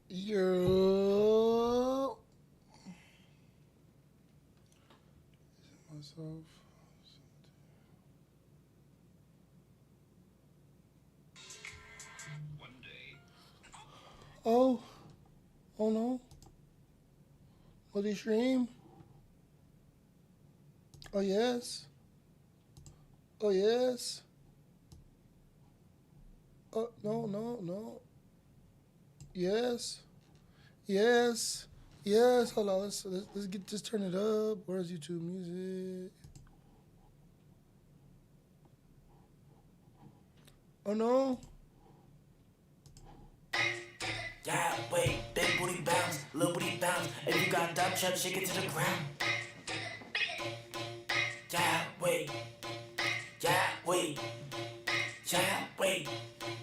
Yo. Myself. Oh. Oh no. Will he stream? Oh yes. Oh yes. Oh no no no. Yes. Yes. Yes. Hold on. Let's get just turn it up. Where's YouTube music? Oh no. Yeah, wait, big booty bounce, little booty bounce. If you got dump truck, shake it to the ground. Yeah, wait, yeah, wait, yeah, wait,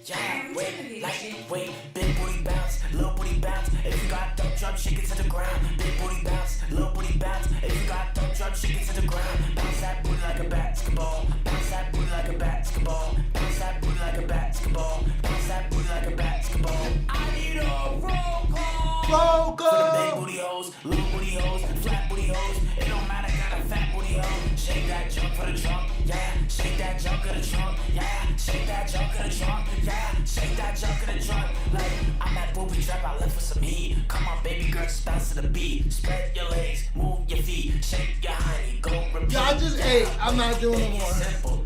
yeah, wait, lightweight, big booty bounce, little booty bounce. If you got dump truck, shake it to the ground. Big booty bounce, little booty bounce. If you got dump truck, shake it to the ground. Bounce that booty like a basketball. Bounce that booty like a basketball. Bounce that booty like a basketball. Bounce that booty like a basketball. I need a roll call. Roll call. For the big booty hoes, little booty hoes, flat booty hoes. It don't matter, got a fat booty hoe. Shake that junk for the trunk, yeah. Shake that junk of the trunk, yeah. Shake that junk of the trunk, yeah. Shake that junk of the trunk. Like, I'm that booby trap, I left for some heat. Come on, baby girl, just bounce to the beat. Spread your legs, move your feet, shake your honey, go repeat. Yeah, I just ate. I'm not doing no more. Simple.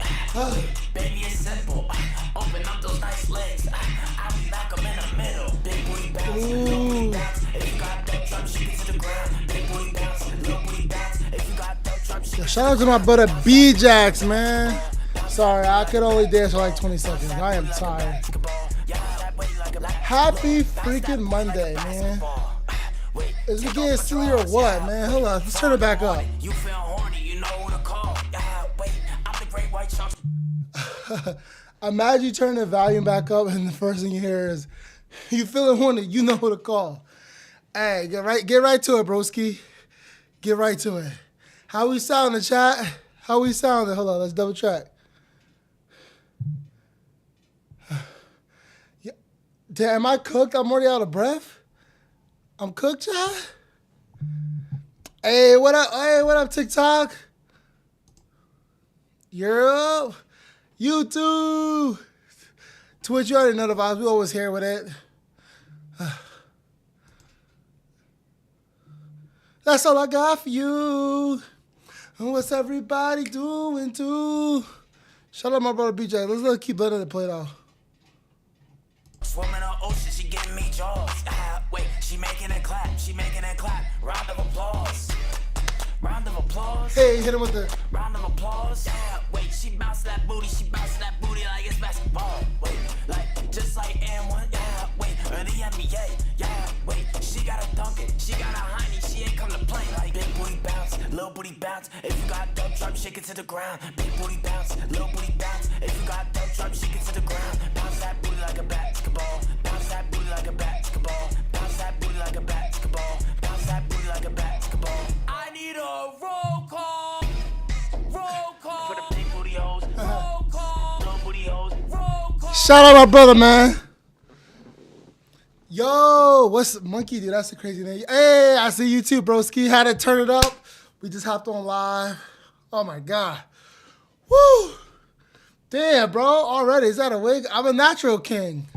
Baby, it's simple. Open up those nice legs. I be knock 'em in the middle. Big booty bounce, little booty bounce. If you got dump truck, shake it to the ground. Big booty bounce, little booty bounce. If you got dump truck, shake it to the ground. Shout out to my brother B-Jax, man. Sorry, I could only dance for like 20 seconds. I am tired. Happy freaking Monday, man. Is we getting silly or what, man? Hold on, let's turn it back up. You feel horny, you know who to call. Yeah, wait, I'm the great white shark. Imagine you turn the volume back up and the first thing you hear is, you feeling horny, you know who to call. Hey, get right to it, broski. Get right to it. How we sound in the chat? How we sounding? Hold on, let's double check. Yeah. Damn, am I cooked? I'm already out of breath. I'm cooked, chat. Hey, what up? Hey, what up, TikTok? Europe, YouTube, Twitch. You already know the vibes. We always here with it. That's all I got for you. And what's everybody doing too? Shout out my brother BJ. Let's keep letting it play though. Swimming in the ocean, she giving me jaws. Wait, she making it clap, she making it clap. Round of applause. Round of applause. Hey, hit him with the round of applause. Yeah, wait, she bounce that booty like it's basketball. Wait, like just like M1. Yeah, wait, or the NBA. Yeah, wait, she got a dunk it, she got a honey, she ain't come to play. Like big booty bounce, little booty bounce. If you got dump truck, shake it to the ground. Big booty bounce, little booty bounce. If you got dump truck, shake it to the ground. Bounce that booty like a basketball. Bounce that booty like a basketball. Bounce that booty like a basketball. Bounce that booty like a basketball. I need a roll call. Roll call. For the big booty hoes. Roll call. Little booty hoes. Roll call. shout out my brother, man. Yo, what's Monkey dude? That's a crazy name. Hey, I see you too, broski. Had to turn it up. We just hopped on live. Oh my god. Woo. Damn, bro. Already. Is that a wig? I'm a natural king.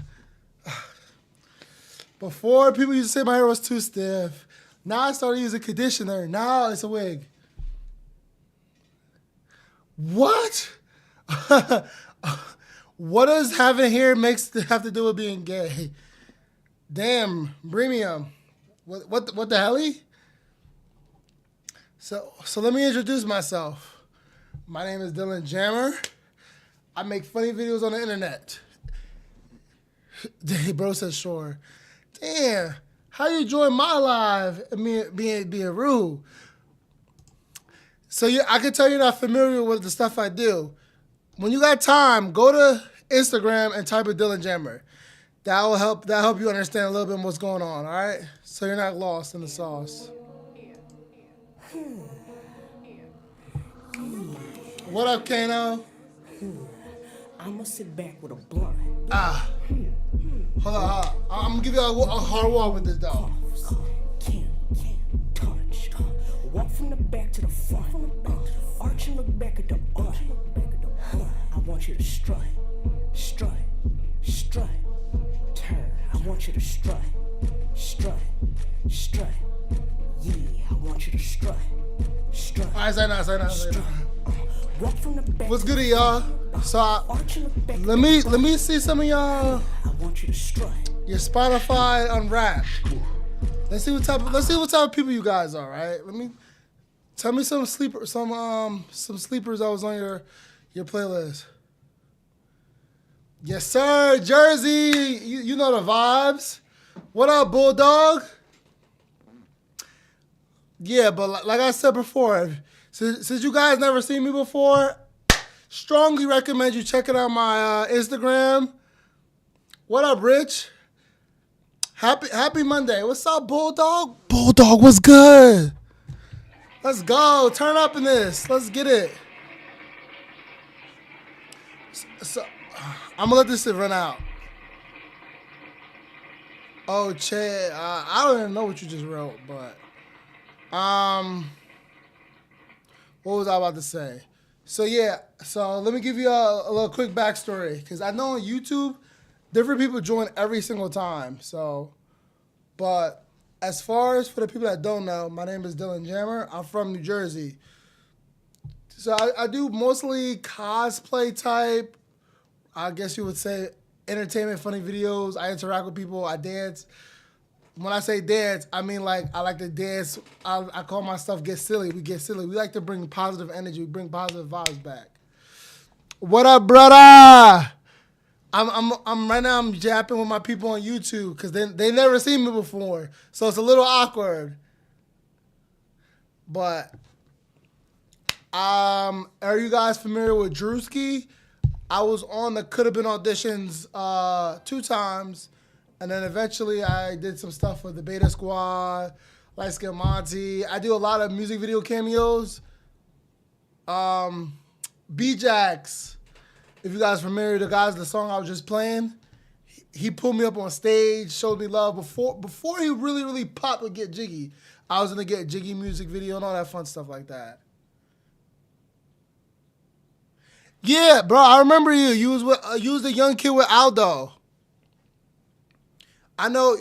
Before, people used to say my hair was too stiff. Now I started using conditioner. Now it's a wig. What? What does having hair have to do with being gay? Damn, premium. What the hell? So let me introduce myself. My name is Dylan Jammer. I make funny videos on the internet. Bro says sure. Damn, how you join my live and being rude? So I can tell you're not familiar with the stuff I do. When you got time, go to Instagram and type in Dylan Jammer. That'll help you understand a little bit what's going on, all right? So you're not lost in the sauce. What up, Kano? I'ma sit back with a blunt. Hold on. I'm gonna give you a hard walk with this though. Can't touch. Walk from the back to the front. Arch and look back at the I want you to strut. Turn. I want you to strut. Yeah, I want you to strut. Alright, say now. Walk from the back. What's good, y'all? So let me see some of y'all. I want you to strut. Your Spotify Unwrapped. Let's see what type of people you guys are, right? Tell me some sleepers that was on your playlist. Yes, sir, Jersey. You know the vibes. What up, Bulldog? Yeah, but like I said before, since you guys never seen me before, strongly recommend you checking out my Instagram. What up, Rich? Happy Monday. What's up, Bulldog? Bulldog, what's good? Let's go. Turn up in this. Let's get it. So, I'm gonna let this shit run out. Oh, Che, I don't even know what you just wrote, but what was I about to say? So yeah, let me give you a little quick backstory, because I know on YouTube, different people join every single time. So, but as far as for the people that don't know, my name is Dylan Jammer. I'm from New Jersey. So I do mostly cosplay type, I guess you would say, entertainment, funny videos. I interact with people. I dance. When I say dance, I mean like I like to dance. I call my stuff get silly. We get silly. We like to bring positive energy. We bring positive vibes back. What up, brother? I'm right now. I'm japping with my people on YouTube because they never seen me before, so it's a little awkward. But are you guys familiar with Drewski? I was on the Could Have Been auditions 2 times, and then eventually I did some stuff with the Beta Squad, Light Skin Monty. I do a lot of music video cameos. B-Jax, if you guys familiar, the song I was just playing, he pulled me up on stage, showed me love before he really popped with Get Jiggy. I was gonna get Jiggy music video and all that fun stuff like that. Yeah, bro, I remember you. You was the young kid with Aldo. I know.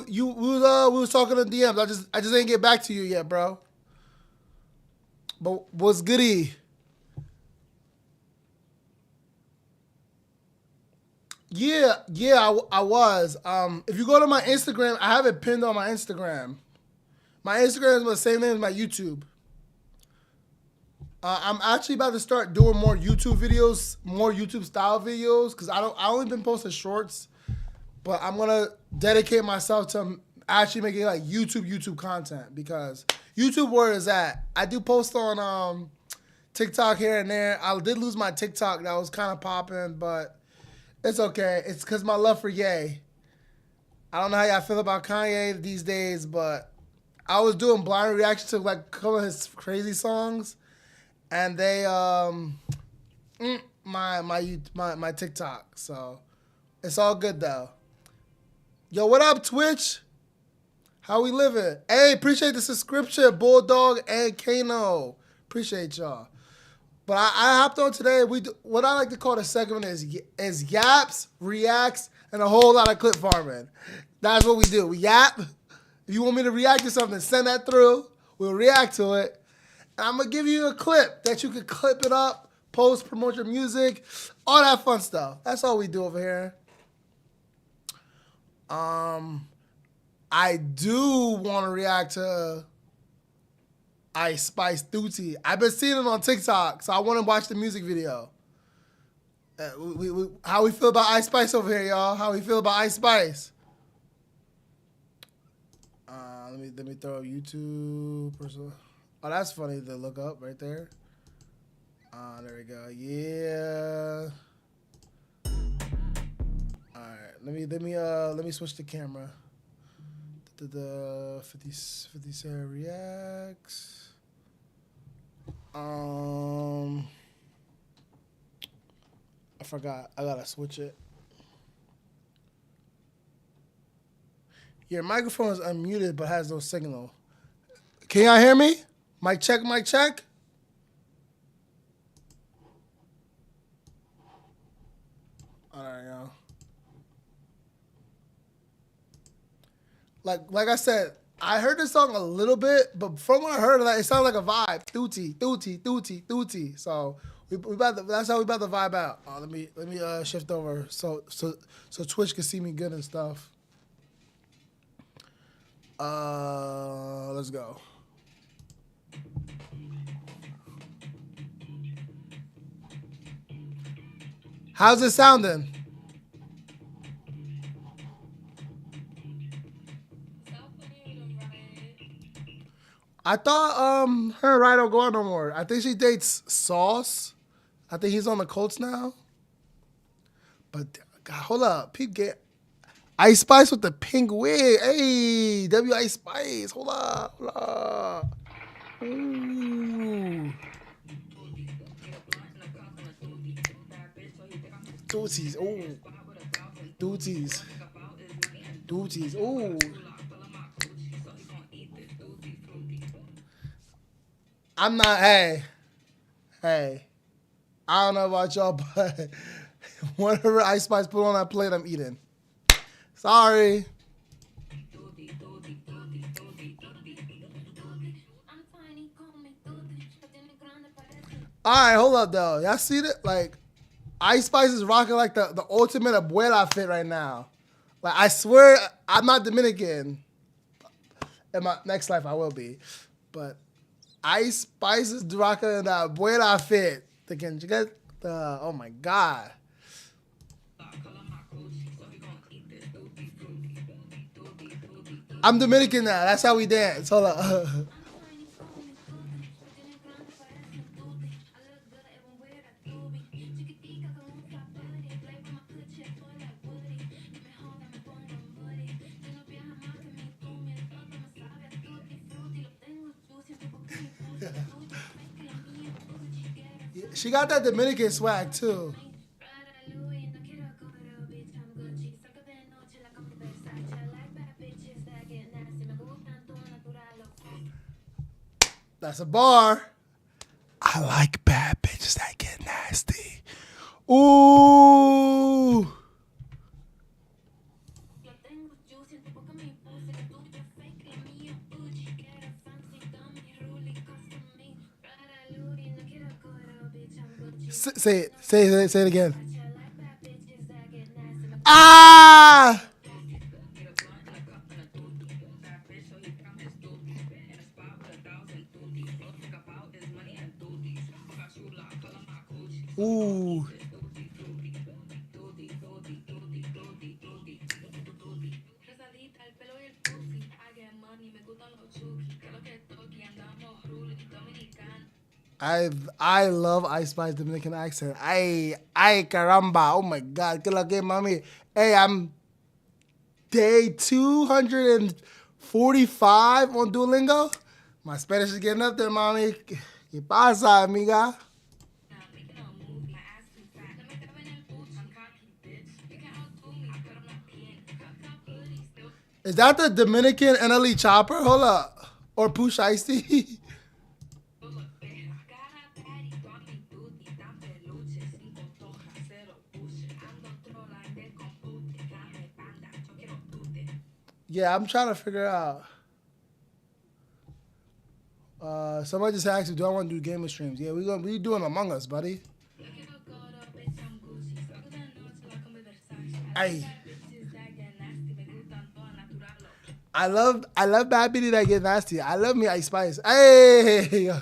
We was talking to DMs. I just didn't get back to you yet, bro. But what's goody? Yeah, I was. If you go to my Instagram, I have it pinned on my Instagram. My Instagram is the same name as my YouTube. I'm actually about to start doing more YouTube videos, more YouTube style videos, because I only been posting shorts, but I'm gonna dedicate myself to actually making like YouTube content, because YouTube where is at. I do post on TikTok here and there. I did lose my TikTok that was kind of popping, but it's okay. It's because my love for Ye. I don't know how y'all feel about Kanye these days, but I was doing blind reaction to like a couple of his crazy songs. And they my TikTok, so it's all good though. Yo, what up, Twitch? How we living? Hey, appreciate the subscription, Bulldog and Kano. Appreciate y'all. But I hopped on today. What I like to call the segment is yaps, reacts, and a whole lot of clip farming. That's what we do. We yap. If you want me to react to something, send that through. We'll react to it. I'm going to give you a clip that you can clip it up, post, promote your music, all that fun stuff. That's all we do over here. I do want to react to Ice Spice Duty. I've been seeing it on TikTok, so I want to watch the music video. How we feel about Ice Spice over here, y'all? How we feel about Ice Spice? Let me throw up YouTube. Oh, that's funny to look up right there. There we go. Yeah. All right. Let me switch the camera. The 50 Cent reacts. I forgot. I gotta switch it. Your microphone is unmuted but has no signal. Can y'all hear me? Mic check, mic check. All right, y'all. Like I said, I heard this song a little bit, but from what I heard, it sounded like a vibe. Dooty. So that's how we about to vibe out. Let me shift over so Twitch can see me good and stuff. Let's go. How's it sounding? I thought her and Ryan don't go out no more. I think she dates Sauce. I think he's on the Colts now. But God, hold up, Pete get Ice Spice with the pink wig. Hey, Ice Spice. Hold up. Ooh. Dooties. Ooh. Dooties. Ooh. I'm not. Hey. I don't know about y'all, but whatever Ice Spice put on that plate, I'm eating. Sorry. All right, hold up though. Y'all see that? Like, Ice Spice is rocking like the ultimate abuela fit right now. Like, I swear I'm not Dominican. In my next life, I will be. But Ice Spice is rocking the abuela fit. Oh my God. I'm Dominican now. That's how we dance. Hold up. She got that Dominican swag too. That's a bar. I like bad bitches that get nasty. Ooh. Say it again. Ah! Ooh. I love Ice Spice Dominican accent. Ay caramba. Oh my God. Good luck, mommy. Hey, I'm day 245 on Duolingo. My Spanish is getting up there, mommy. ¿Qué pasa, amiga? Is that the Dominican NLE Chopper? Hold up. Or Pooh Shiesty? Yeah, I'm trying to figure out. Somebody just asked me, do I want to do gaming streams? Yeah, we doing Among Us, buddy. Ay. I love bad bitty that get nasty. I love me Ice Spice. Hey,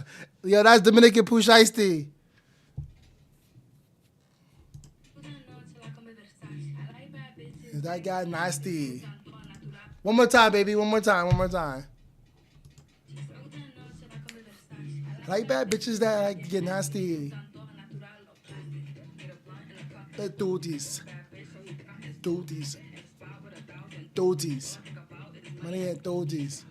yo, that's Dominican Pooh Shiesty. That guy nasty. One more time, baby. One more time. I like bad bitches that get nasty. Dooties. Money and dooties.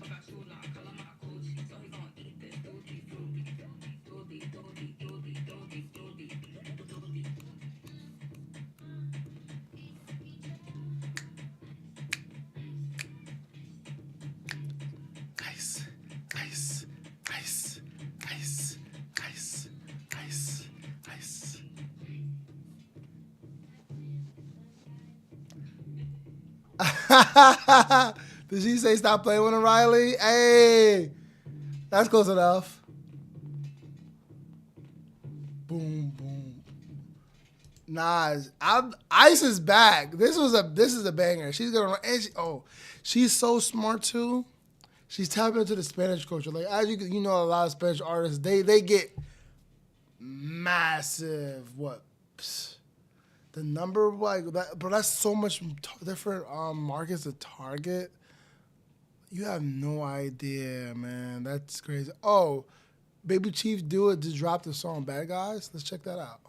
Ice, ice, ice, ice. Did she say stop playing with him, Riley? Hey, that's close enough. Boom, boom. Nah, Ice is back. This is a banger. She's gonna and she's so smart too. She's tapping into the Spanish culture. Like as you know, a lot of Spanish artists they get massive the number like that, but that's so much different markets to target. You have no idea, man. That's crazy. Oh, Baby Chief Do It just dropped the song Bad Guys. Let's check that out.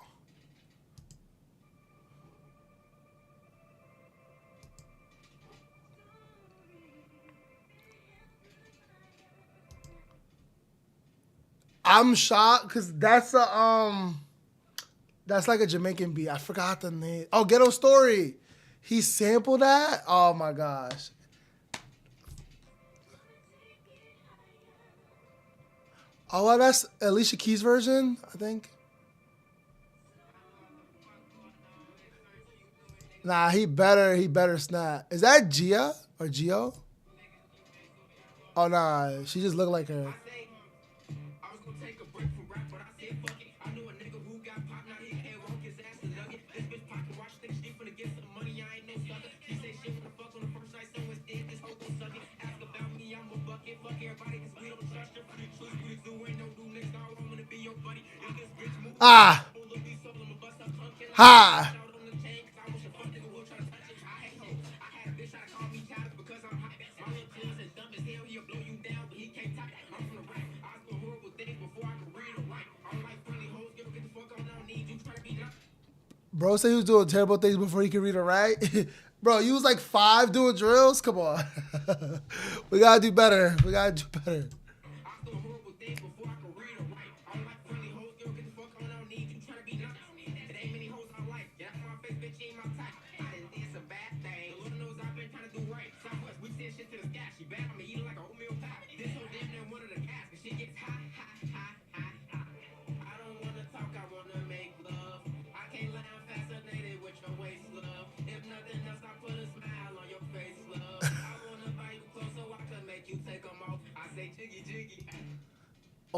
I'm shocked because that's like a Jamaican beat. I forgot the name. Oh, Ghetto Story. He sampled that. Oh my gosh. Oh, well, that's Alicia Keys' version, I think. Nah, he better snap. Is that Gia or Gio? Oh nah, she just looked like her. Ah, ha. Bro said he was doing terrible things before he could read or write. Bro, you was like 5 doing drills? Come on. We gotta do better. We gotta do better.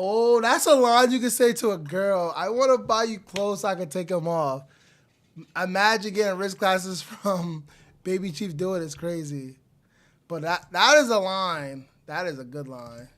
Oh, that's a line you can say to a girl. I want to buy you clothes so I can take them off. Imagine getting wrist classes from Baby Chief Do It. It's crazy. But that is a line. That is a good line.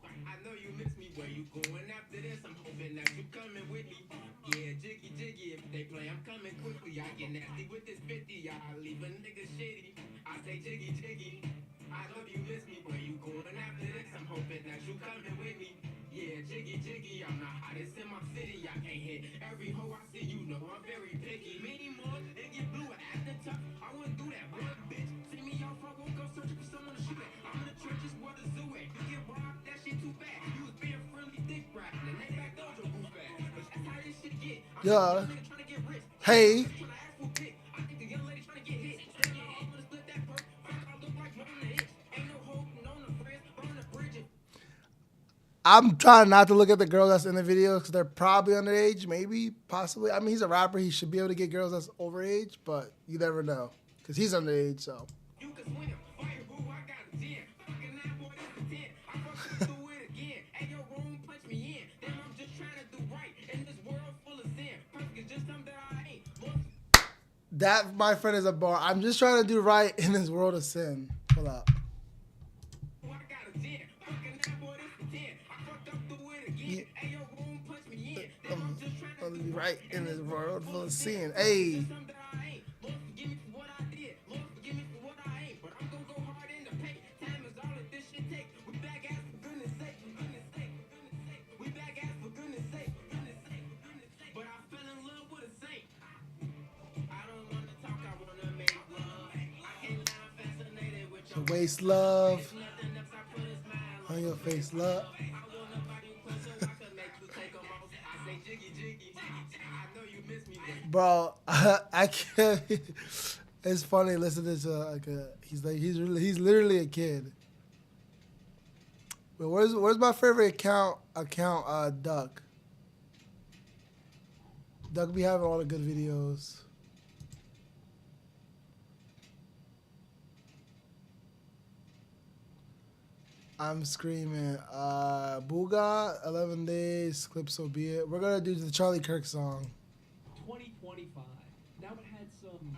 I know you miss me. Where you going after this? I'm hoping that you coming with me. Yeah, jiggy jiggy. If they play, I'm coming quickly. I get nasty with this 50. I leave a nigga shitty. I say jiggy jiggy. I know you miss me. Where you going after this? I'm hoping that you coming with me. Yeah, jiggy jiggy. I'm the hottest in my city. I can't hit every hoe I see. You know I'm very picky. Many more and get blue acting tough. I wouldn't do that, boy, bitch. See me off, I won't go searching for someone to shoot at. I'm in the trenches where the zoo at. You get robbed, that shit too bad. You was being friendly, dick rapping, and they back down your roof ass. But that's how this shit get. Yeah. Trying to get rich. Hey. I think the young lady trying to get hit. I'm gonna split that perk. I look like one of the hits. Ain't no hope, no friends, burn the bridge. I'm trying not to look at the girls that's in the video because they're probably underage, maybe, possibly. I mean, he's a rapper. He should be able to get girls that's overage, but you never know because he's underage, so. You can swing him. Fire, boo, I got a 10. Fucking 9, boy, that's a 10. I fucking do it again. Hey, your room, punch me in. Damn, I'm just trying to do right in this world full of sin. Perfect is just something I ain't. That, my friend, is a bar. I'm just trying to do right in this world of sin. Hold up. Right in this world full of sin. Hey. The waist love. On your face love. Bro, I can't. It's funny listening to he's literally a kid. But where's my favorite account? Duck. Duck be having all the good videos. I'm screaming. Booga, 11 days, clip so be it. We're gonna do the Charlie Kirk song. 2025. Now it had some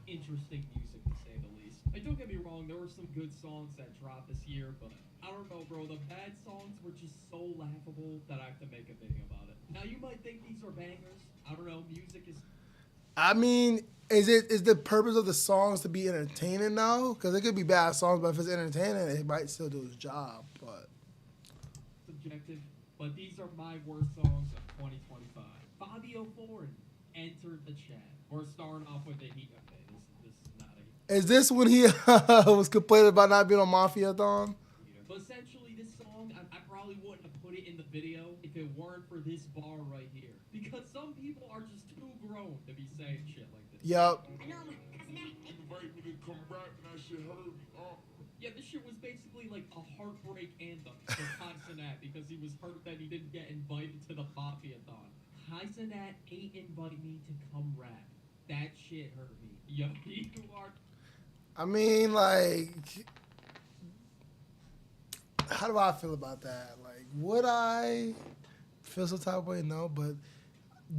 interesting music to say the least. Like, don't get me wrong, there were some good songs that dropped this year, but I don't know, bro. The bad songs were just so laughable that I have to make a video about it. Now you might think these are bangers. I don't know. Music is. I mean, is the purpose of the songs to be entertaining now? Because it could be bad songs, but if it's entertaining, it might still do its job. But Subjective. But these are my worst songs of 2025. Fabio Foreign entered the chat. We're starting off with the heat. Okay, this is not a. is this when he was complaining about not being on Mafia-thon? But essentially, this song, I probably wouldn't have put it in the video if it weren't for this bar right here. Because some people are just too grown to be saying shit like this. Yup. Yeah, this shit was basically like a heartbreak anthem for Kai Cenat because he was hurt that he didn't get invited to the Mafia-thon. Kai Cenat ain't invite me to come rap. That shit hurt me. Yo, you are. I mean, like, how do I feel about that? Like, would I feel some type of way? No, but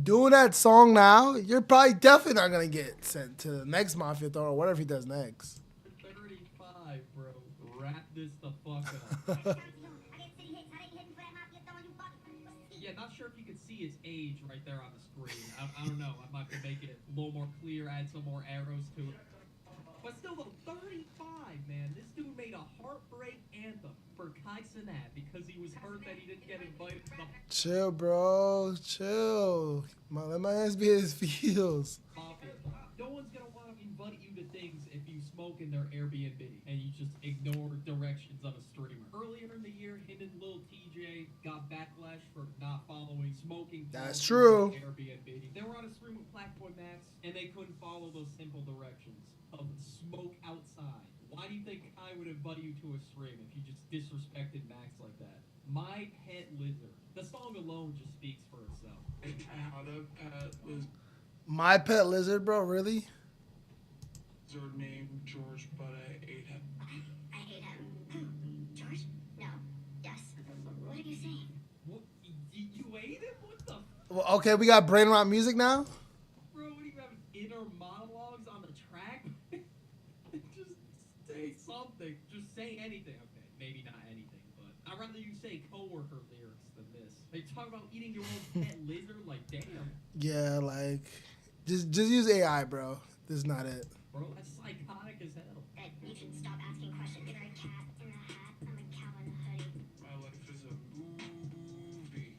doing that song now, you're probably definitely not gonna get sent to the next Mafia-thon or whatever he does next. 35, bro. Wrap this the fuck up. Yeah, not sure if you could see his age right there on the screen. I don't know. I might have to make it a little more clear, add some more arrows to it. But still, though, 35, man. This dude made a heartbreak anthem for Kai Cenat because he was hurt that he didn't get invited to the Chill, bro. Chill. Let my hands be his feels. Mafia-thon. No one's gonna want to invite you to things if you smoke in their Airbnb and you just ignore directions of a streamer. Earlier in the year, him and Lil TJ got backlash for not following smoking. That's policies true. on Airbnb. They were on a stream with Blackboy Max and they couldn't follow those simple directions of smoke outside. Why do you think I would invite you to a stream if you just disrespected Max like that? My Pet Lizard. The song alone just speaks for itself. My Pet Lizard, bro. Really? Lizard named George, but I ate him. I hate him. George? No. Yes. What are you saying? What? You ate him? What the? Well, okay, we got brain rot music now. Bro, what do you have? Inner monologues on the track? Just say something. Just say anything. Okay, maybe not anything, but I'd rather you say coworker lyrics than this. They talk about eating your own pet lizard. Like, damn. Yeah, like, just use AI, bro. This is not it. Bro, that's psychotic as hell. That you should stop asking questions. You're a cat in a hat. I'm a cow in a hoodie. My life is a movie.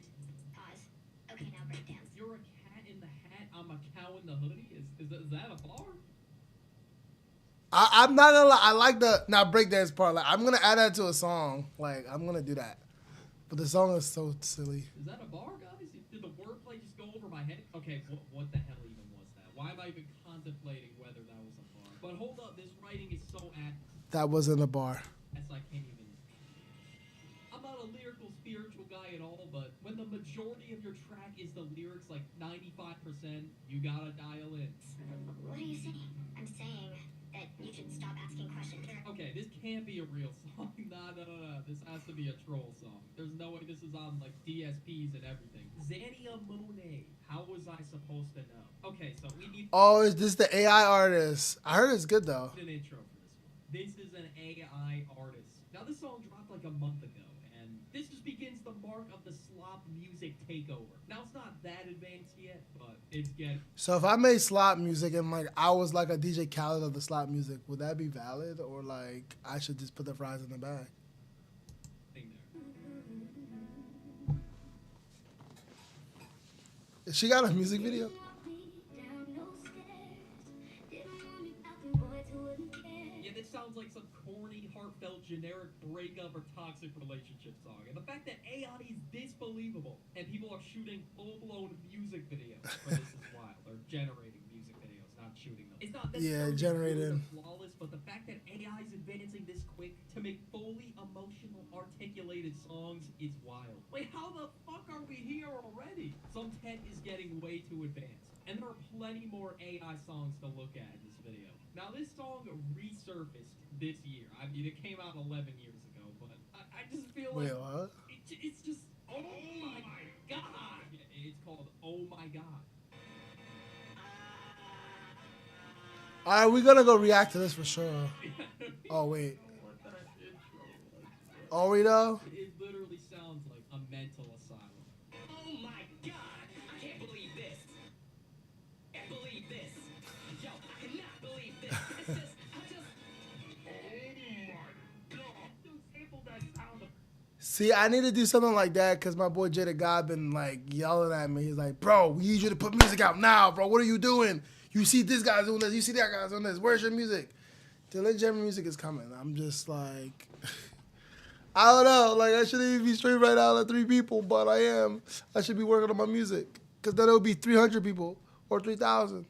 Pause. Okay, now break dance. You're a cat in the hat. I'm a cow in the hoodie. Is that a bar? I'm not gonna lie. I like the now breakdance part. Like, I'm gonna add that to a song. Like, I'm gonna do that. But the song is so silly. Is that a bar, guys? Did the wordplay just go over my head? Okay, what the hell even was that? Why am I even contemplating whether that was a bar? But hold up, this writing is so apt. That wasn't a bar. That's I can't even. I'm not a lyrical spiritual guy at all, but when the majority of your track is the lyrics, like 95%, you gotta dial in. What are you saying? I'm saying that you should stop asking questions. Okay, this can't be a real song. No. This has to be a troll song. There's no way this is on like DSPs and everything. Zania Monet. How was I supposed to know? Okay, so we need Oh, is this the AI artist? I heard it's good though. an intro for this one. This is an AI artist. Now this song dropped like a month ago, and this just begins the mark of the slop music takeover. Now it's not that advanced yet, but it's getting So if I made slop music and like I was like a DJ Khaled of the slop music, would that be valid, or like I should just put the fries in the bag? there. She got a music video. Yeah, this sounds like some corny, heartfelt, generic breakup or toxic relationship song. And the fact that AI is this believable and people are shooting full-blown music videos for this is wild. They're generating music videos, not shooting them. It's not necessarily generating. flawless, but the fact that AI is advancing this quick to make related songs is wild. Wait, how the fuck are we here already? Some tech is getting way too advanced, and there are plenty more AI songs to look at in this video. Now, this song resurfaced this year. I mean, it came out 11 years ago, but I just feel like Wait, what? it's just, oh my god! It's called Oh My God. All right, we're gonna go react to this for sure. Oh wait, What that intro was. are we though? It literally sounds like a mental asylum. Oh my god! I can't believe this! Can't believe this! Yo, I cannot believe this! It's just, Dude, sample that sound of See, I need to do something like that because my boy Jada God been like yelling at me. He's like, bro, we need you to put music out now, bro. What are you doing? You see this guy's doing this. You see that guy's doing this. Where's your music? The legendary music is coming. I'm just like, I don't know. Like, I shouldn't even be streaming right now to 3 people, but I am. I should be working on my music because then it'll be 300 people or 3,000.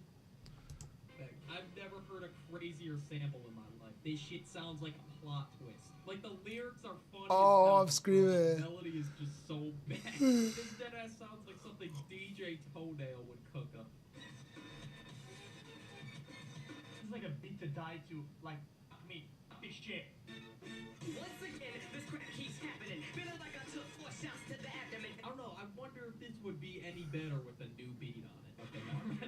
I've never heard a crazier sample in my life. This shit sounds like a plot twist. Like, the lyrics are funny. Oh, as hell, I'm screaming. The melody is just so bad. This deadass sounds like something DJ Toenail would cook up. It's like a beat to die to, like, me. This shit. once again, this crap keeps happening. Feeling like I took 4 shots to the abdomen. I don't know. I wonder if this would be any better with a new beat on it. Okay,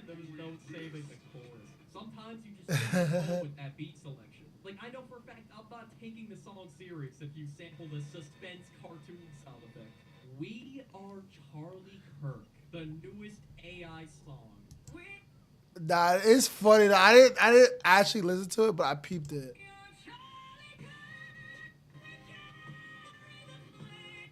there's no saving the chorus. Sometimes you just can't go with that beat selection. Like, I know for a fact I'm not taking the song serious if you sample the suspense cartoon sound effect. We Are Charlie Kirk, the newest AI song. Nah, it's funny. I didn't actually listen to it, but I peeped it.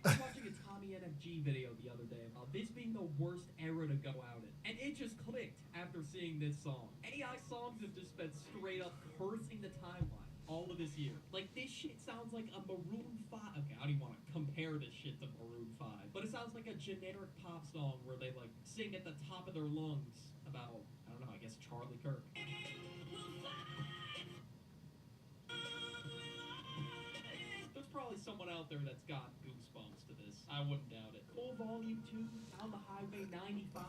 I was watching a Tommy NFG video the other day about this being the worst era to go out in. And it just clicked after seeing this song. AI songs have just been straight up cursing the timeline all of this year. Like, this shit sounds like a Maroon 5. Okay, I don't even want to compare this shit to Maroon 5. But it sounds like a generic pop song where they, like, sing at the top of their lungs about, I don't know, I guess Charlie Kirk. There's probably someone out there that's got goosebumps to this. I wouldn't doubt it. Full volume 2, down the highway 95,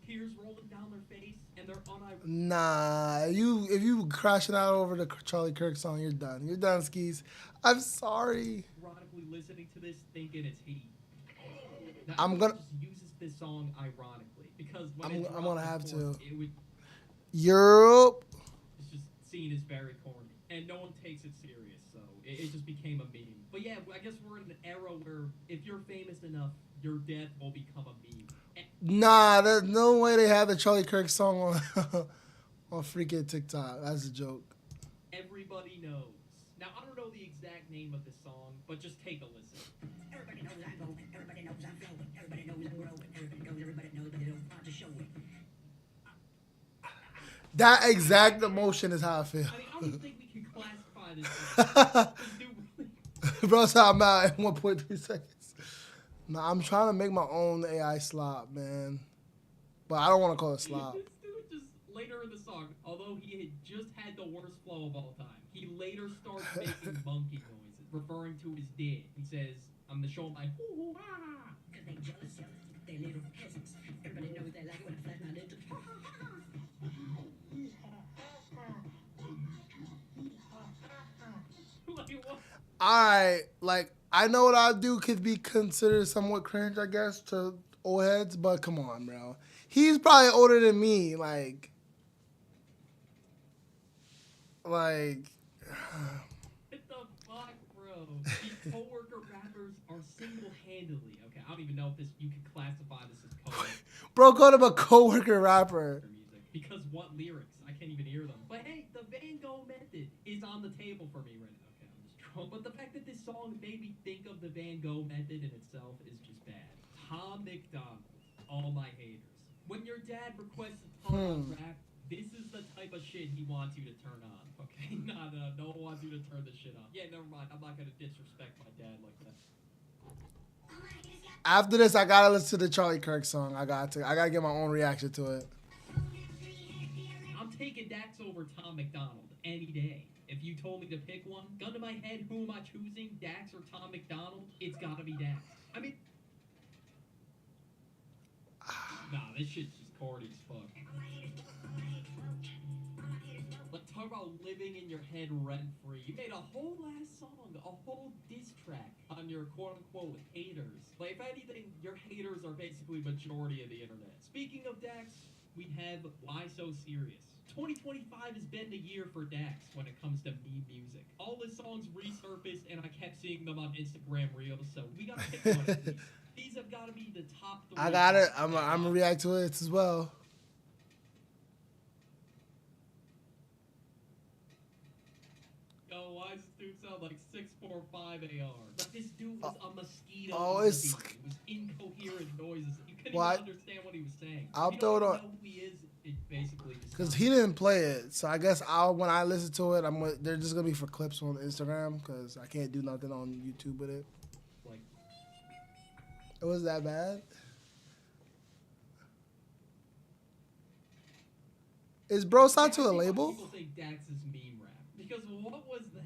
tears rolling down their face, and they're unironic. Nah, if you crashing out over the Charlie Kirk song, you're done. You're done, Skis. I'm sorry. Ironically listening to this, thinking it's heat. Now, I'm everyone gonna- just uses this song ironically because when I'm it dropped, gonna of have course, to. It would, Europe. it's just seen as very corny, and no one takes it serious, so it just became a meme. But yeah, I guess we're in an era where if you're famous enough, your death will become a meme. And Nah, there's no way they have the Charlie Kirk song on on freaking TikTok. That's a joke. everybody knows. Now, I don't know the exact name of the song, but just take a listen. Everybody knows I'm going. Everybody knows I'm flowing. Everybody knows I'm growing. Everybody knows that it's hard to show it. That exact emotion is how I feel. I mean, I don't even think we can classify this. Dude, Bro, so I'm out in 1.3 seconds. Nah, I'm trying to make my own AI slop, man. But I don't want to call it slop. This dude just later in the song, although he had just had the worst flow of all time, he later starts making monkey noises, referring to his dad. He says, I'm gonna show my hoo-hoo, ah. Cause they jealous, they little peasants. Everybody knows they like it when I flash my lips. Like, what? Alright, like, I know what I do could be considered somewhat cringe, I guess, to old heads, but come on, bro. He's probably older than me, like... What the fuck, bro? These co-worker rappers are single-handedly, okay, I don't even know if this you could classify this as co-worker Bro, called him a coworker rapper. music. Because what lyrics? I can't even hear them. But hey, the Van Gogh method is on the table for me right now. Okay, I'm just drunk. But the fact that this song made me think of the Van Gogh method in itself is just bad. Tom McDonald, all my haters. When your dad requests a ton of rap, this is the type of shit he wants you to turn on. Okay, no one wants you to turn this shit on. Yeah, never mind. I'm not gonna disrespect my dad like that. After this, I gotta listen to the Charlie Kirk song. I gotta get my own reaction to it. I'm taking Dax over Tom McDonald any day. If you told me to pick one, gun to my head, who am I choosing? Dax or Tom McDonald? It's gotta be Dax. I mean, nah, this shit's just corny as fuck. Let's talk about living in your head rent-free. You made a whole ass song, a whole diss track on your quote-unquote haters. Like, if anything, your haters are basically majority of the internet. Speaking of Dax, we have Why So Serious. 2025 has been the year for Dax when it comes to meme music. All his songs resurfaced, and I kept seeing them on Instagram Reels, so we gotta pick one of these. These have got to be the top 3. I got it. I'm gonna react to it as well. Yo, why does this dude sound like 645 AR? Like this dude was a mosquito. Oh, on the it's- beat. It was incoherent noises. You couldn't Well, even understand what he was saying. I'll If you throw it don't on- know who he is, it basically just Because sounds he didn't play it, so I guess when I listen to it, they're just gonna be for clips on Instagram because I can't do nothing on YouTube with it. like It was that bad. Is bro signed to a I think label? People say Dax is meme rap because what was that?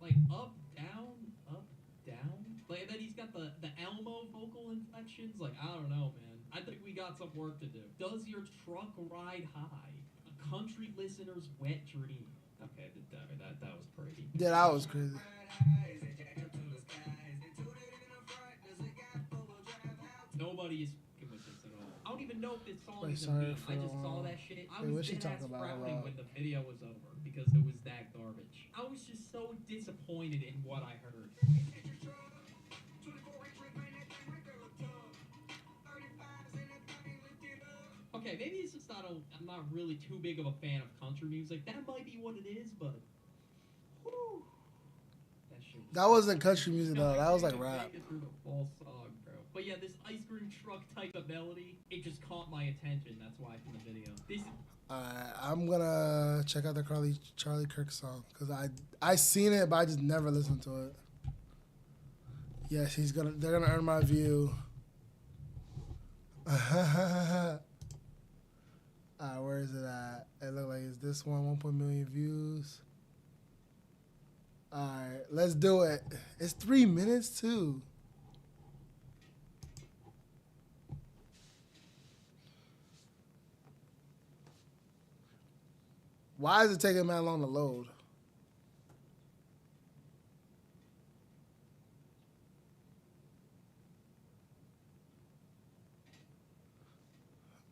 Like up, down, up, down. Like and then he's got the Elmo vocal inflections. Like I don't know, man. I think we got some work to do. Does your truck ride high? A country listener's wet dream. Okay, that was pretty. Yeah, that was crazy. Nobody is fucking with this at all. I don't even know if this song Wait, is a sorry meme. I just for, saw that shit. I wait, was what's she dead ass talking about? frowning when the video was over because it was that garbage. I was just so disappointed in what I heard. Okay, maybe it's just I'm not really too big of a fan of country music. That might be what it is, but whew, that shit. That wasn't country music though. That was like Can't rap. make it through the full song, bro. But yeah, this ice cream truck type of melody, it just caught my attention. That's why it's in the video. This I'm gonna check out the Charlie Kirk song because I seen it, but I just never listened to it. Yes, they're gonna earn my view. Where is it at? It look like it's this one, 1 million views. Alright, let's do it. It's 3 minutes too. Why is it taking that long to load?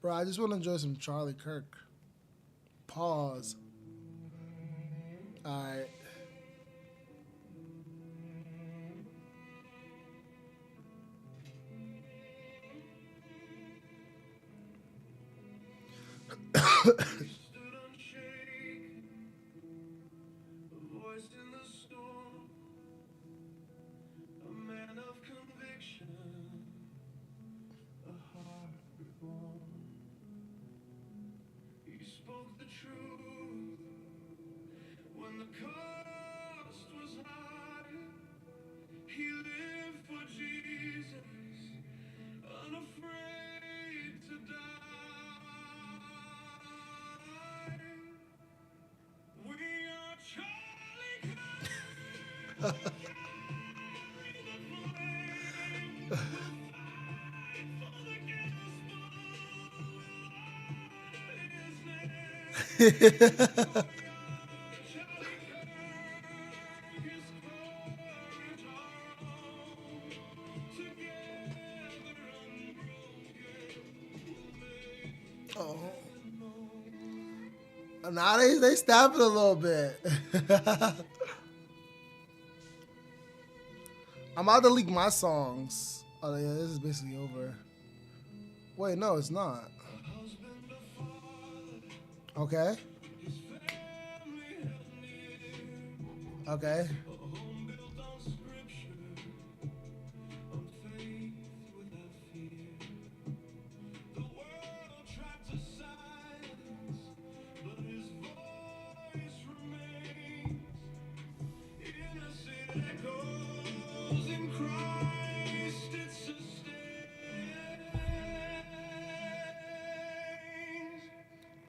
Bro, I just want to enjoy some Charlie Kirk. Pause. Alright. Stood unshaken, a voice in the storm, a man of conviction, a heart reborn. He spoke the truth when the cost was high. He lived for Jesus, unafraid to die. We are Charlie Kirk. Carry the flame. We'll fight for the gospel. We'll honor his name. Charlie Kirk, his courage our own. Together unbroken, we'll make Oh. Now they stop it a little bit. I'm about to leak my songs. Oh yeah, this is basically over. Wait, no, it's not. Okay. Okay. a home built on scripture, on faith without fear. The world tried to silence, but his voice remains. Innocent echoes in Christ it sustains.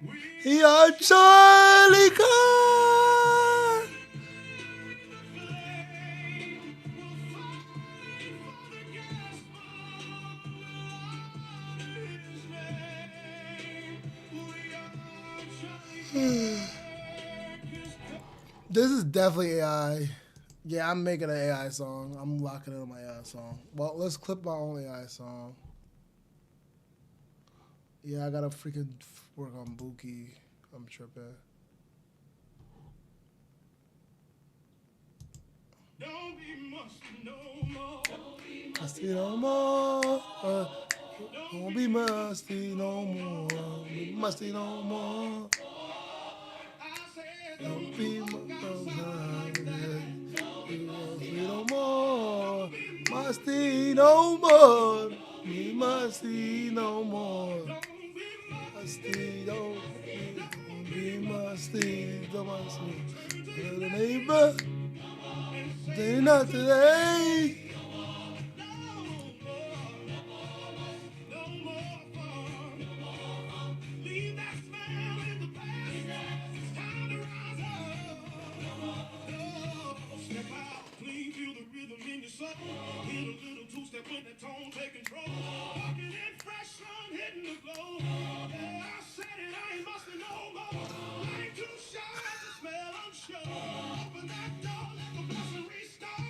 We You're Charlie Carr. This is definitely AI. Yeah, I'm making an AI song. I'm locking in on my AI song. Well, let's clip my own AI song. Yeah, I gotta freaking work on Buki. I'm tripping. Don't be musty no more. Musty no more. Don't be musty no more. Be musty no more. Don't be musty no more. Musty no more. Be musty no more. Musty no be musty. Don't musty. The neighbor. Day not today. Leave that smell in the past. It's time to rise up. Step out, clean, feel the rhythm in your soul. Hit a little two-step when the tone take control. Walking in fresh sun, hitting the glow. Yeah, I said it, I ain't musty no more. I ain't too shy to smell unsure. Open that door, let the blessing restart.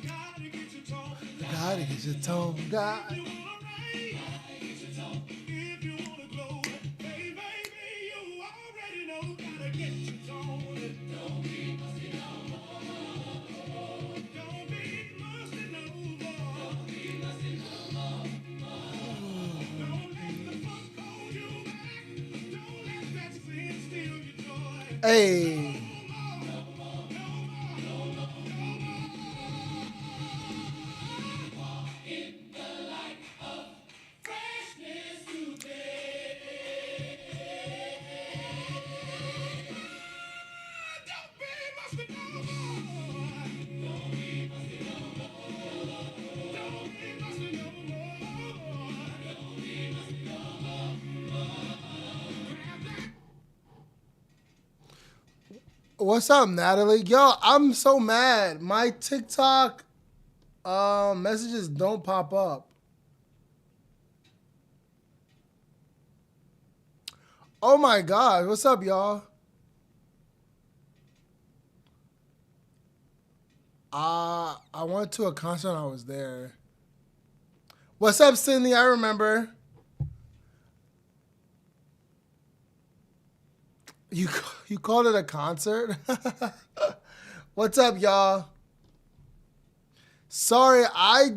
Gotta get your tone. Gotta get your tone, God. If you wanna rain, if you wanna glow, hey baby, you already know. Gotta get your tone. Don't be musty no more. Don't be musty no more. Don't let the funk hold you back. Don't let that sin steal your joy. Hey. Freshness today. Don't be musty no more. Don't be musty no more. Don't be musty no more. What's up, Natalie? Yo, I'm so mad. My TikTok messages don't pop up. Oh my God. What's up, y'all? I went to a concert and I was there. What's up, Sydney? I remember. You called it a concert? What's up, y'all? Sorry, I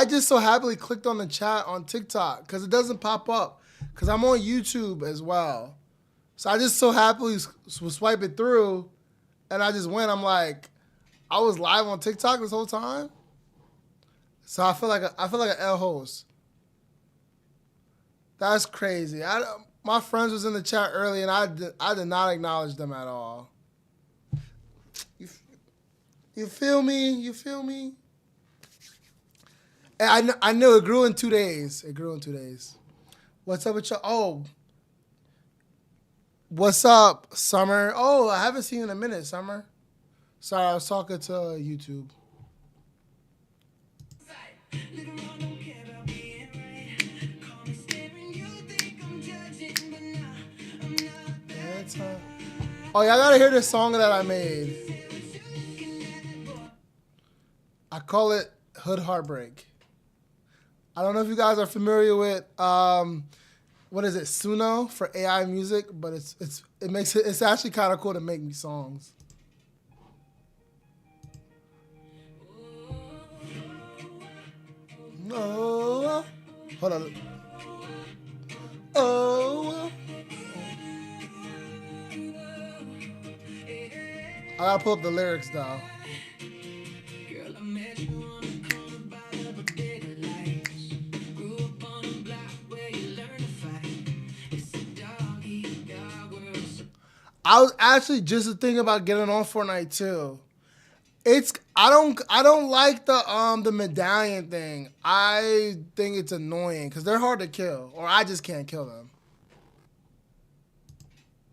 just so happily clicked on the chat on TikTok because it doesn't pop up because I'm on YouTube as well. So I just so happily was swiping through and I just went. I'm like, I was live on TikTok this whole time. So I feel like an L host. That's crazy. My friends was in the chat early and I did not acknowledge them at all. You feel me? You feel me? And I knew it grew in 2 days. It grew in 2 days. What's up with you? Oh. What's up, Summer? Oh, I haven't seen you in a minute, Summer. Sorry, I was talking to YouTube. Oh, y'all gotta hear this song that I made. I call it Hood Heartbreak. I don't know if you guys are familiar with what is it, Suno for AI music, but it's actually kind of cool to make me songs. No, hold on. Oh, I gotta pull up the lyrics though. I was actually just thinking about getting on Fortnite too. I don't like the medallion thing. I think it's annoying because they're hard to kill, or I just can't kill them.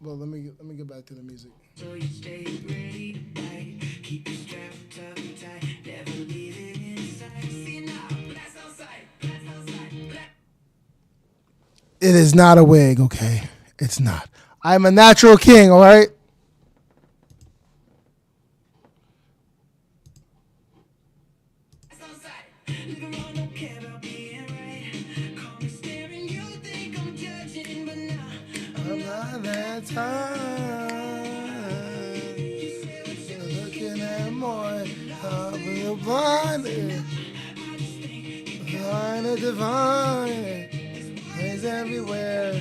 Well, let me get back to the music. So you stay ready to bite. Keep your strap tucked tight. Never leave it inside. See now, blast outside. Blast outside. Blast. It is not a wig, okay? It's not. I'm a natural king, all right? Leave around, don't care about being right. Call me staring, you think I'm judging, but nah. I'm not that time. Looking at more of the blind. Blind and divine. Is everywhere.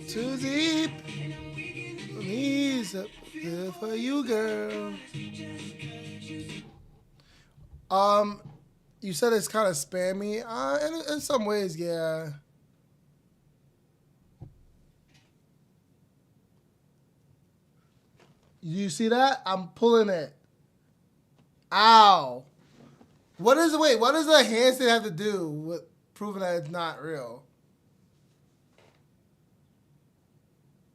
Too deep. Knees up there for you, girl. You said it's kind of spammy. In some ways, yeah. You see that? I'm pulling it. Ow. What does the handstand have to do with proving that it's not real?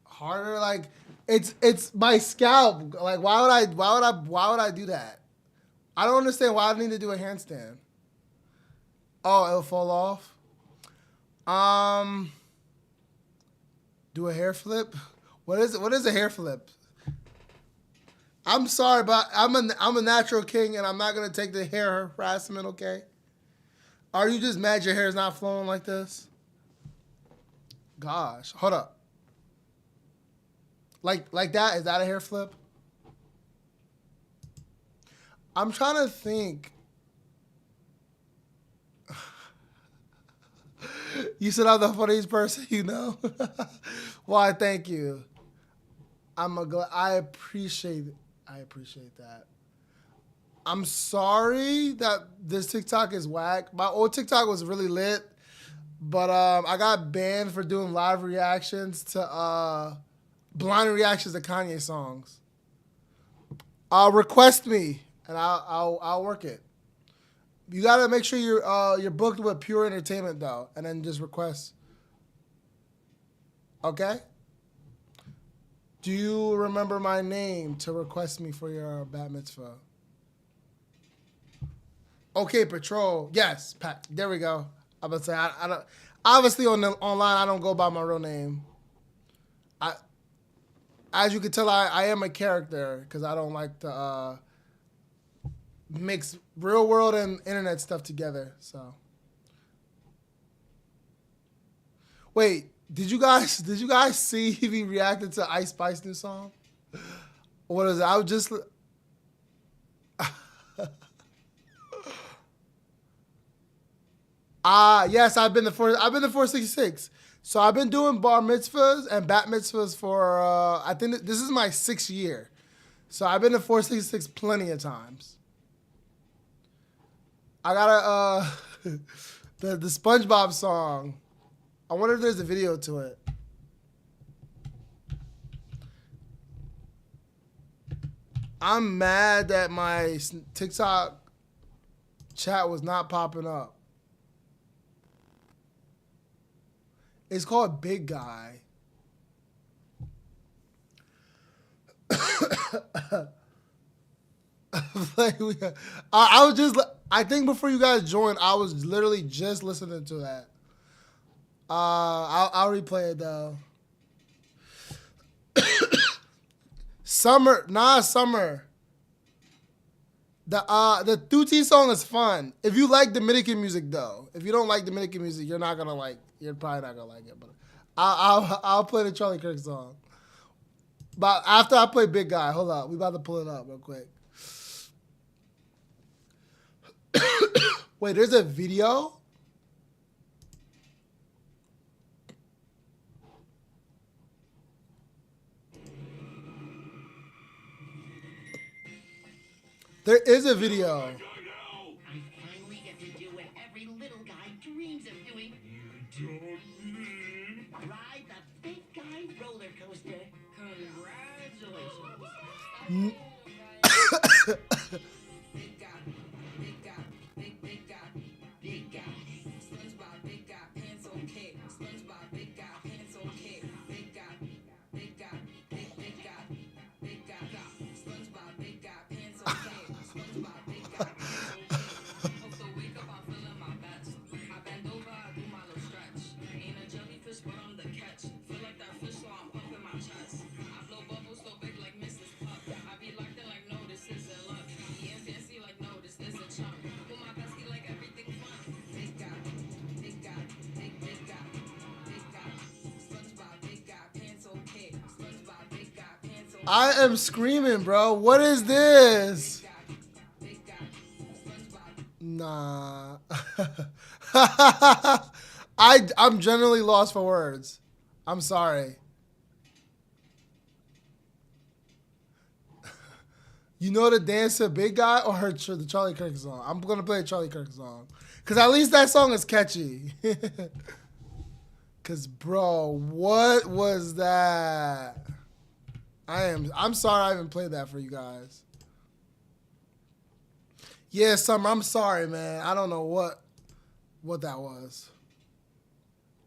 Harder, like it's my scalp. Like why would I do that? I don't understand why I need to do a handstand. Oh, it'll fall off. Do a hair flip. What is a hair flip? I'm sorry, but I'm a natural king, and I'm not gonna take the hair harassment. Okay? Are you just mad your hair is not flowing like this? Gosh, hold up. Like that? Is that a hair flip? I'm trying to think. You said I'm the funniest person you know. Why? Thank you. I appreciate it. I appreciate that. I'm sorry that this TikTok is whack. My old TikTok was really lit, but I got banned for doing live reactions to blind reactions to Kanye songs. Request me, and I'll work it. You gotta make sure you're booked with Pure Entertainment though, and then just request. Okay. Do you remember my name to request me for your bat mitzvah? Okay, Patrol. Yes, Pat. There we go. I'm about to say I don't. Obviously, online, I don't go by my real name. As you can tell, I am a character because I don't like to mix real world and internet stuff together. So, wait. Did you guys see he reacted to Ice Spice new song? What is it? I was just yes, I've been the 466. So I've been doing bar mitzvahs and bat mitzvahs for I think this is my 6th year. So I've been to 466 plenty of times. I got the SpongeBob song. I wonder if there's a video to it. I'm mad that my TikTok chat was not popping up. It's called Big Guy. I think before you guys joined, I was literally just listening to that. I'll replay it though. Summer. The Tutti song is fun. If you like Dominican music though, if you don't like Dominican music, you're probably not gonna like it. But I'll play the Charlie Kirk song. But after I play Big Guy, hold up, we about to pull it up real quick. Wait, there's a video? There is a video. I finally get to do what every little guy dreams of doing. Ride the Big Guy roller coaster. Congratulations. Big guy, big guy, big guy, big guy, I am screaming, bro. What is this? Nah. I'm generally lost for words. I'm sorry. You know the dance to Big Guy or the Charlie Kirk song? I'm gonna play a Charlie Kirk song. Cause at least that song is catchy. Cause bro, what was that? I'm sorry I haven't played that for you guys. Yeah, Summer, I'm sorry, man. I don't know what that was.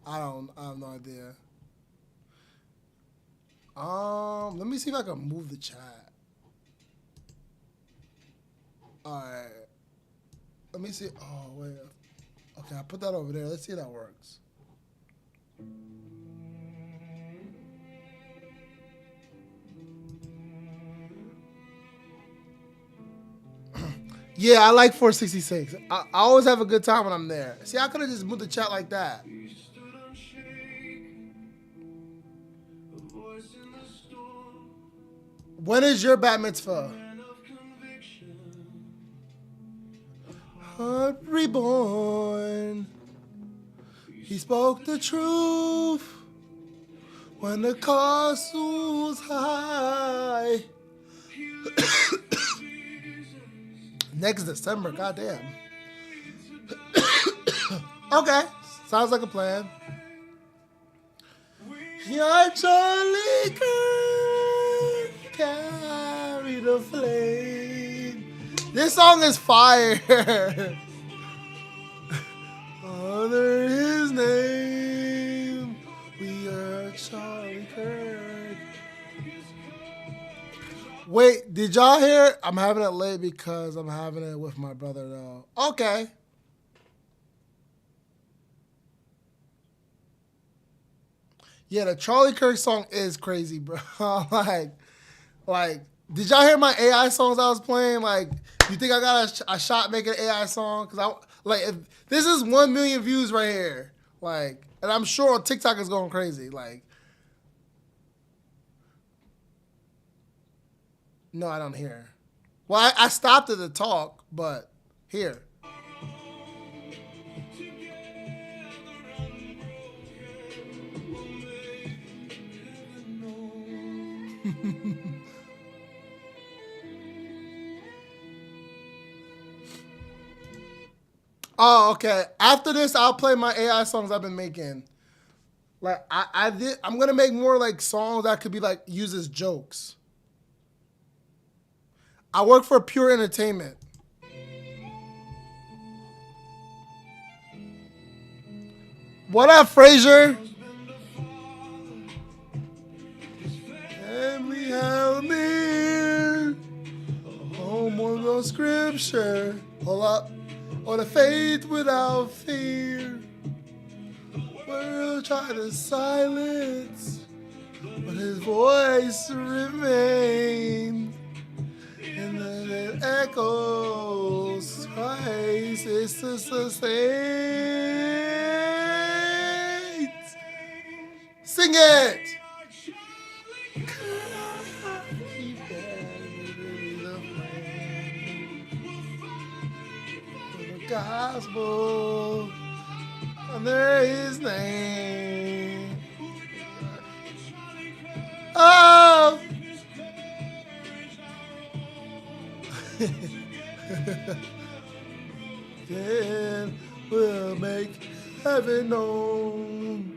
I have no idea. Let me see if I can move the chat. Alright. Let me see. Oh, wait. Okay, I put that over there. Let's see if that works. Yeah, I like 466. I always have a good time when I'm there. See, I could have just moved the chat like that. When is your bat mitzvah? Heart reborn. He spoke the truth when the cost was high. Next December, goddamn. Okay, sounds like a plan. Your Charlie Kirk carry the flame. This song is fire. Honor his name. We are Charlie Kirk. Wait, did y'all hear? I'm having it late because I'm having it with my brother, though. Okay. Yeah, the Charlie Kirk song is crazy, bro. like, did y'all hear my AI songs I was playing? Like, you think I got a shot making an AI song? Cause if this is 1 million views right here. Like, and I'm sure TikTok is going crazy. Like, no, I don't hear. Well, I stopped it to talk, but here. Oh, okay. After this, I'll play my AI songs I've been making. Like I'm gonna make more like songs that could be like used as jokes. I work for Pure Entertainment. What up, Frazier? And we held near home on the scripture. Hold up. Or the faith without fear. World try to silence, but his voice remained. And then it echoes. Christ is to sustain. Sing it! Gospel under his name. Oh! Then we'll make heaven known.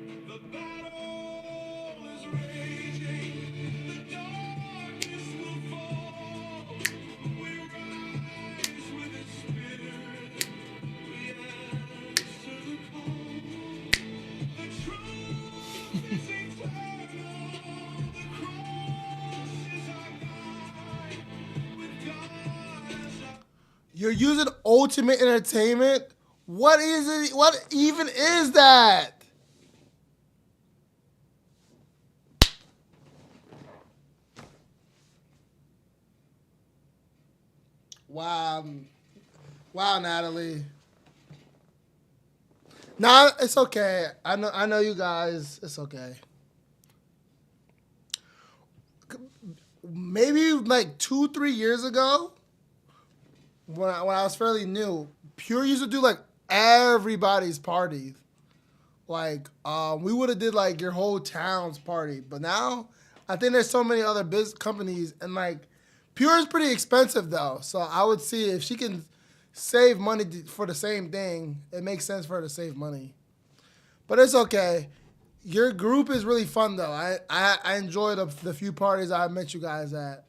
You're using Ultimate Entertainment? What is it? What even is that? Wow. Wow, Natalie. Nah, it's okay. I know you guys. It's okay. maybe like 2-3 years ago, when I was fairly new, Pure used to do like everybody's party. Like, we would have did like your whole town's party, but now I think there's so many other business companies, and like Pure is pretty expensive though. So I would see if she can save money for the same thing. It makes sense for her to save money, but it's okay. Your group is really fun though. I enjoyed the few parties I met you guys at.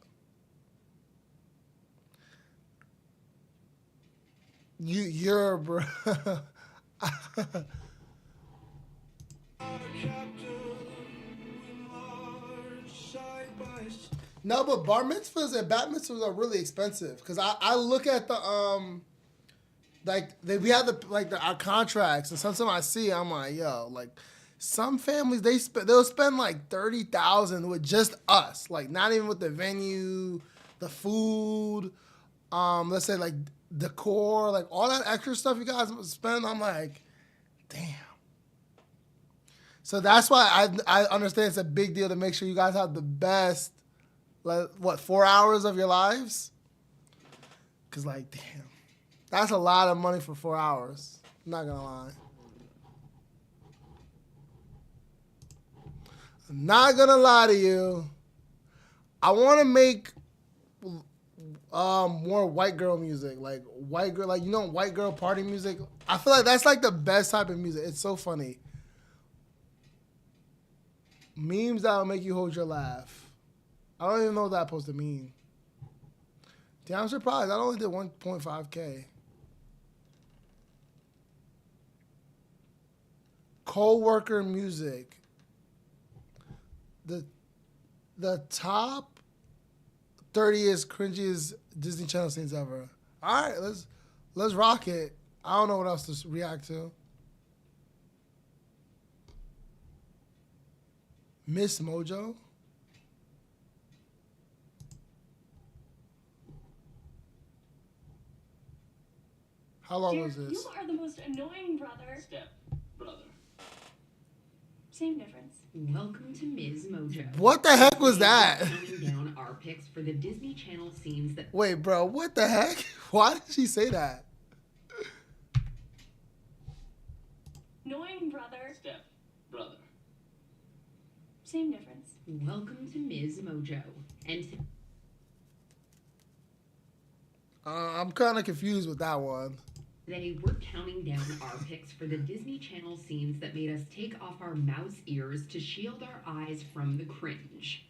You're bro. No, but bar mitzvahs and bat mitzvahs are really expensive because I look at the we have our contracts, and sometimes I see, I'm like, yo, like some families they'll spend like $30,000 with just us, like not even with the venue, the food, let's say like decor, like all that extra stuff you guys spend. I'm like, damn. So that's why I understand it's a big deal to make sure you guys have the best, like, 4 hours of your lives? Because, like, damn. That's a lot of money for 4 hours. I'm not going to lie. I'm not going to lie to you. I want to make more white girl music. Like, white girl, like, white girl party music. I feel like that's, like, the best type of music. It's so funny. Memes that will make you hold your laugh. I don't even know what that's supposed to mean. Damn, I'm surprised. I only did 1.5K. Co-worker music. The top 30th cringiest Disney Channel scenes ever. All right, let's rock it. I don't know what else to react to. Miss Mojo. How long was this? You are the most annoying brother. Step brother. Same difference. Welcome to Ms. Mojo. What the heck was that? Counting down our picks for the Disney Channel scenes that. Wait, bro, what the heck? Why did she say that? Annoying brother. Step brother. Same difference. Welcome to Ms. Mojo. And I'm kind of confused with that one. today we're counting down our picks for the Disney Channel scenes that made us take off our mouse ears to shield our eyes from the cringe.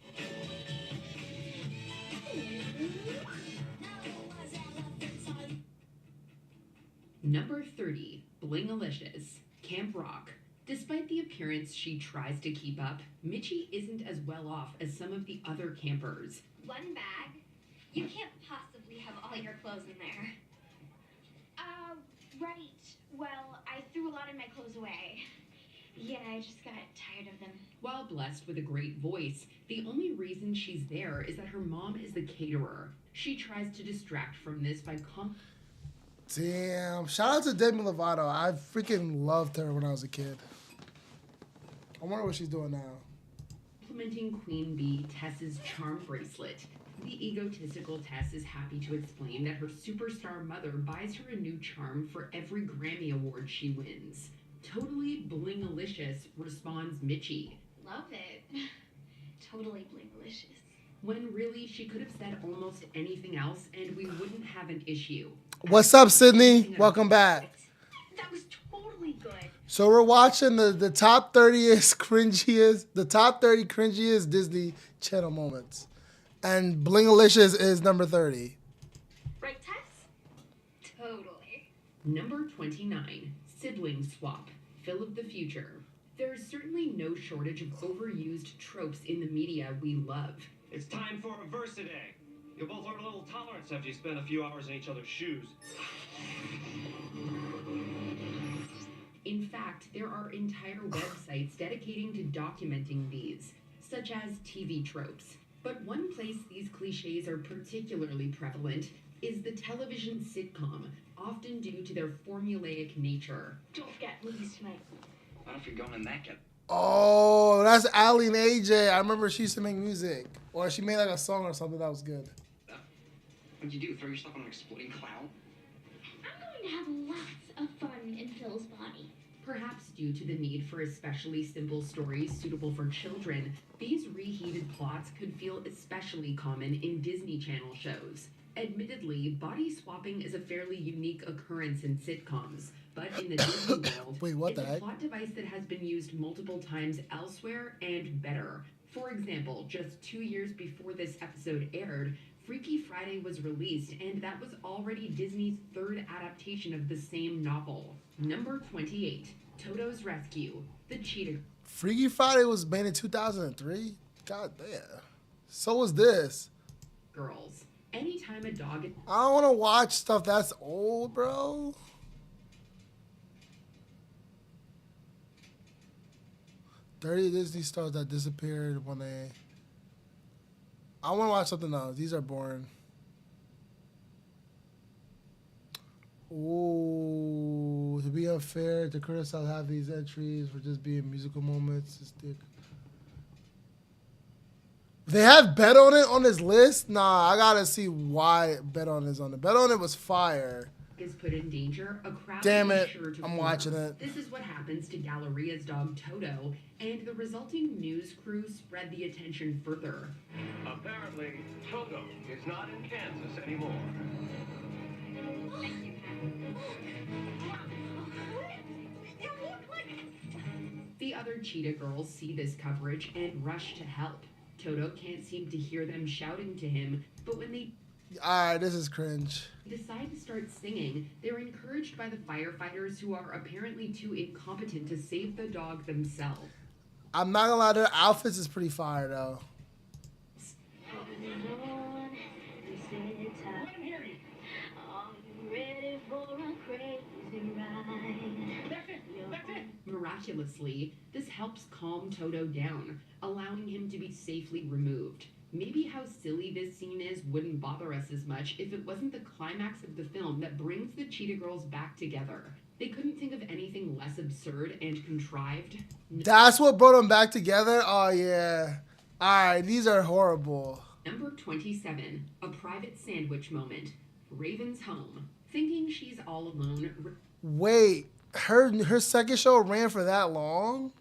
Number 30, Blingalicious, Camp Rock. Despite the appearance she tries to keep up, Mitchie isn't as well off as some of the other campers. One bag? You can't possibly have all your clothes in there. Right. Well, I threw a lot of my clothes away. Yeah, I just got tired of them. While blessed with a great voice, the only reason she's there is that her mom is the caterer. She tries to distract from this by Damn. Shout out to Demi Lovato. I freaking loved her when I was a kid. I wonder what she's doing now. complimenting Queen Bee Tess's charm bracelet. The egotistical Tess is happy to explain that her superstar mother buys her a new charm for every Grammy Award she wins. Totally blingalicious, responds Mitchie. Love it. Totally blingalicious. When really, she could have said almost anything else and we wouldn't have an issue. What's up, Sydney? Welcome back. That was totally good. So we're watching the top 30th cringiest, the top 30 cringiest Disney Channel moments. And Blingalicious is number 30. Right, Tess? Totally. Number 29, Sibling Swap, Phil of the Future. There is certainly no shortage of overused tropes in the media we love. It's time for a verse today. You'll both learn a little tolerance after you spend a few hours in each other's shoes. In fact, there are entire websites dedicating to documenting these, such as TV tropes. But one place these cliches are particularly prevalent is the television sitcom, often due to their formulaic nature. Don't forget movies tonight. What if you're going in that get? Oh, that's Allie and AJ. I remember she used to make music. Or she made like a song or something that was good. What'd you do? Throw yourself on an exploding cloud? I'm going to have lots of fun in Phil's body. Perhaps due to the need for especially simple stories suitable for children, these reheated plots could feel especially common in Disney Channel shows. Admittedly, body swapping is a fairly unique occurrence in sitcoms, but in the Disney world, Wait, what it's the a heck? plot device that has been used multiple times elsewhere and better. For example, just 2 years before this episode aired, Freaky Friday was released, and that was already Disney's third adaptation of the same novel. Number 28, Toto's Rescue, The Cheetah Freaky Friday was made in 2003? God damn. So was this. Girls. Anytime a dog... I don't want to watch stuff that's old, bro. Dirty Disney stars that disappeared when they... I want to watch something else. These are boring. Ooh, to be unfair, to criticize half these entries for just being musical moments. They have Bet on It on this list? Nah, I gotta see why Bet on It is on it. Bet on It was fire. is put in danger, a crowd Damn is it, sure to I'm form. watching it. This is what happens to Galleria's dog Toto, and the resulting news crew spread the attention further. Apparently, Toto is not in Kansas anymore. The other cheetah girls see this coverage and rush to help. Toto can't seem to hear them shouting to him, but when they Alright, this is cringe. decide to start singing, they're encouraged by the firefighters who are apparently too incompetent to save the dog themselves. I'm not gonna lie, their outfits is pretty fire though. Miraculously, this helps calm Toto down, allowing him to be safely removed. Maybe how silly this scene is wouldn't bother us as much if it wasn't the climax of the film that brings the Cheetah Girls back together. They couldn't think of anything less absurd and contrived. That's what brought them back together? Oh yeah. Alright, these are horrible. Number 27, a private sandwich moment. Raven's home. Thinking she's all alone, Wait, her second show ran for that long?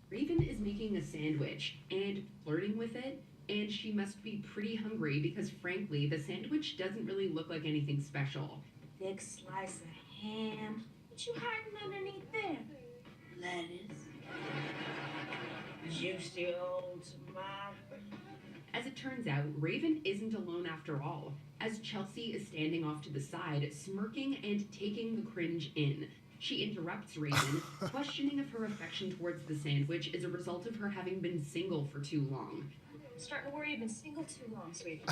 Raven is making a sandwich and flirting with it, and she must be pretty hungry because frankly, the sandwich doesn't really look like anything special. Thick slice of ham. What you hiding underneath there? Lettuce. Juicy old tomato. As it turns out, Raven isn't alone after all, as Chelsea is standing off to the side, smirking and taking the cringe in. She interrupts Raven, questioning if her affection towards the sandwich is a result of her having been single for too long. I'm starting to worry you've been single too long, sweetie.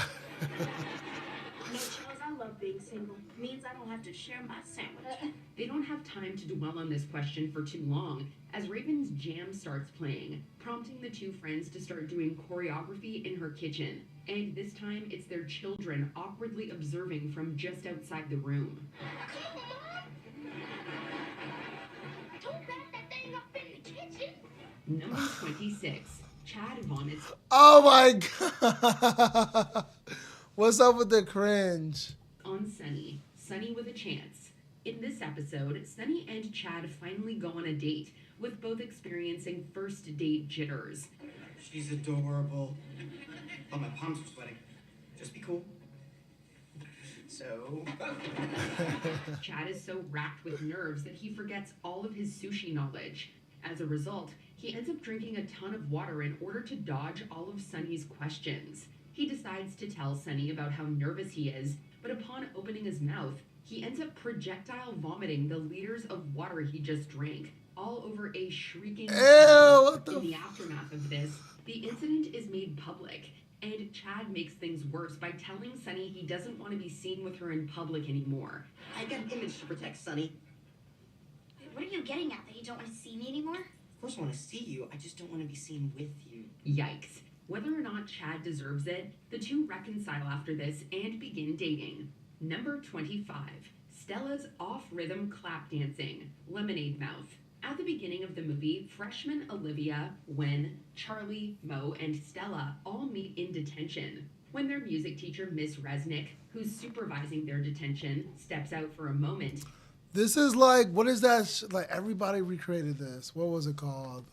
No, Charles, I love being single. It means I don't have to share my sandwich. They don't have time to dwell on this question for too long, as Raven's jam starts playing, prompting the two friends to start doing choreography in her kitchen. And this time, it's their children awkwardly observing from just outside the room. Don't back that thing up in the kitchen. Number 26, Chad vomits. Oh my god. What's up with the cringe? On Sunny, Sunny with a chance. In this episode, Sunny and Chad finally go on a date, with both experiencing first date jitters. She's adorable. Oh, my palms are sweating. Just be cool. So... Chad is so racked with nerves that he forgets all of his sushi knowledge. As a result, he ends up drinking a ton of water in order to dodge all of Sunny's questions. He decides to tell Sunny about how nervous he is, but upon opening his mouth, he ends up projectile vomiting the liters of water he just drank, all over a shrieking Ew, what the In the aftermath of this, the incident is made public, and Chad makes things worse by telling Sunny he doesn't want to be seen with her in public anymore. I got an image to protect, Sonny. What are you getting at? That you don't want to see me anymore? Of course I want to see you. I just don't want to be seen with you. Yikes. Whether or not Chad deserves it, the two reconcile after this and begin dating. Number 25, Stella's off-rhythm clap dancing, Lemonade Mouth. At the beginning of the movie, freshmen Olivia, Wen, Charlie, Mo, and Stella all meet in detention. When their music teacher, Miss Resnick, who's supervising their detention, steps out for a moment, This is like, what is that? Like, everybody recreated this. What was it called?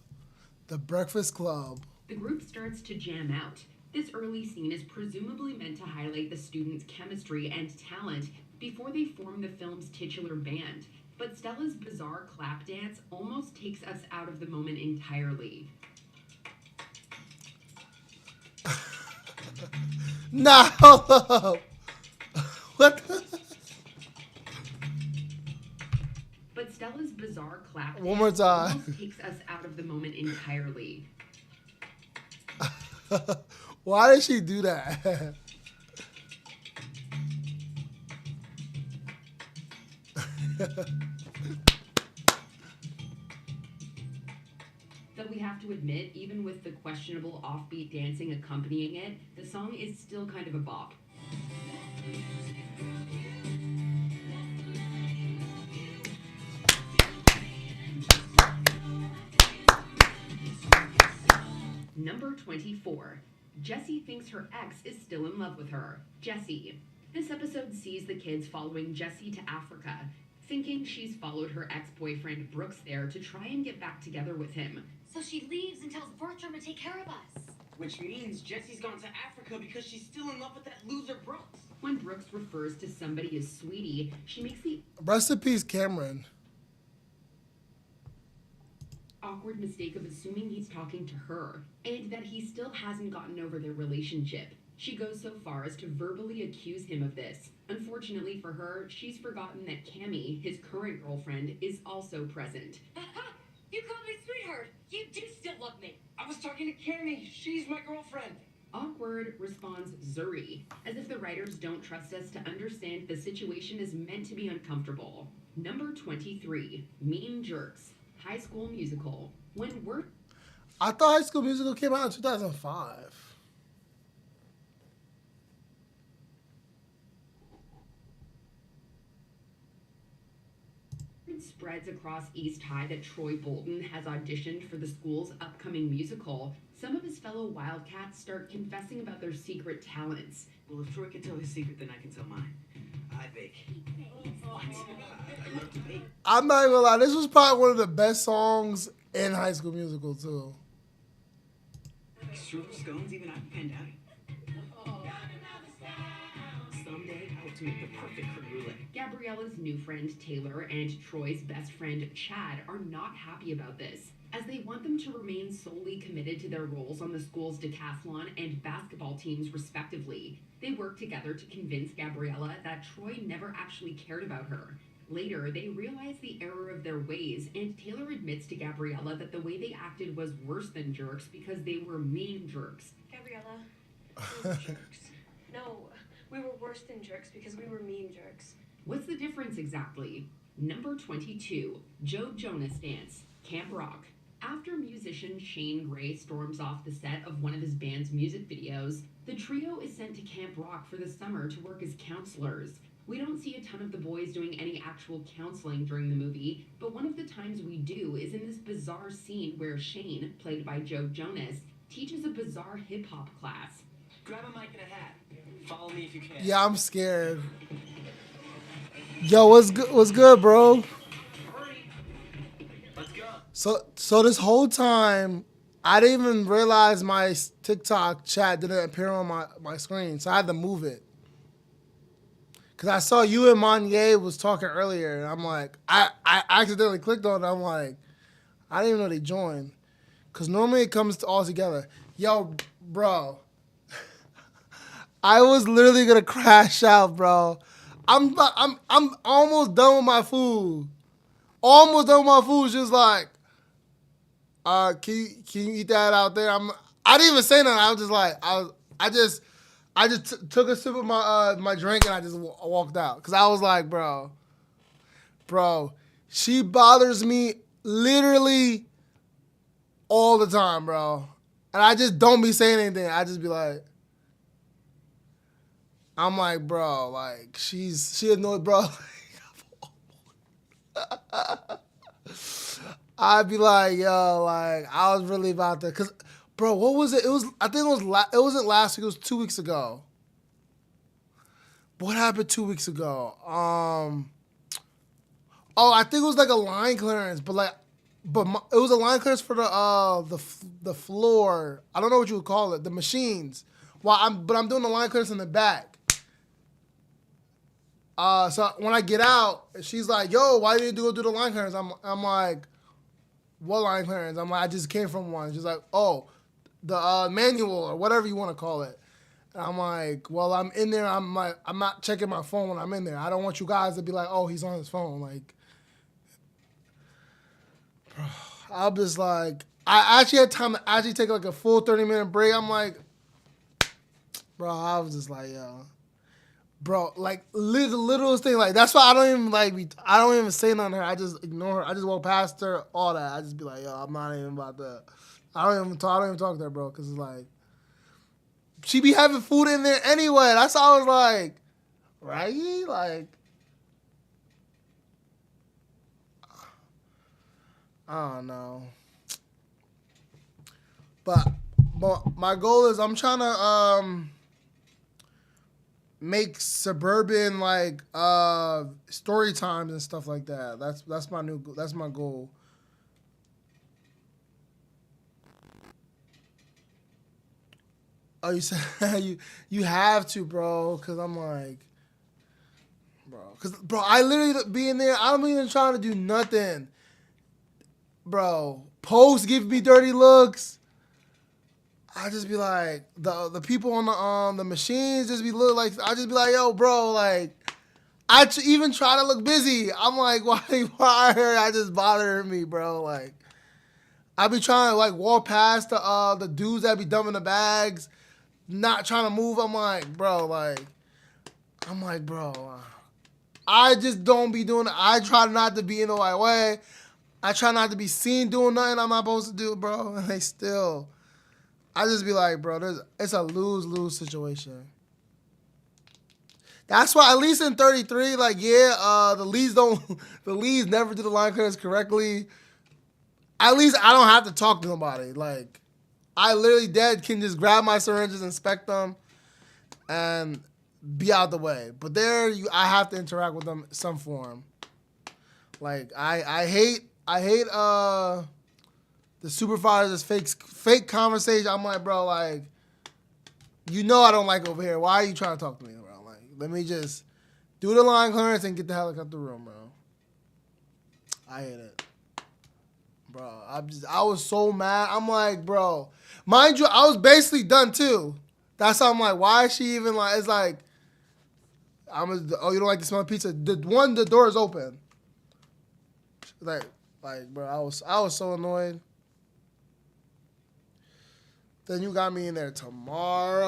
The Breakfast Club. the group starts to jam out. This early scene is presumably meant to highlight the students' chemistry and talent before they form the film's titular band. But Stella's bizarre clap dance almost takes us out of the moment entirely. Nah, hold up. What the? But Stella's bizarre clap One more time. almost takes us out of the moment entirely. Why did she do that? Though we have to admit, even with the questionable offbeat dancing accompanying it, the song is still kind of a bop. Number 24. Jessie thinks her ex is still in love with her. Jessie. This episode sees the kids following Jessie to Africa, thinking she's followed her ex-boyfriend Brooks there to try and get back together with him. So she leaves and tells Bertram to take care of us. Which means Jessie's gone to Africa because she's still in love with that loser Brooks. When Brooks refers to somebody as sweetie, she makes the Rest in peace, Cameron. awkward mistake of assuming he's talking to her, and that he still hasn't gotten over their relationship. She goes so far as to verbally accuse him of this. Unfortunately for her, she's forgotten that Cammy, his current girlfriend, is also present. You called me sweetheart. You do still love me. I was talking to Cammy. She's my girlfriend. Awkward, responds Zuri, as if the writers don't trust us to understand the situation is meant to be uncomfortable. Number 23, Mean Jerks, High School Musical. When we're I thought High School Musical came out in 2005. spreads across East High that Troy Bolton has auditioned for the school's upcoming musical, some of his fellow Wildcats start confessing about their secret talents. Well, if Troy can tell his secret, then I can tell mine. I bake. What? I love to bake. I'm not even gonna lie, this was probably one of the best songs in High School Musical, too. Strudel scones, even I can pen out. Someday I hope to make the perfect creme brulee. Gabriella's new friend Taylor and Troy's best friend Chad are not happy about this, as they want them to remain solely committed to their roles on the school's decathlon and basketball teams respectively. They work together to convince Gabriella that Troy never actually cared about her. Later, they realize the error of their ways, and Taylor admits to Gabriella that the way they acted was worse than jerks because they were mean jerks. Gabriella, we were jerks. No, we were worse than jerks because we were mean jerks. What's the difference exactly? Number 22, Joe Jonas Dance, Camp Rock. After musician Shane Gray storms off the set of one of his band's music videos, the trio is sent to Camp Rock for the summer to work as counselors. We don't see a ton of the boys doing any actual counseling during the movie, but one of the times we do is in this bizarre scene where Shane, played by Joe Jonas, teaches a bizarre hip-hop class. Grab a mic and a hat. Follow me if you can. Yeah, I'm scared. Yo, what's good? What's good, bro? Hurry. Let's go. So this whole time, I didn't even realize my TikTok chat didn't appear on my screen, so I had to move it. Cause I saw you and Monye was talking earlier, and I'm like, I accidentally clicked on it. I'm like, I didn't even know they joined. Cause normally it comes all together. Yo, bro, I was literally gonna crash out, bro. I'm almost done with my food. Almost done with my food. Just like, can you eat that out there? I didn't even say nothing. I was just like, I just took a sip of my drink and I just walked out. Cause I was like, bro, she bothers me literally all the time, bro. And I just don't be saying anything. I just be like, I'm like, bro, like she annoyed, bro. I'd be like, yo, like I was really about to, cause, bro, what was it? It was, I think it was, it wasn't last week. It was 2 weeks ago. What happened 2 weeks ago? Oh, I think it was like a line clearance, but it was a line clearance for the floor. I don't know what you would call it, the machines. But I'm doing the line clearance in the back. So when I get out, she's like, "Yo, why didn't you go do the line clearance?" I'm like, "What line clearance?" I'm like, "I just came from one." She's like, "Oh, the manual or whatever you want to call it." And I'm like, "Well, I'm in there. I'm not checking my phone when I'm in there. I don't want you guys to be like, oh, he's on his phone." Like, bro, I'm just like, I actually had time to actually take like a full 30-minute break. I'm like, bro, I was just like, yo. Bro, like the littlest thing, like that's why I don't even say nothing to her. I just ignore her. I just walk past her, all that. I just be like, yo, I'm not even about to. I don't even talk to her, bro, because it's like she be having food in there anyway. That's how I was like, right? Like, I don't know, but my goal is I'm trying to make suburban like story times and stuff like that. That's my goal. Oh, you said you have to, bro, because I'm like, bro, I literally be in there. I'm even trying to do nothing, bro. Posts give me dirty looks. I just be like the people on the machines just be look like I just be like, yo, bro, like even try to look busy. I'm like, why are I just bothering me, bro? Like I be trying to like walk past the dudes that be dumping the bags, not trying to move. I'm like, bro, I just don't be doing it. I try not to be in the right way. I try not to be seen doing nothing I'm not supposed to do, bro. And they still. I just be like, bro, it's a lose-lose situation. That's why, at least in 33, like, yeah, the leads never do the line clearance correctly. At least I don't have to talk to nobody. Like, I literally can just grab my syringes, inspect them, and be out the way. But I have to interact with them in some form. Like, I hate the supervisor's fake conversation. I'm like, bro, like, you know I don't like over here. Why are you trying to talk to me, bro? Like, let me just do the line clearance and get the hell out of the room, bro. I hate it. Bro, I was so mad. I'm like, bro, mind you, I was basically done too. That's how I'm like, why is she even like, it's like, you don't like the smell of pizza? The door is open. Like, bro, I was so annoyed. Then you got me in there tomorrow.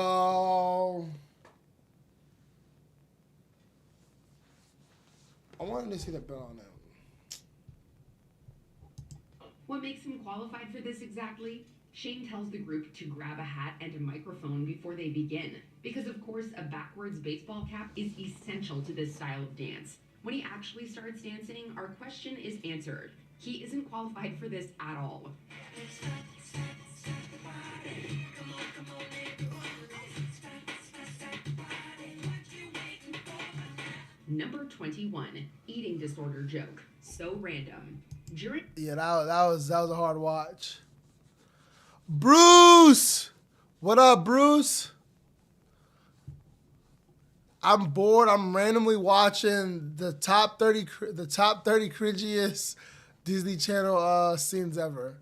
I wanted to see the bill on that. What makes him qualified for this exactly? Shane tells the group to grab a hat and a microphone before they begin, because of course a backwards baseball cap is essential to this style of dance. When he actually starts dancing, our question is answered. He isn't qualified for this at all. Number 21, eating disorder joke. So random. Yeah, that was a hard watch. Bruce! What up, Bruce? I'm bored. I'm randomly watching the top 30 cringiest Disney Channel scenes ever.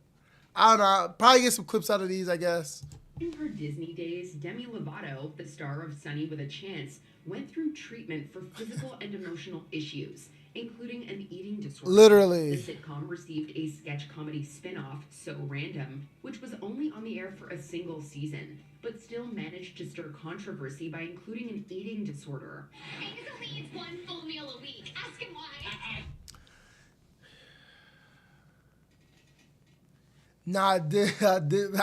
I don't know. I'll probably get some clips out of these, I guess. In her Disney days, Demi Lovato, the star of Sunny with a Chance, went through treatment for physical and emotional issues, including an eating disorder. Literally. The sitcom received a sketch comedy spin-off, So Random, which was only on the air for a single season, but still managed to stir controversy by including an eating disorder. He only eats one full meal a week. Ask him why. Nah,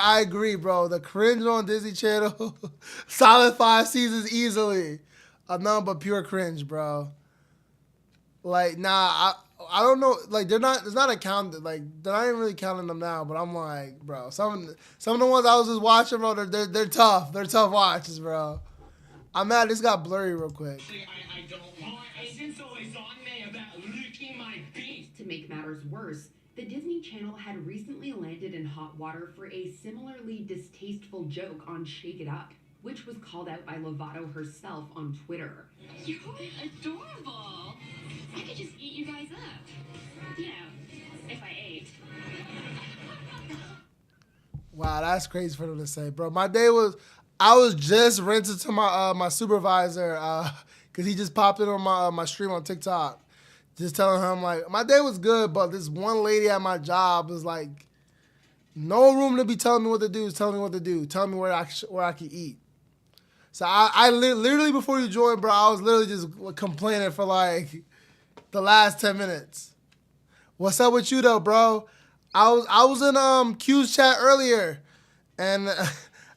I agree, bro. The cringe on Disney Channel, solid 5 seasons easily. Nothing but pure cringe, bro. Like, nah, I don't know, like they're not. It's not a count. Like they're not even really counting them now. But I'm like, bro, some of the ones I was just watching, bro, they're tough. They're tough watches, bro. I'm mad. This got blurry real quick. I don't want. Since always on me about licking my beast. To make matters worse, the Disney Channel had recently landed in hot water for a similarly distasteful joke on Shake It Up, which was called out by Lovato herself on Twitter. You're adorable. I could just eat you guys up. You know, if I ate. Wow, that's crazy for them to say, bro. My day was, I was just ranting to my supervisor because he just popped in on my stream on TikTok, just telling him like my day was good, but this one lady at my job was like, no room to be telling me what to do. Is telling me what to do. Telling me where I can eat. So I literally before you joined, bro, I was literally just complaining for like the last 10 minutes. What's up with you though, bro? I was in Q's chat earlier, and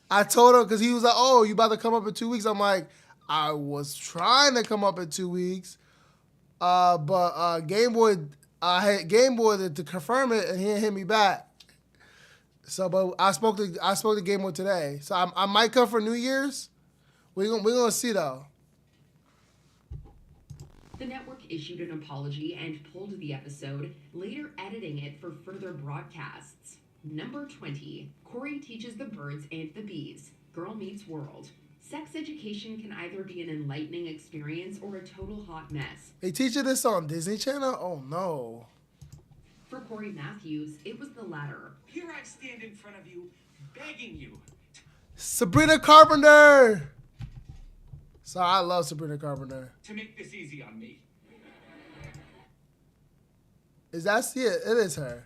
I told him because he was like, "Oh, you about to come up in 2 weeks?" I'm like, I was trying to come up in 2 weeks, but Game Boy, I had Game Boy to confirm it, and he didn't hit me back. So, but I spoke to Game Boy today, so I might come for New Year's. We're gonna see though. The network issued an apology and pulled the episode, later editing it for further broadcasts. Number 20. Corey teaches the birds and the bees. Girl meets world. Sex education can either be an enlightening experience or a total hot mess. They teaching this on Disney Channel? Oh no. For Corey Matthews, it was the latter. Here I stand in front of you, begging you. Sabrina Carpenter! So I love Sabrina Carpenter. To make this easy on me. Is that it? It is her.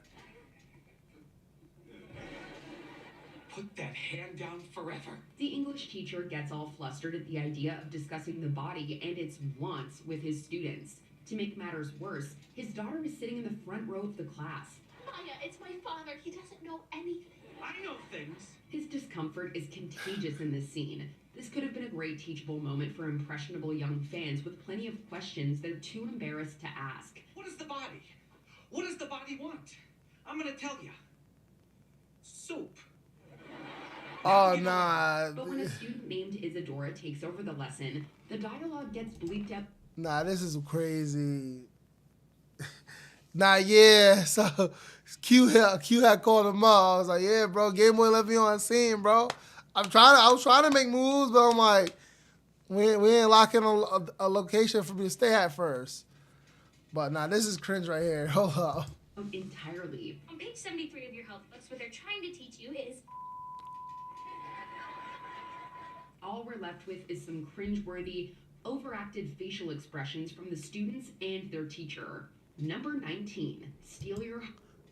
Put that hand down forever. The English teacher gets all flustered at the idea of discussing the body and its wants with his students. To make matters worse, his daughter is sitting in the front row of the class. Maya, it's my father. He doesn't know anything. I know things. His discomfort is contagious in this scene. This could have been a great teachable moment for impressionable young fans with plenty of questions they're too embarrassed to ask. What is the body? What does the body want? I'm gonna tell you. Soup. Oh, nah. But when a student named Isadora takes over the lesson, the dialogue gets bleeped out. Nah, this is crazy. Nah, yeah. So Q had called him up. I was like, yeah, bro, Game Boy left me on scene, bro. I was trying to make moves, but I'm like, we ain't locking a location for me to stay at first. But nah, this is cringe right here. Hold up. Entirely. On page 73 of your health books, what they're trying to teach you is... All we're left with is some cringeworthy, overacted facial expressions from the students and their teacher. Number 19. Steal your...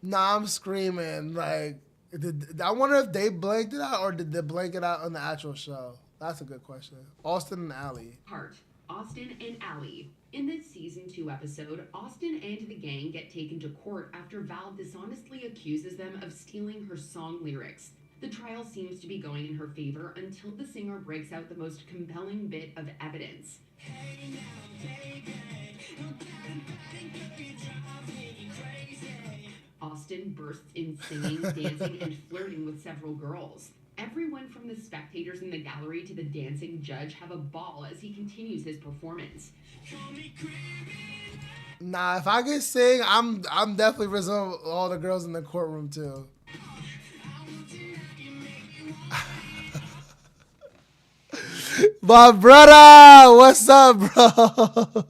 Nah, I'm screaming. Like, I wonder if they blanked it out or did they blank it out on the actual show? That's a good question. Austin and Allie. Heart. Austin and Allie. In this season 2 episode, Austin and the gang get taken to court after Val dishonestly accuses them of stealing her song lyrics. The trial seems to be going in her favor until the singer breaks out the most compelling bit of evidence. Austin bursts in singing, dancing, and flirting with several girls. Everyone from the spectators in the gallery to the dancing judge have a ball as he continues his performance. Nah, if I can sing, I'm definitely resume all the girls in the courtroom too. My brother, what's up, bro?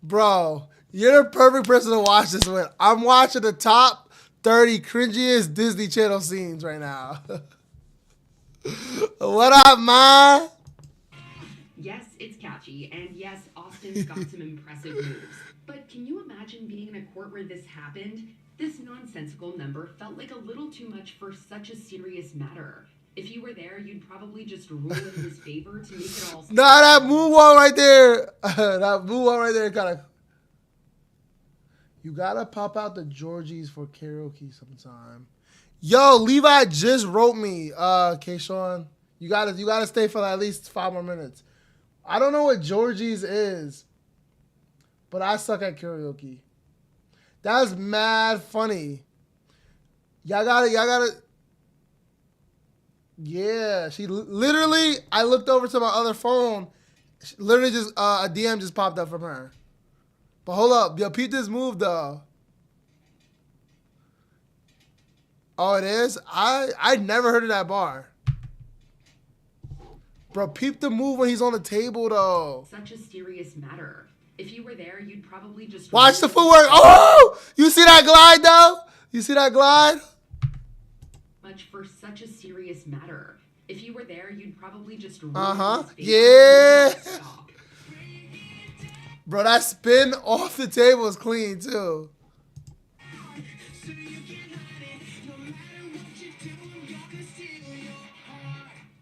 Bro, you're the perfect person to watch this with. I'm watching the top 30 cringiest Disney Channel scenes right now. What up, man? Yes, it's catchy, and yes, Austin's got some impressive moves. But can you imagine being in a court where this happened? This nonsensical number felt like a little too much for such a serious matter. If you were there, you'd probably just rule in his favor to make it all... Nah, that moonwalk right there. That moonwalk right there kind of... You gotta pop out the Georgies for karaoke sometime. Yo, Levi just wrote me, Kayshawn. You gotta stay for at least 5 more minutes. I don't know what Georgies is, but I suck at karaoke. That's mad funny. Y'all gotta. Yeah, she literally. I looked over to my other phone. Literally, just a DM just popped up from her. But hold up, yo, peep this move though. Oh, it is. I never heard of that bar. Bro, peep the move when he's on the table though. Such a serious matter. If you were there, you'd probably just Watch the footwork. Oh, you see that glide though? You see that glide? Much for such a serious matter. If you were there, you'd probably just Yeah. Bro, that spin off the table is clean too.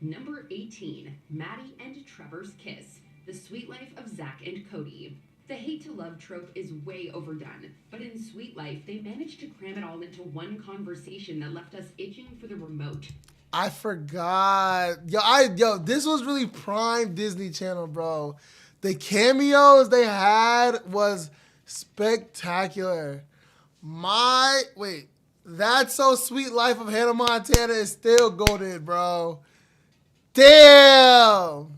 Number 18, Maddie and Trevor's kiss. The sweet life of Zach and Cody. The hate to love trope is way overdone, but in Sweet Life, they managed to cram it all into one conversation that left us itching for the remote. I forgot. Yo, this was really prime Disney Channel, bro. The cameos they had was spectacular. That's So Sweet Life of Hannah Montana is still golden, bro. Damn.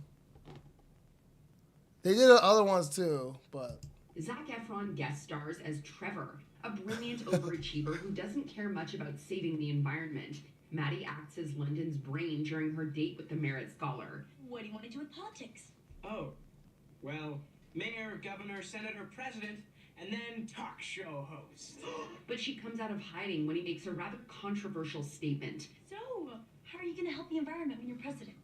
They did the other ones too, but. Zac Efron guest stars as Trevor, a brilliant overachiever who doesn't care much about saving the environment. Maddie acts as London's brain during her date with the Merit Scholar. What do you want to do with politics? Oh, well, mayor, governor, senator, president, and then talk show host. But she comes out of hiding when he makes a rather controversial statement. So, how are you going to help the environment when you're president?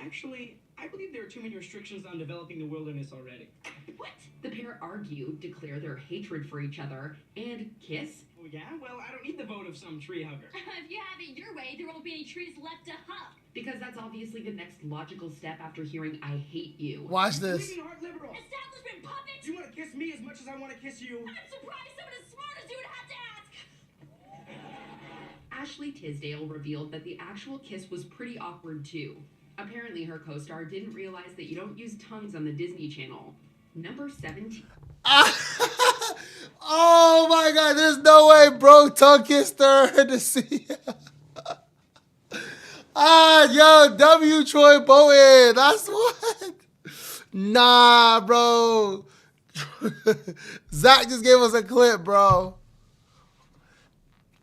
Actually, I believe there are too many restrictions on developing the wilderness already. What? The pair argue, declare their hatred for each other, and kiss. Oh yeah? Well, I don't need the vote of some tree hugger. If you have it your way, there won't be any trees left to hug. Because that's obviously the next logical step after hearing I hate you. Watch this. Bleeding heart liberal. Establishment puppet! You want to kiss me as much as I want to kiss you? I'm surprised someone as smart as you would have to ask! Ashley Tisdale revealed that the actual kiss was pretty awkward too. Apparently her co-star didn't realize that you don't use tongues on the Disney Channel. Number 17. Oh my god, there's no way bro tongue kissed her to see. Yo, W. Troy Bowen. That's what? Nah, bro. Zach just gave us a clip, bro.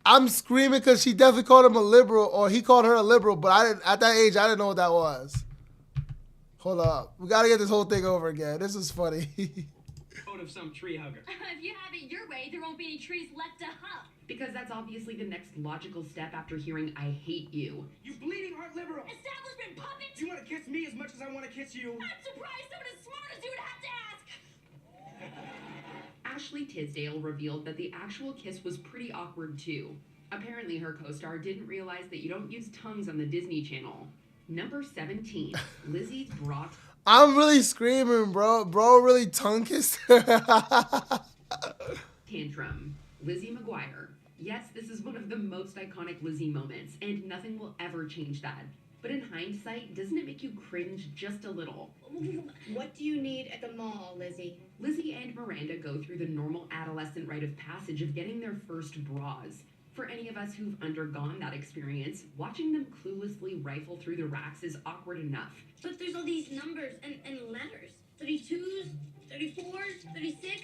I'm screaming because she definitely called him a liberal, or he called her a liberal, but at that age, I didn't know what that was. Hold up. We got to get this whole thing over again. This is funny. Vote of some tree hugger. If you have it your way, there won't be any trees left to hug. Because that's obviously the next logical step after hearing I hate you. You bleeding heart liberal. Establishment puppet! You want to kiss me as much as I want to kiss you? I'm surprised someone as smart as you would have to ask! Ashley Tisdale revealed that the actual kiss was pretty awkward too. Apparently her co-star didn't realize that you don't use tongues on the Disney Channel. Number 17, Lizzie's brought. I'm really screaming, bro. Bro really tongue kissed her. Tantrum. Lizzie McGuire. Yes, this is one of the most iconic Lizzie moments, and nothing will ever change that. But in hindsight, doesn't it make you cringe just a little? What do you need at the mall, Lizzie? Lizzie and Miranda go through the normal adolescent rite of passage of getting their first bras. For any of us who've undergone that experience, watching them cluelessly rifle through the racks is awkward enough. But there's all these numbers and letters. 32s, 34s, 36,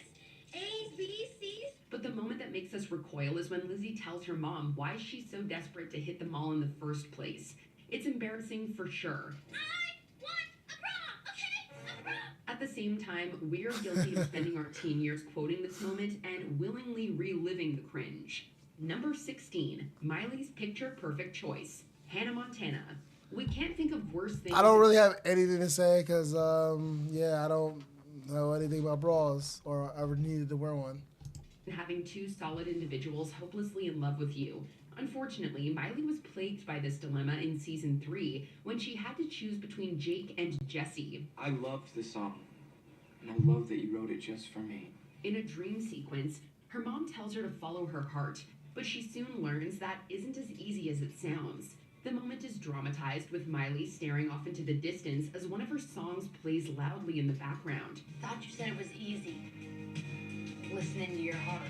A's, B's, C's. But the moment that makes us recoil is when Lizzie tells her mom why she's so desperate to hit the mall in the first place. It's embarrassing for sure. I want a bra, okay? A bra! At the same time, we're guilty of spending our teen years quoting this moment and willingly reliving the cringe. Number 16, Miley's picture-perfect choice, Hannah Montana. We can't think of worse things. I don't really have anything to say because, I don't know anything about bras or ever needed to wear one. Having two solid individuals hopelessly in love with you. Unfortunately, Miley was plagued by this dilemma in season 3 when she had to choose between Jake and Jesse. I loved the song, and I love that you wrote it just for me. In a dream sequence, her mom tells her to follow her heart, but she soon learns that isn't as easy as it sounds. The moment is dramatized with Miley staring off into the distance as one of her songs plays loudly in the background. Thought you said it was easy. listening to your heart.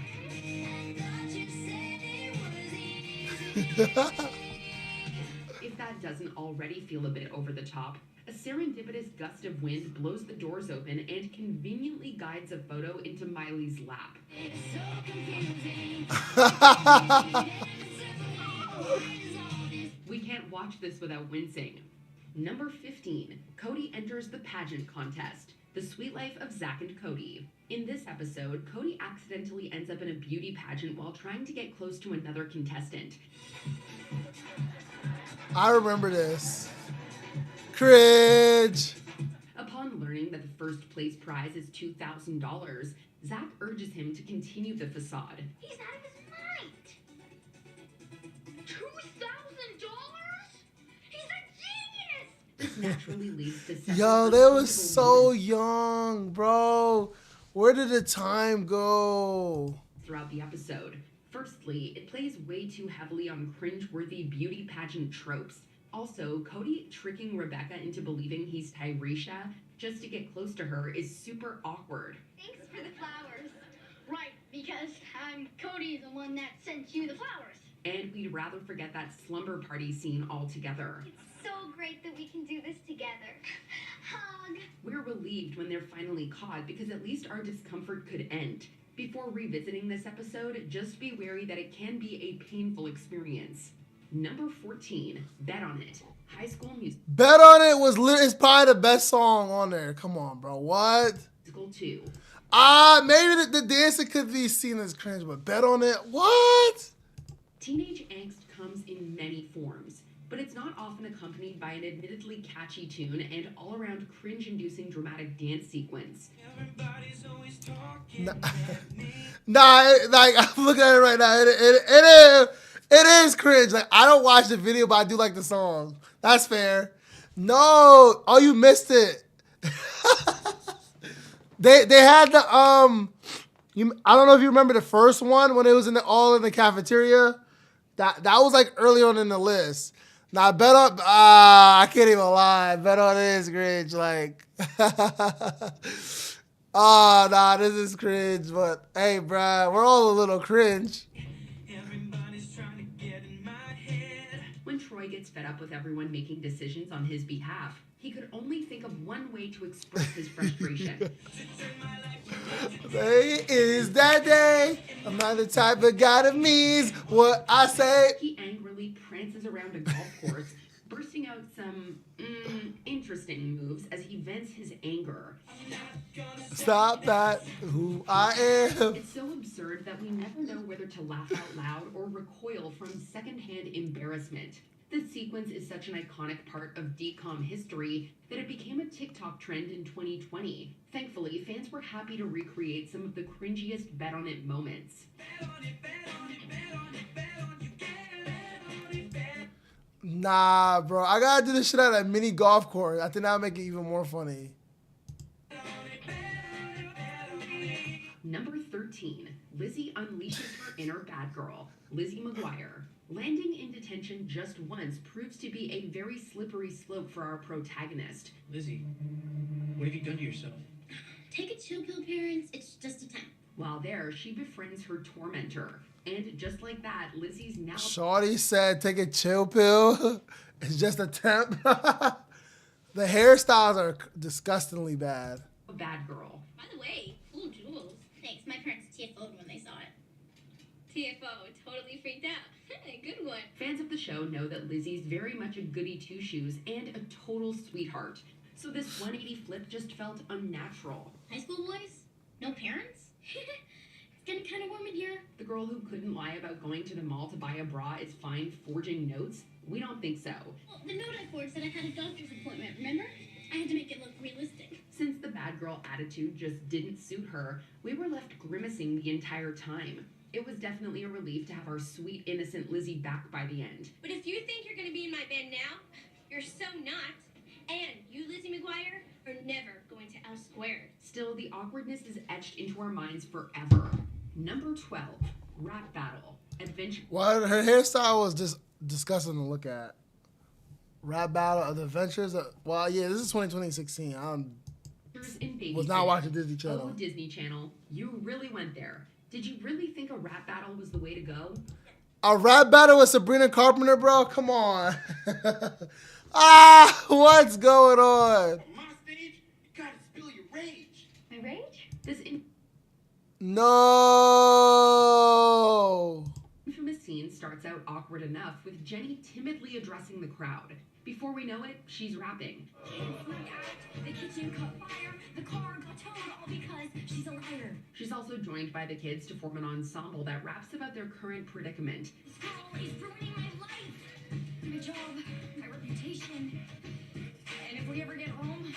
If that doesn't already feel a bit over the top, a serendipitous gust of wind blows the doors open and conveniently guides a photo into Miley's lap. We can't watch this without wincing. Number 15, Cody enters the pageant contest, The Sweet Life of Zach and Cody. In this episode, Cody accidentally ends up in a beauty pageant while trying to get close to another contestant. I remember this. Cringe. Upon learning that the first place prize is $2,000, Zach urges him to continue the facade. He's out of his mind. $2,000? He's a genius. This naturally leads to Yo, they were so young, bro. Where did the time go? Throughout the episode. Firstly, it plays way too heavily on cringe-worthy beauty pageant tropes. Also, Cody tricking Rebecca into believing he's Tyresha just to get close to her is super awkward. Thanks for the flowers. Right, because I'm Cody, the one that sent you the flowers. And we'd rather forget that slumber party scene altogether. It's so great that we can do this together. Hug. We're relieved when they're finally caught because at least our discomfort could end. Before revisiting this episode, just be wary that it can be a painful experience. Number 14, Bet on It. High School Musical Bet on It was it's probably the best song on there. Come on, bro. What? 2. Maybe the dancing could be seen as cringe, but Bet on It? What? Teenage angst comes in many forms, but it's not often accompanied by an admittedly catchy tune and all-around cringe-inducing dramatic dance sequence. Nah, like I'm looking at it right now. It is cringe. Like I don't watch the video, but I do like the song. That's fair. No, oh, you missed it. They had the I don't know if you remember the first one when it was in the cafeteria. That was like early on in the list. Now Bet on I can't even lie. Bet on It is cringe. Like oh, nah, this is cringe, but hey, bruh, we're all a little cringe. When Troy gets fed up with everyone making decisions on his behalf, he could only think of one way to express his frustration. Today is that day. I'm not the type of guy that means what I say. He angrily prances around a golf course, bursting out some interesting moves as he vents his anger. Stop that, who I am. It's so absurd that we never know whether to laugh out loud or recoil from secondhand embarrassment. This sequence is such an iconic part of DCOM history that it became a TikTok trend in 2020. Thankfully, fans were happy to recreate some of the cringiest Bet on It moments. Nah, bro, I gotta do this shit at a mini golf course. I think that'll make it even more funny. Number 13, Lizzie unleashes her inner bad girl, Lizzie McGuire. Landing in detention just once proves to be a very slippery slope for our protagonist. Lizzie, what have you done to yourself? Take a chill pill, parents. It's just a temp. While there, she befriends her tormentor. And just like that, Lizzie's now... Shorty said, take a chill pill. It's just a temp. The hairstyles are disgustingly bad. A bad girl. By the way, cool jewels. Thanks. My parents TFO'd when they saw it. TFO, totally freaked out. Good one. Fans of the show know that Lizzie's very much a goody two-shoes and a total sweetheart. So this 180 flip just felt unnatural. High school boys? No parents? It's getting kind of warm in here. The girl who couldn't lie about going to the mall to buy a bra is fine forging notes? We don't think so. Well, the note I forged said I had a doctor's appointment, remember? I had to make it look realistic. Since the bad girl attitude just didn't suit her, we were left grimacing the entire time. It was definitely a relief to have our sweet, innocent Lizzie back by the end. But if you think you're going to be in my band now, you're so not. And you, Lizzie McGuire, are never going to L squared. Still, the awkwardness is etched into our minds forever. Number 12, Rap Battle. Adventure. Well, her hairstyle was just disgusting to look at. Rap Battle of the Adventures. Well, yeah, this is 2016. in Was not watching Disney Channel. Oh, Disney Channel, you really went there. Did you really think a rap battle was the way to go? A rap battle with Sabrina Carpenter, bro? Come on. What's going on? On my stage, you gotta spill your rage. My rage? No. Infamous scene starts out awkward enough with Jenny timidly addressing the crowd. Before we know it, she's rapping. The kitchen caught fire, the car got towed, all because she's a liar. She's also joined by the kids to form an ensemble that raps about their current predicament. This girl is ruining my life, my job, my reputation. And if we ever get home,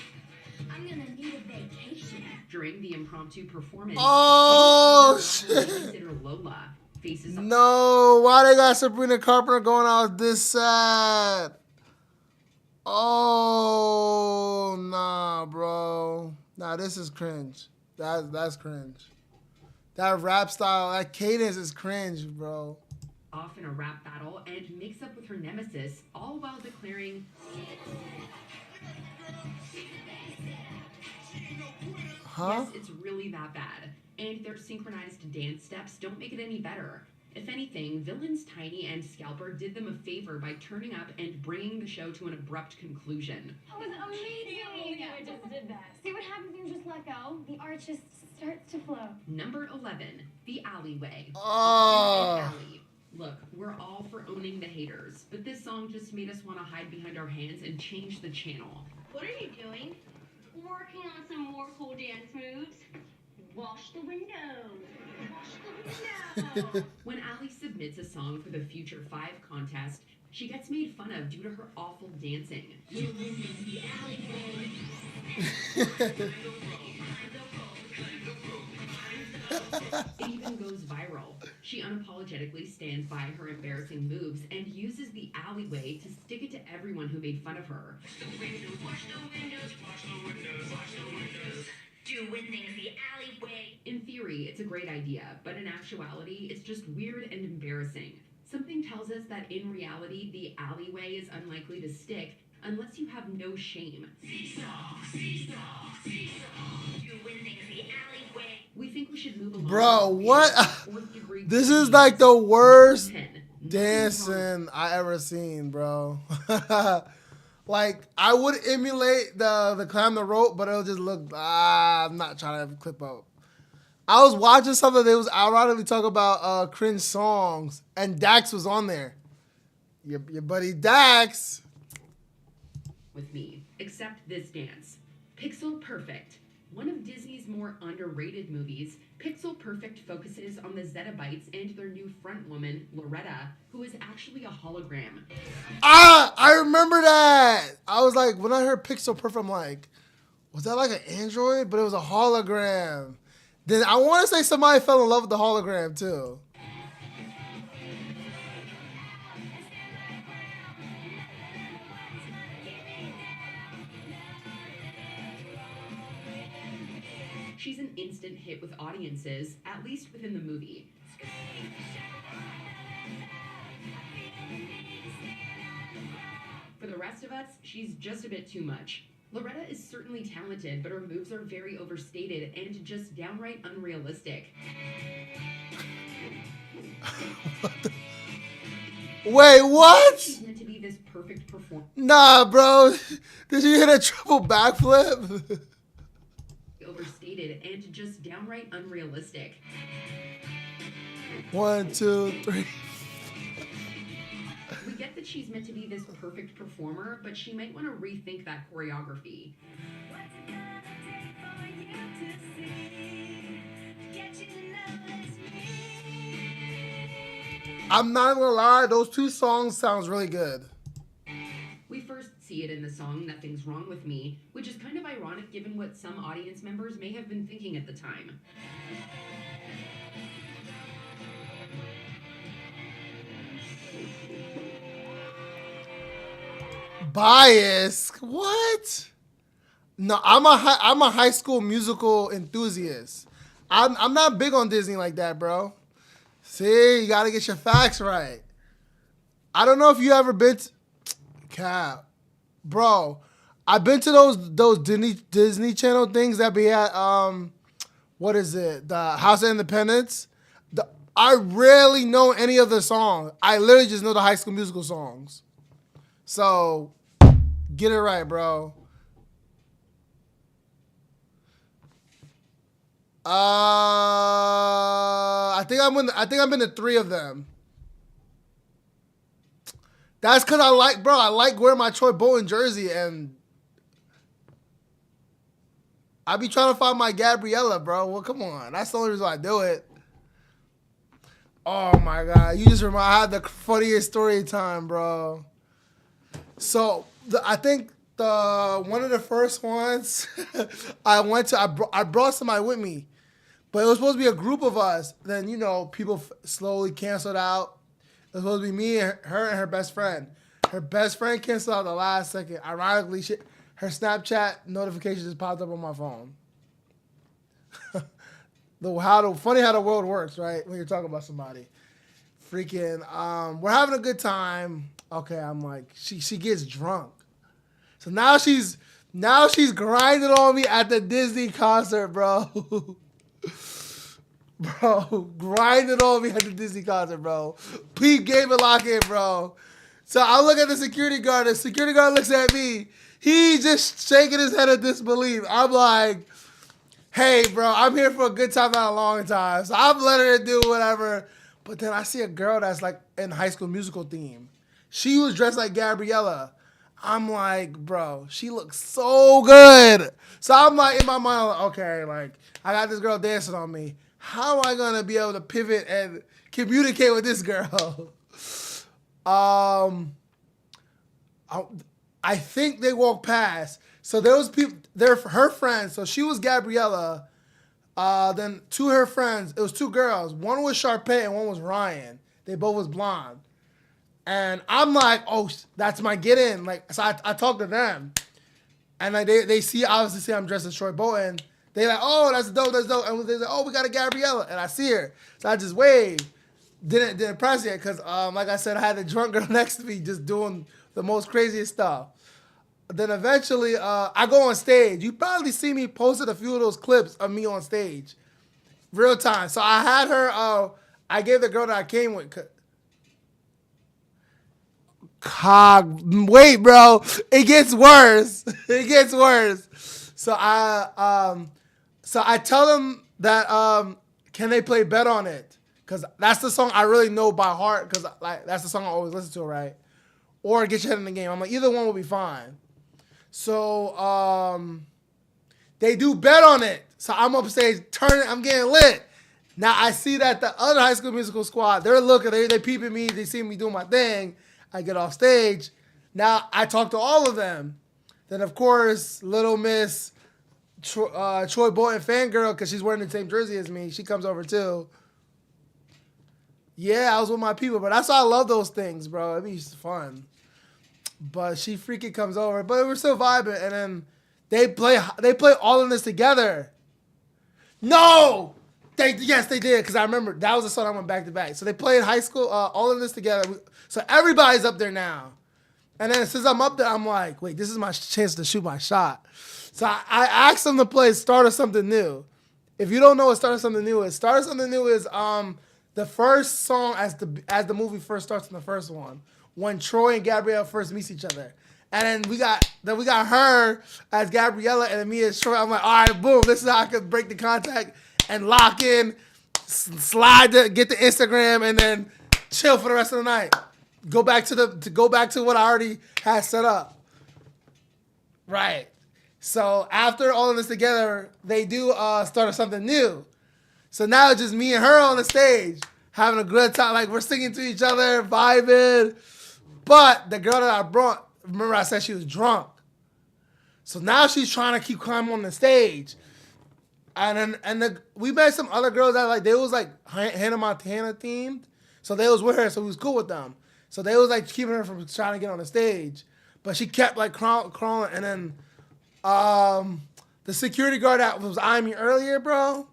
I'm gonna need a vacation. During the impromptu performance, Oh, shit. consider Lola faces up. No, why they got Sabrina Carpenter going out this sad? Oh, nah, bro. Nah, this is cringe. That's cringe. That rap style, that cadence is cringe, bro. Off in a rap battle and makes up with her nemesis, all while declaring, Huh? yes, it's really that bad. And their synchronized dance steps don't make it any better. If anything, villains Tiny and Scalper did them a favor by turning up and bringing the show to an abrupt conclusion. That was amazing. I just did that. See what happens when you just let go? The art just starts to flow. Number 11, The Alleyway. Oh. Alley. Look, we're all for owning the haters, but this song just made us want to hide behind our hands and change the channel. What are you doing? Working on some more cool dance moves. Wash the windows. Wash the windows. When Allie submits a song for the Future 5 contest, she gets made fun of due to her awful dancing. We're in the alleyway. It even goes viral. She unapologetically stands by her embarrassing moves and uses the alleyway to stick it to everyone who made fun of her. Wash the windows, wash the windows, wash the windows, wash the windows. Doing things the alleyway. In theory, it's a great idea, but in actuality, it's just weird and embarrassing. Something tells us that in reality, the alleyway is unlikely to stick unless you have no shame. Seesaw, seesaw, seesaw. Doing things the alleyway. We think we should move along. Bro, what? Fourth degree This is like the worst 10. dancing I ever seen, bro. Like, I would emulate the climb the rope, but it'll just look, I'm not trying to clip up. I was watching something that was ironically talking about cringe songs, and Dax was on there. Your buddy Dax. With me, except this dance. Pixel Perfect. One of Disney's more underrated movies, Pixel Perfect focuses on the Zettabytes and their new front woman, Loretta, who is actually a hologram. I remember that. I was like, when I heard Pixel Perfect, I'm like, was that like an android? But it was a hologram. Then I want to say somebody fell in love with the hologram too. She's an instant hit with audiences, at least within the movie. For the rest of us, she's just a bit too much. Loretta is certainly talented, but her moves are very overstated and just downright unrealistic. Wait, what? She's meant to be this perfect performer. Nah, bro. Did you hit a triple backflip? Overstated and just downright unrealistic. 1, 2, 3. We get that she's meant to be this perfect performer, but she might want to rethink that choreography. What's it gonna take for you to see? To get you to notice me? I'm not gonna lie, those two songs sounds really good. We first see it in the song Nothing's Wrong With Me, which is kind of ironic given what some audience members may have been thinking at the time. Bias? What? No, I'm a high school musical enthusiast. I'm not big on Disney like that, bro. See, you gotta get your facts right. I don't know if you ever been to Cap. Bro, I've been to those Disney Channel things that be at what is it? The House of Independence. I rarely know any of the songs. I literally just know the High School Musical songs. So get it right, bro. I think I'm in the 3 of them. That's because I like wearing my Troy Bolton jersey, and I be trying to find my Gabriella, bro. Well, come on. That's the only reason why I do it. Oh, my God. You just remind I had the funniest story time, bro. So, I think one of the first ones I went to, I brought somebody with me. But it was supposed to be a group of us. Then, people slowly canceled out. It was supposed to be me, her, and her best friend. Her best friend canceled out the last second. Ironically, her Snapchat notification just popped up on my phone. Funny how the world works, right? When you're talking about somebody. Freaking, we're having a good time. Okay, I'm like, she gets drunk. So now she's grinding on me at the Disney concert, bro. Bro, grinding on me at the Disney concert, bro. Peep game and lock in, bro. So I look at the security guard. The security guard looks at me. He's just shaking his head in disbelief. I'm like, hey, bro, I'm here for a good time, not a long time. So I'm letting her do whatever. But then I see a girl that's like in High School Musical theme. She was dressed like Gabriella. I'm like, bro, she looks so good. So I'm like, in my mind, I'm like, okay, like, I got this girl dancing on me. How am I going to be able to pivot and communicate with this girl? I think they walked past. So there was people, they're her friends. So she was Gabriella. Then 2 of her friends, it was 2 girls. One was Sharpay and one was Ryan. They both was blonde. And I'm like, oh, that's my get in. Like, so I talk to them. And like they obviously see I'm dressed as Troy Bolton. They like, oh, that's dope. And they like, oh, we got a Gabriella. And I see her. So I just waved. Didn't press yet because, like I said, I had a drunk girl next to me just doing the most craziest stuff. Then eventually, I go on stage. You probably see me posted a few of those clips of me on stage. Real time. So I had her, I gave the girl that I came with. Wait, bro. It gets worse. It gets worse. So I tell them that can they play Bet on It? Because that's the song I really know by heart because like that's the song I always listen to, right? Or Get Your Head in the Game. I'm like, either one will be fine. So they do Bet on It. So I'm upstage, I'm getting lit. Now I see that the other High School Musical squad, they're looking, they peeping me, they see me doing my thing. I get off stage. Now I talk to all of them. Then of course, little Miss Troy Bolton fangirl, because she's wearing the same jersey as me, she comes over too. Yeah, I was with my people, but that's why I love those things, bro. It'd be fun. But she freaking comes over, but we're still vibing, and then they play All in This Together. No! Yes, they did, because I remember that was the song I went back to back. So they played High School, All in This Together. So everybody's up there now. And then since I'm up there, I'm like, wait, this is my chance to shoot my shot. So I asked them to play Start of Something New. If you don't know what Start of Something New is, Start of Something New is the first song as the movie first starts in the first one, when Troy and Gabrielle first meet each other. And then we got her as Gabriella and then me as Troy. I'm like, all right, boom, this is how I could break the contact and lock in, slide get the Instagram, and then chill for the rest of the night. Go back to what I already had set up. Right. So after All of This Together, they do Start of Something New. So now it's just me and her on the stage having a good time. Like we're singing to each other, vibing. But the girl that I brought, remember I said she was drunk. So now she's trying to keep climbing on the stage. We met some other girls that like they was like Hannah Montana themed. So they was with her, so we was cool with them. So they was like keeping her from trying to get on the stage. But she kept like crawling. And then the security guard that was eyeing me earlier, bro,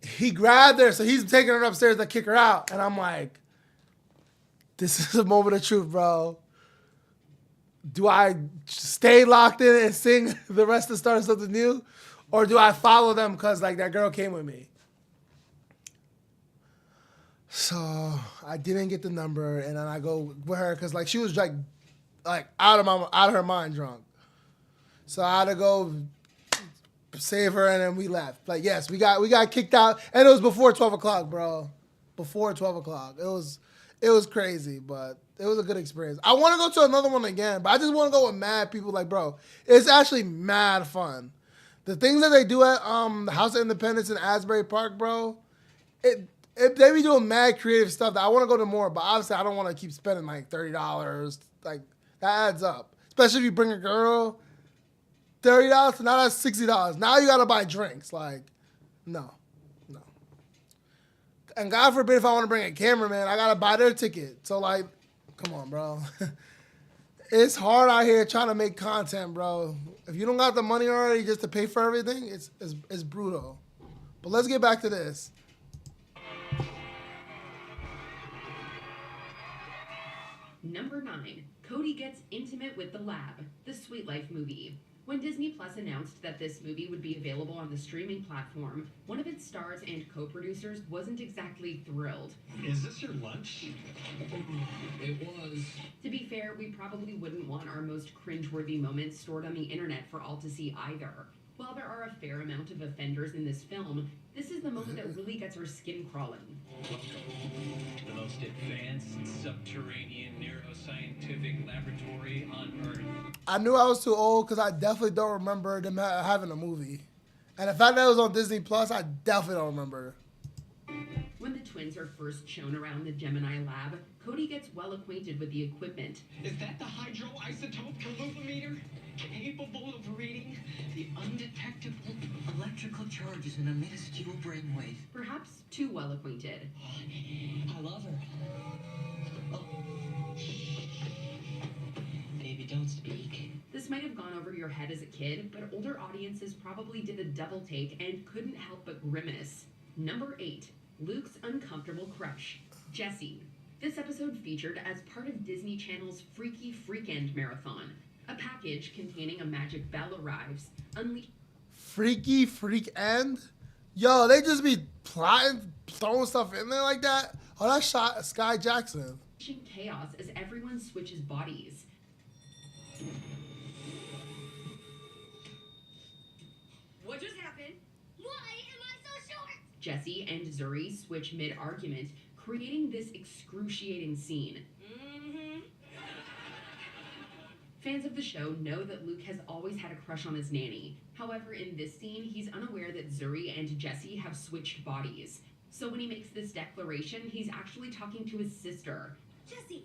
he grabbed her. So he's taking her upstairs to kick her out. And I'm like, this is a moment of truth, bro. do I stay locked in and sing the rest of Start Something New? Or do I follow them because, like, that girl came with me? So I didn't get the number, and then I go with her because, like, she was, like out of her mind drunk. So I had to go save her, and then we left. Like, yes, we got kicked out, and it was before 12 o'clock, bro. Before 12 o'clock. It was crazy, but it was a good experience. I want to go to another one again, but I just want to go with mad people. Like, bro, it's actually mad fun. The things that they do at the House of Independence in Asbury Park, bro, they be doing mad creative stuff that I want to go to more, but obviously I don't want to keep spending like $30. Like, that adds up. Especially if you bring a girl, $30, so now that's $60. Now you got to buy drinks. Like, no. And God forbid if I want to bring a cameraman, I got to buy their ticket. So, like, come on, bro. It's hard out here trying to make content, bro. If you don't got the money already just to pay for everything, it's brutal. But let's get back to this. Number 9, Cody gets intimate with the lab, the Sweet Life movie. When Disney Plus announced that this movie would be available on the streaming platform, one of its stars and co-producers wasn't exactly thrilled. Is this your lunch? It was. To be fair, we probably wouldn't want our most cringeworthy moments stored on the internet for all to see either. While there are a fair amount of offenders in this film, this is the moment that really gets our skin crawling. The most advanced subterranean neuroscientific laboratory on Earth. I knew I was too old because I definitely don't remember them having a movie. And the fact that it was on Disney Plus, I definitely don't remember. When the twins are first shown around the Gemini lab, Cody gets well acquainted with the equipment. Is that the hydroisotope calorimeter? Capable of reading the undetectable electrical charges in a minuscule brainwave. Perhaps too well acquainted. I love her. Oh. Baby, don't speak. This might have gone over your head as a kid, but older audiences probably did a double take and couldn't help but grimace. Number 8, Luke's uncomfortable crush, Jessie. This episode featured as part of Disney Channel's Freaky Freakend marathon. A package containing a magic bell arrives, Freaky Freakend? Yo, they just be plotting, throwing stuff in there like that? Oh, that's Sky Jackson. chaos as everyone switches bodies. What just happened? Why am I so short? Jesse and Zuri switch mid-argument, creating this excruciating scene. Fans of the show know that Luke has always had a crush on his nanny. However, in this scene, he's unaware that Zuri and Jesse have switched bodies. So when he makes this declaration, he's actually talking to his sister. Jesse,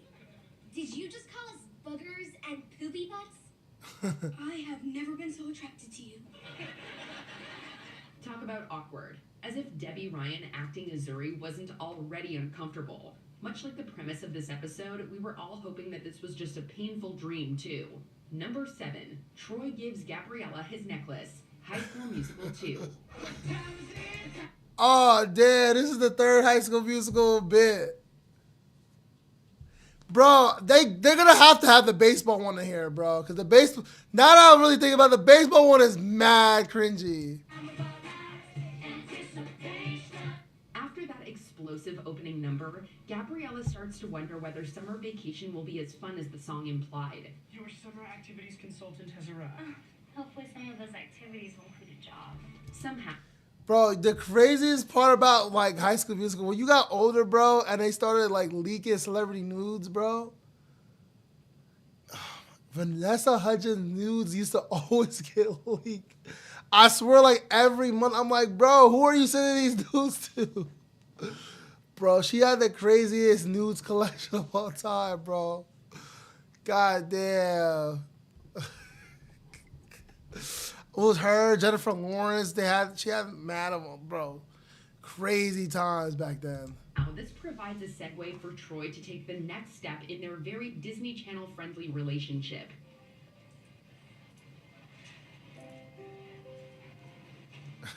did you just call us boogers and poopy butts? I have never been so attracted to you. Talk about awkward. As if Debbie Ryan acting as Zuri wasn't already uncomfortable. Much like the premise of this episode, we were all hoping that this was just a painful dream, too. Number 7. Troy gives Gabriella his necklace. High School Musical 2. Oh, damn. This is the third High School Musical bit. Bro, they're going to have the baseball one in here, bro. Because the baseball... Now that I'm really thinking about it, the baseball one is mad cringy. Explosive opening number, Gabriella starts to wonder whether summer vacation will be as fun as the song implied. Your summer activities consultant has arrived. Hopefully some of those activities will include a job. Somehow. Bro, the craziest part about, like, High School Musical, when you got older, bro, and they started, like, leaking celebrity nudes, bro. Vanessa Hudgens nudes used to always get leaked. I swear, like, every month, I'm like, bro, who are you sending these nudes to? Bro, she had the craziest nudes collection of all time, bro. God damn. It was her, Jennifer Lawrence. She had mad of them, bro. Crazy times back then. Now, this provides a segue for Troy to take the next step in their very Disney Channel friendly relationship.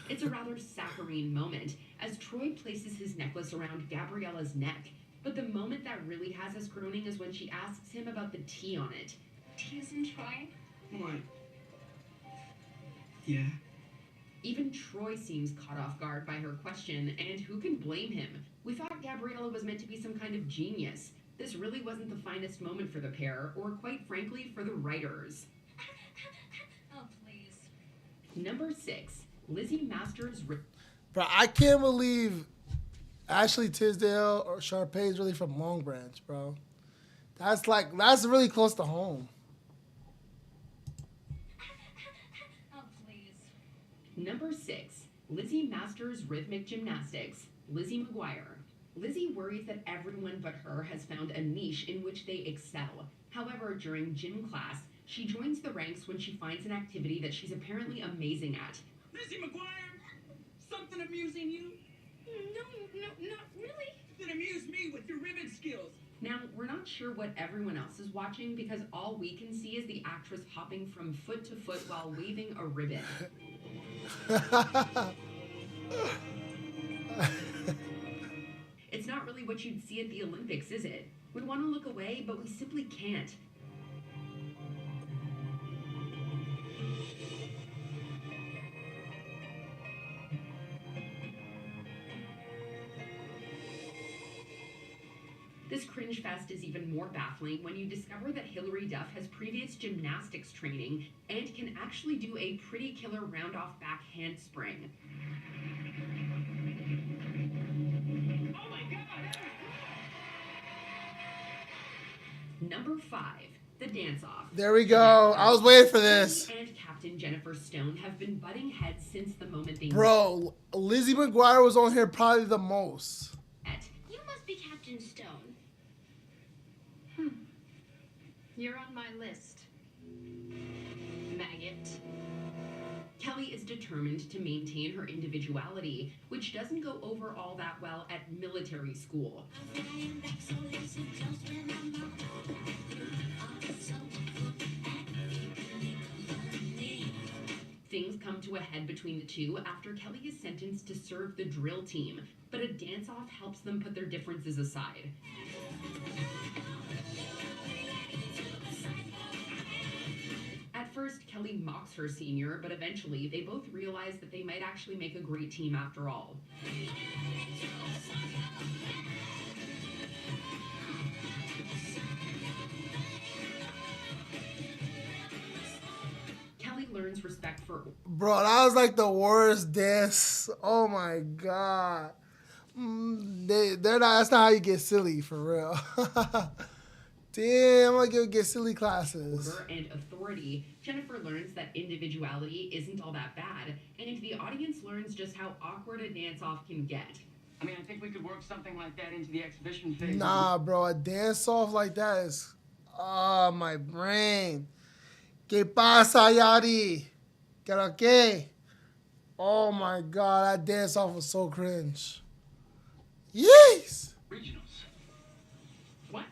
It's a rather saccharine moment as Troy places his necklace around Gabriella's neck. But the moment that really has us groaning is when she asks him about the T on it. T is in Troy. What? Yeah. Even Troy seems caught off guard by her question, and who can blame him? We thought Gabriella was meant to be some kind of genius. This really wasn't the finest moment for the pair, or quite frankly, for the writers. Oh, please. Number 6, Lizzie Masters. Bro, I can't believe Ashley Tisdale or Sharpay is really from Long Branch, bro. That's really close to home. Oh, please. Number 6, Lizzie Masters Rhythmic Gymnastics. Lizzie McGuire. Lizzie worries that everyone but her has found a niche in which they excel. However, during gym class, she joins the ranks when she finds an activity that she's apparently amazing at. Lizzie McGuire, something amusing you? No, not really. Then amuse me with your ribbon skills. Now, we're not sure what everyone else is watching because all we can see is the actress hopping from foot to foot while waving a ribbon. It's not really what you'd see at the Olympics, is it? We want to look away, but we simply can't. This cringe fest is even more baffling when you discover that Hilary Duff has previous gymnastics training and can actually do a pretty killer round-off back handspring. Oh my god! Number 5, the dance-off. There we go. I was waiting for this. Lizzie and Captain Jennifer Stone have been butting heads since the moment they Bro, Lizzie McGuire was on here probably the most. met. You must be Captain Stone. You're on my list. Maggot. Kelly is determined to maintain her individuality, which doesn't go over all that well at military school. Things come to a head between the two after Kelly is sentenced to serve the drill team, but a dance-off helps them put their differences aside. At first, Kelly mocks her senior, but eventually they both realize that they might actually make a great team after all. Kelly learns respect for... Bro, that was like the worst dance. Oh my god. They're not. That's not how you get silly, for real. Damn, I'm gonna get silly classes. Order and authority. Jennifer learns that individuality isn't all that bad, and the audience learns just how awkward a dance-off can get. I mean, I think we could work something like that into the exhibition phase. Nah, bro, a dance off like that is, oh, my brain. ¿Qué pasa, Yadi? ¿Qué qué? Oh my god, that dance off was so cringe. Yes. Regionals. What?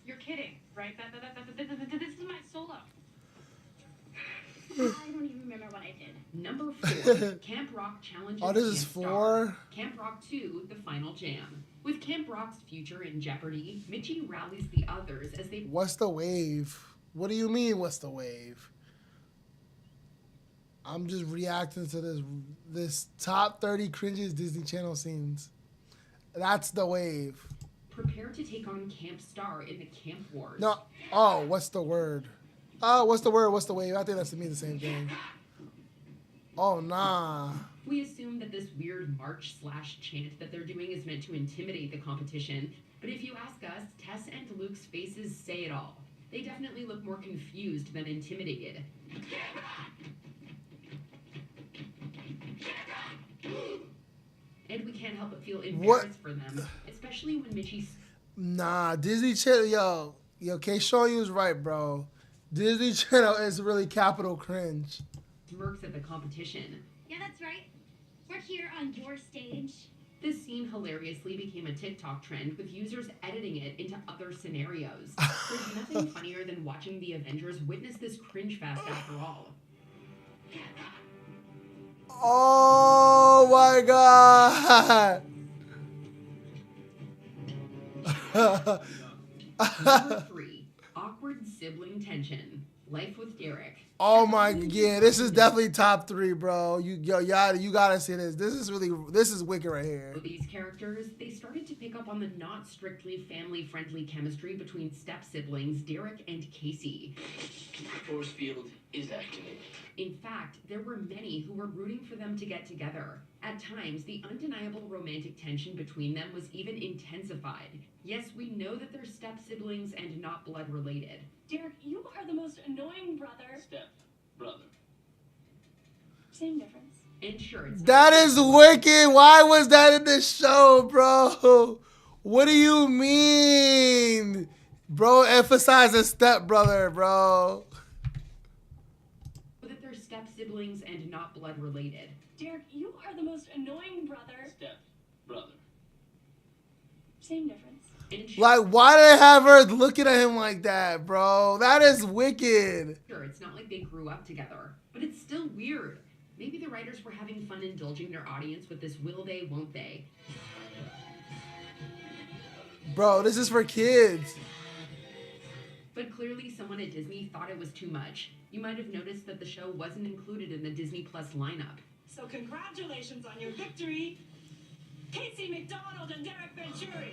You're kidding, right? This is my solo. I don't even remember what I did. Number 4, Camp Rock challenges. Oh, this is Camp 4? Star. Camp Rock 2, the final jam. With Camp Rock's future in jeopardy, Mitchie rallies the others as they... What's the wave? What do you mean, what's the wave? I'm just reacting to this top 30 cringiest Disney Channel scenes. That's the wave. prepare to take on Camp Star in the Camp Wars. No. Oh, what's the word? Oh, what's the word? What's the wave? I think that's to me the same thing. Oh, nah. We assume that this weird march/chant that they're doing is meant to intimidate the competition, but if you ask us, Tess and Luke's faces say it all. They definitely look more confused than intimidated. And we can't help but feel embarrassed for them, especially when Mitchie's... Nah, Disney Channel, yo, K-Shawn, you was right, bro. Disney Channel is really capital cringe. smirks at the competition. Yeah, that's right. We're here on your stage. This scene hilariously became a TikTok trend, with users editing it into other scenarios. There's nothing funnier than watching the Avengers witness this cringe fest after all. Oh my god! Number 3, awkward awkward sibling tension. Life with Derek. Oh my, yeah, this is definitely top 3, bro. You gotta see this. This is wicked right here. These characters, they started to pick up on the not strictly family-friendly chemistry between step-siblings Derek and Casey. The force field is activated. In fact, there were many who were rooting for them to get together. At times, the undeniable romantic tension between them was even intensified. Yes, we know that they're step-siblings and not blood-related. Derek, you are the most annoying brother. Step brother. Same difference. And sure, it's That is wicked. Why was that in the show, bro? What do you mean? Bro, emphasize a stepbrother, bro. that they're step-siblings and not blood-related. Derek, you are the most annoying brother. Step brother. Same difference. Like, why did they have her looking at him like that, bro? That is wicked. Sure, it's not like they grew up together, but it's still weird. Maybe the writers were having fun indulging their audience with this will they, won't they. Bro, this is for kids. But clearly someone at Disney thought it was too much. You might have noticed that the show wasn't included in the Disney Plus lineup. So congratulations on your victory, Casey McDonald and Derek Venturi.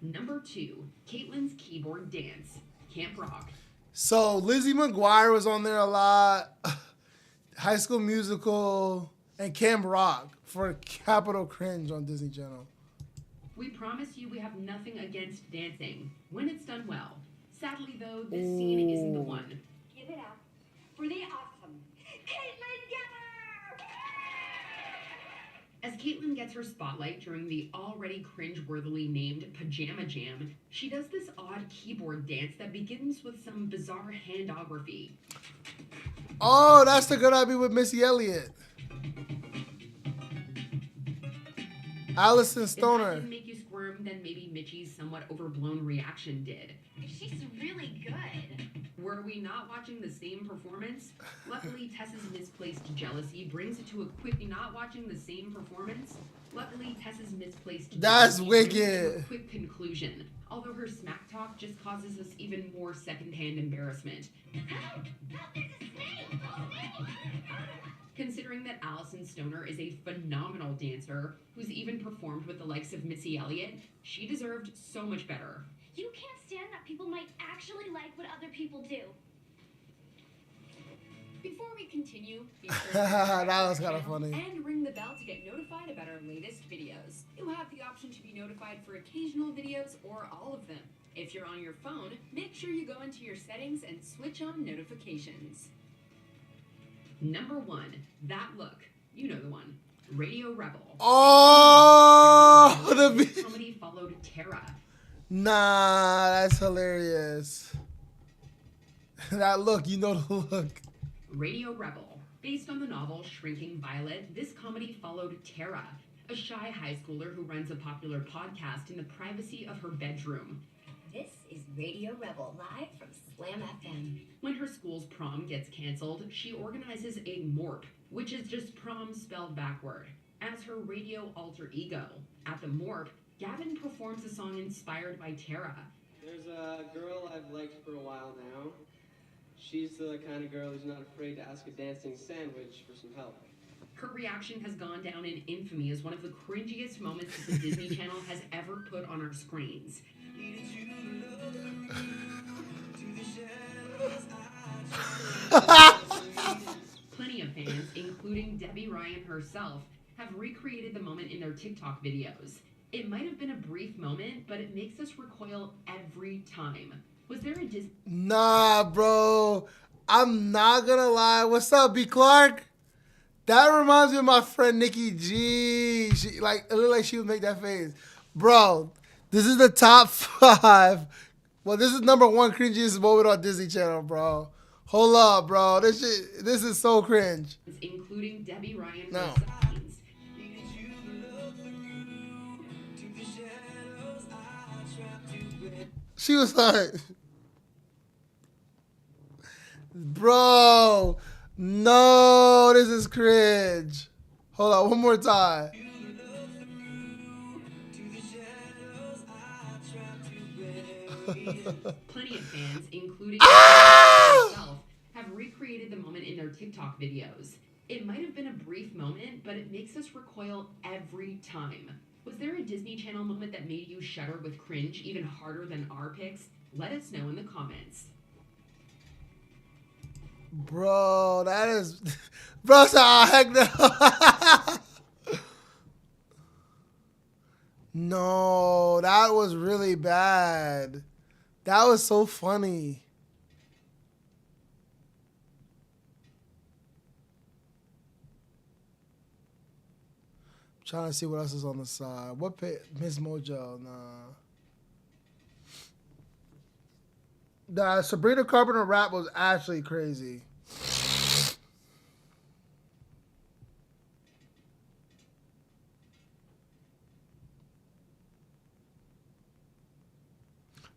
Number 2, Caitlin's keyboard dance, Camp Rock. So Lizzie McGuire was on there a lot. High School Musical and Camp Rock for Capital Cringe on Disney Channel. We promise you we have nothing against dancing, when it's done well. Sadly though, this scene isn't the one. Give it up for the awesome Caitlin Geller! As Caitlin gets her spotlight during the already cringe-worthily named Pajama Jam, she does this odd keyboard dance that begins with some bizarre handography. Oh, that's the girl I be with Missy Elliott. Allison Stoner. If that didn't make you squirm, then maybe Mitchie's somewhat overblown reaction did. She's really good. Were we not watching the same performance? Luckily, Tessa's misplaced jealousy brings it to a quick not watching the same performance. Luckily, Tessa's misplaced That's jealousy brings it to wicked. a quick conclusion. Although her smack talk just causes us even more secondhand embarrassment. Help! Help! There's a snake! Considering that Allison Stoner is a phenomenal dancer who's even performed with the likes of Missy Elliott, she deserved so much better. You can't stand that people might actually like what other people do. Before we continue, be sure to That was subscribe kinda to our channel funny. and ring the bell to get notified about our latest videos. You have the option to be notified for occasional videos or all of them. If you're on your phone, make sure you go into your settings and switch on notifications. Number 1, that look. You know the one. Radio Rebel. Oh, This comedy followed Tara. Nah, that's hilarious. That look, you know the look. Radio Rebel. Based on the novel Shrinking Violet, this comedy followed Tara, a shy high schooler who runs a popular podcast in the privacy of her bedroom. This is Radio Rebel, live from Slam FM. When her school's prom gets canceled, she organizes a MORP, which is just prom spelled backward, as her radio alter ego. At the MORP, Gavin performs a song inspired by Tara. There's a girl I've liked for a while now. She's the kind of girl who's not afraid to ask a dancing sandwich for some help. Her reaction has gone down in infamy as one of the cringiest moments that the Disney Channel has ever put on our screens. Plenty of fans, including Debbie Ryan herself, have recreated the moment in their TikTok videos. It might have been a brief moment, but it makes us recoil every time. Was there a Disney... Nah, bro. I'm not gonna lie. What's up, B. Clark? That reminds me of my friend Nikki G. She like it looked like she would make that face. Bro, this is the top 5. Well, this is number 1 cringiest moment on Disney Channel, bro. Hold up, bro. This is so cringe. Including Debbie Ryan No. herself. She was like, bro, no, this is cringe. Hold on, one more time. Plenty of fans, including herself, have recreated the moment in their TikTok videos. It might have been a brief moment, but it makes us recoil every time. Was there a Disney Channel moment that made you shudder with cringe even harder than our picks? Let us know in the comments. Bro, that is... Bro, heck no. No, that was really bad. That was so funny. I'm trying to see what else is on the side. What Miss Mojo? Nah, Sabrina Carpenter rap was actually crazy.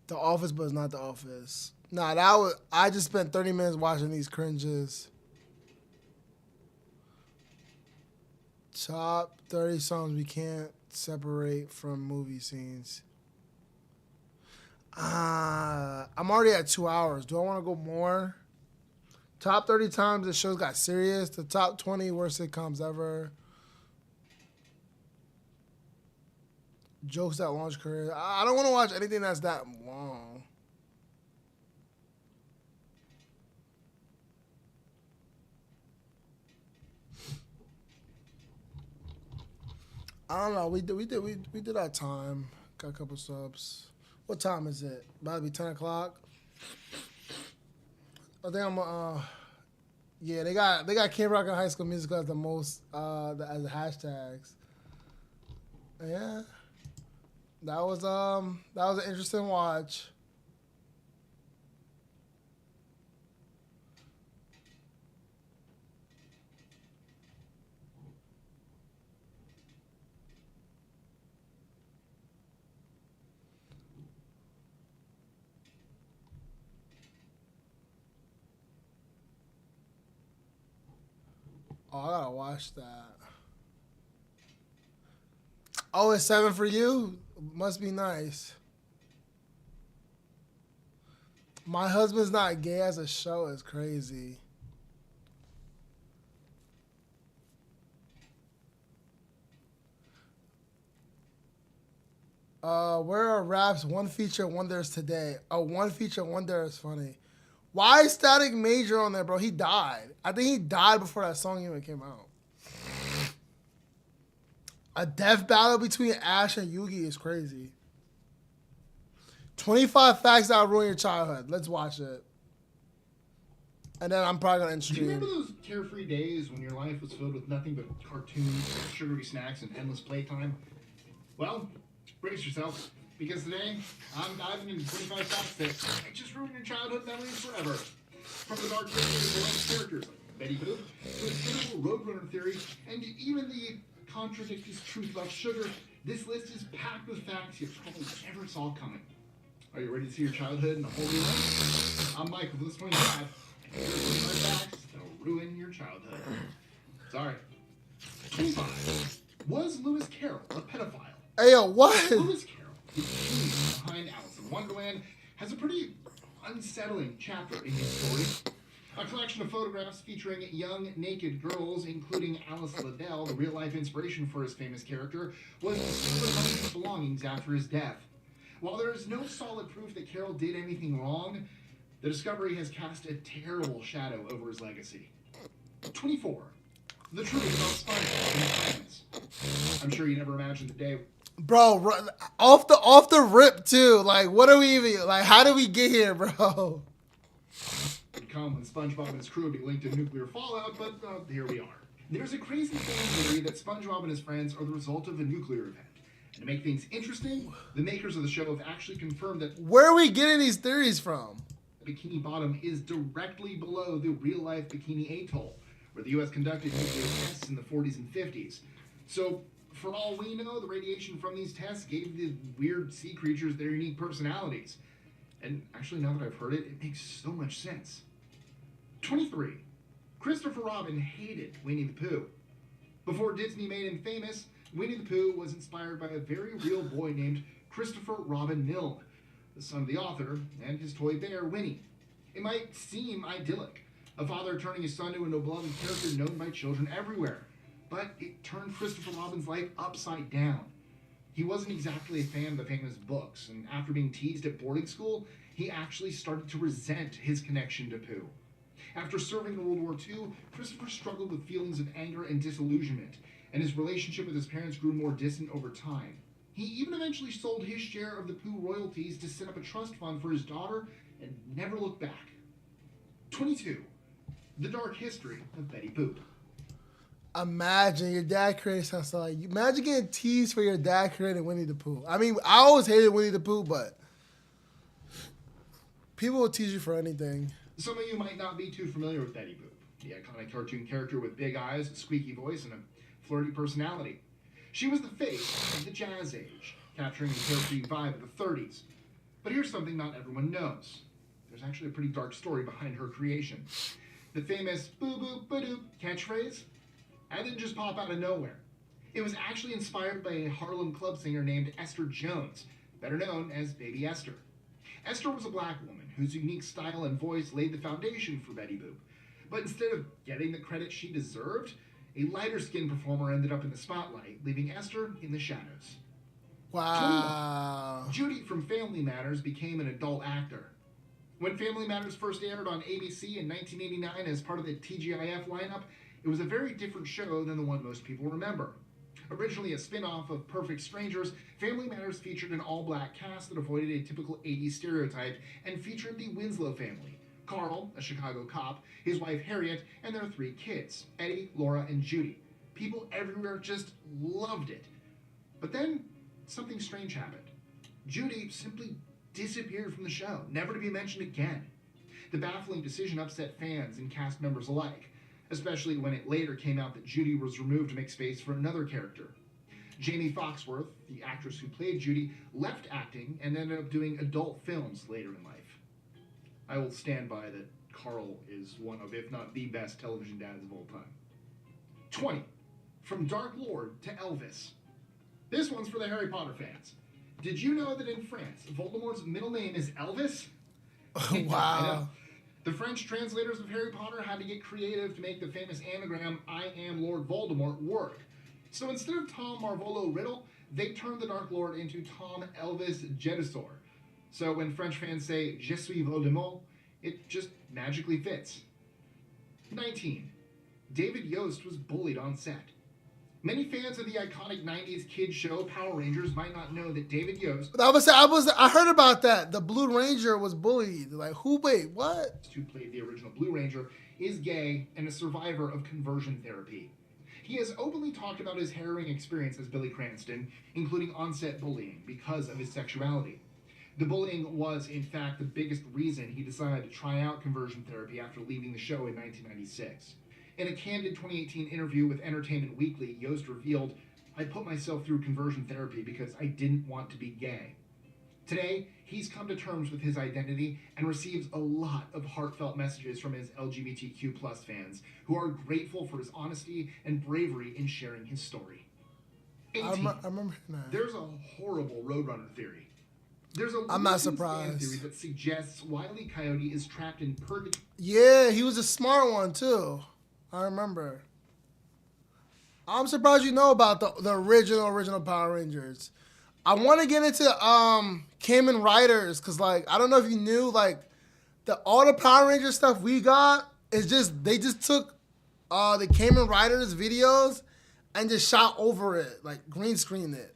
The Office, but it's not The Office. Nah, that was... I just spent 30 minutes watching these cringes. Top 30 songs we can't separate from movie scenes. I'm already at 2 hours. Do I want to go more? Top 30 times the shows got serious. The top 20 worst sitcoms ever. Jokes that launch careers. I don't want to watch anything that's that long. I don't know. We did our time. Got a couple subs. What time is it? About to be 10 o'clock. I think I'm yeah, they got Camp Rock and High School Musical as the most as the hashtags. Yeah. That was an interesting watch. Oh, I gotta watch that. Oh, it's 7 for you? Must be nice. My Husband's Not Gay as a show is crazy. Where are raps? One feature wonders today. Oh, one feature wonder is funny. Why is Static Major on there, bro? He died. I think he died before that song even came out. A death battle between Ash and Yugi is crazy. 25 facts that'll ruin your childhood. Let's watch it. And then I'm probably going to end Do you stream. remember those carefree days when your life was filled with nothing but cartoons, sugary snacks, and endless playtime? Well, brace yourself, because today I'm diving into 25 facts that might just ruin your childhood memories forever. From the dark history of beloved characters like Betty Boop, to the cynical Roadrunner theory, and even the contradictory truth about sugar, this list is packed with facts you probably never saw coming. Are you ready to see your childhood in a whole new light? I'm Michael from This Point Dad, and here are 25 facts that'll ruin your childhood. Sorry. 25. Was Lewis Carroll a pedophile? Hey, yo, what? Lewis Carroll, the genius behind Alice in Wonderland, has a pretty unsettling chapter in his story. A collection of photographs featuring young, naked girls, including Alice Liddell, the real-life inspiration for his famous character, was discovered among his belongings after his death. While there is no solid proof that Carroll did anything wrong, the discovery has cast a terrible shadow over his legacy. 24. The truth about SpongeBob and his friends. I'm sure you never imagined the day... Bro, off the rip, too. Like, what are we even... Like, how did we get here, bro? would come when SpongeBob and his crew would be linked to nuclear fallout, but here we are. There's a crazy fan theory that SpongeBob and his friends are the result of a nuclear event. And to make things interesting, the makers of the show have actually confirmed that... Where are we getting these theories from? Bikini Bottom is directly below the real-life Bikini Atoll, where the U.S. conducted nuclear tests in the 40s and 50s. So, for all we know, the radiation from these tests gave the weird sea creatures their unique personalities. And actually, now that I've heard it, it makes so much sense. 23. Christopher Robin hated Winnie the Pooh. Before Disney made him famous, Winnie the Pooh was inspired by a very real boy named Christopher Robin Milne, the son of the author, and his toy bear, Winnie. It might seem idyllic, a father turning his son into a beloved character known by children everywhere, but it turned Christopher Robin's life upside down. He wasn't exactly a fan of the famous books, and after being teased at boarding school, he actually started to resent his connection to Pooh. After serving in World War II, Christopher struggled with feelings of anger and disillusionment, and his relationship with his parents grew more distant over time. He even eventually sold his share of the Pooh royalties to set up a trust fund for his daughter and never looked back. 22. The Dark History of Betty Boop. Imagine your dad created something like you. Imagine getting teased for your dad creating Winnie the Pooh. I mean, I always hated Winnie the Pooh, but people will tease you for anything. Some of you might not be too familiar with Betty Boop, the iconic cartoon character with big eyes, a squeaky voice, and a flirty personality. She was the face of the Jazz Age, capturing the carefree vibe of the 30s. But here's something not everyone knows. There's actually a pretty dark story behind her creation. The famous boo boop ba-doop catchphrase, that didn't just pop out of nowhere. It was actually inspired by a Harlem club singer named Esther Jones, better known as Baby Esther. Esther was a black woman whose unique style and voice laid the foundation for Betty Boop. But instead of getting the credit she deserved, a lighter-skinned performer ended up in the spotlight, leaving Esther in the shadows. Wow. 21. Judy from Family Matters became an adult actor. When Family Matters first aired on ABC in 1989 as part of the TGIF lineup, it was a very different show than the one most people remember. Originally a spin-off of Perfect Strangers, Family Matters featured an all-black cast that avoided a typical 80s stereotype and featured the Winslow family. Carl, a Chicago cop, his wife Harriet, and their 3 kids, Eddie, Laura, and Judy. People everywhere just loved it. But then, something strange happened. Judy simply disappeared from the show, never to be mentioned again. The baffling decision upset fans and cast members alike, especially when it later came out that Judy was removed to make space for another character. Jamie Foxworth, the actress who played Judy, left acting and ended up doing adult films later in life. I will stand by that Carl is one of, if not the best television dads of all time. 20. From Dark Lord to Elvis. This one's for the Harry Potter fans. Did you know that in France, Voldemort's middle name is Elvis? Wow. The French translators of Harry Potter had to get creative to make the famous anagram, I am Lord Voldemort, work. So instead of Tom Marvolo Riddle, they turned the Dark Lord into Tom Elvis Jedusor. So when French fans say, Je suis Voldemort, it just magically fits. 19. David Yost was bullied on set. Many fans of the iconic 90s kids show Power Rangers might not know that David Yost, I heard about that. The Blue Ranger was bullied. Like, wait, what? who played the original Blue Ranger, is gay and a survivor of conversion therapy. He has openly talked about his harrowing experience as Billy Cranston, including on-set bullying because of his sexuality. The bullying was, in fact, the biggest reason he decided to try out conversion therapy after leaving the show in 1996. In a candid 2018 interview with Entertainment Weekly, Yost revealed, I put myself through conversion therapy because I didn't want to be gay. Today, he's come to terms with his identity and receives a lot of heartfelt messages from his LGBTQ+ fans who are grateful for his honesty and bravery in sharing his story. 18. I remember that. There's a horrible Roadrunner theory. There's a I'm not loose fan surprised. theory that suggests Wile E. Coyote is trapped in purgatory. Yeah, he was a smart one too. I remember. I'm surprised you know about the original Power Rangers. I want to get into Kamen Riders because, like, I don't know if you knew, like, all the Power Ranger stuff we got is they just took the Kamen Riders videos and just shot over it, like green screened it.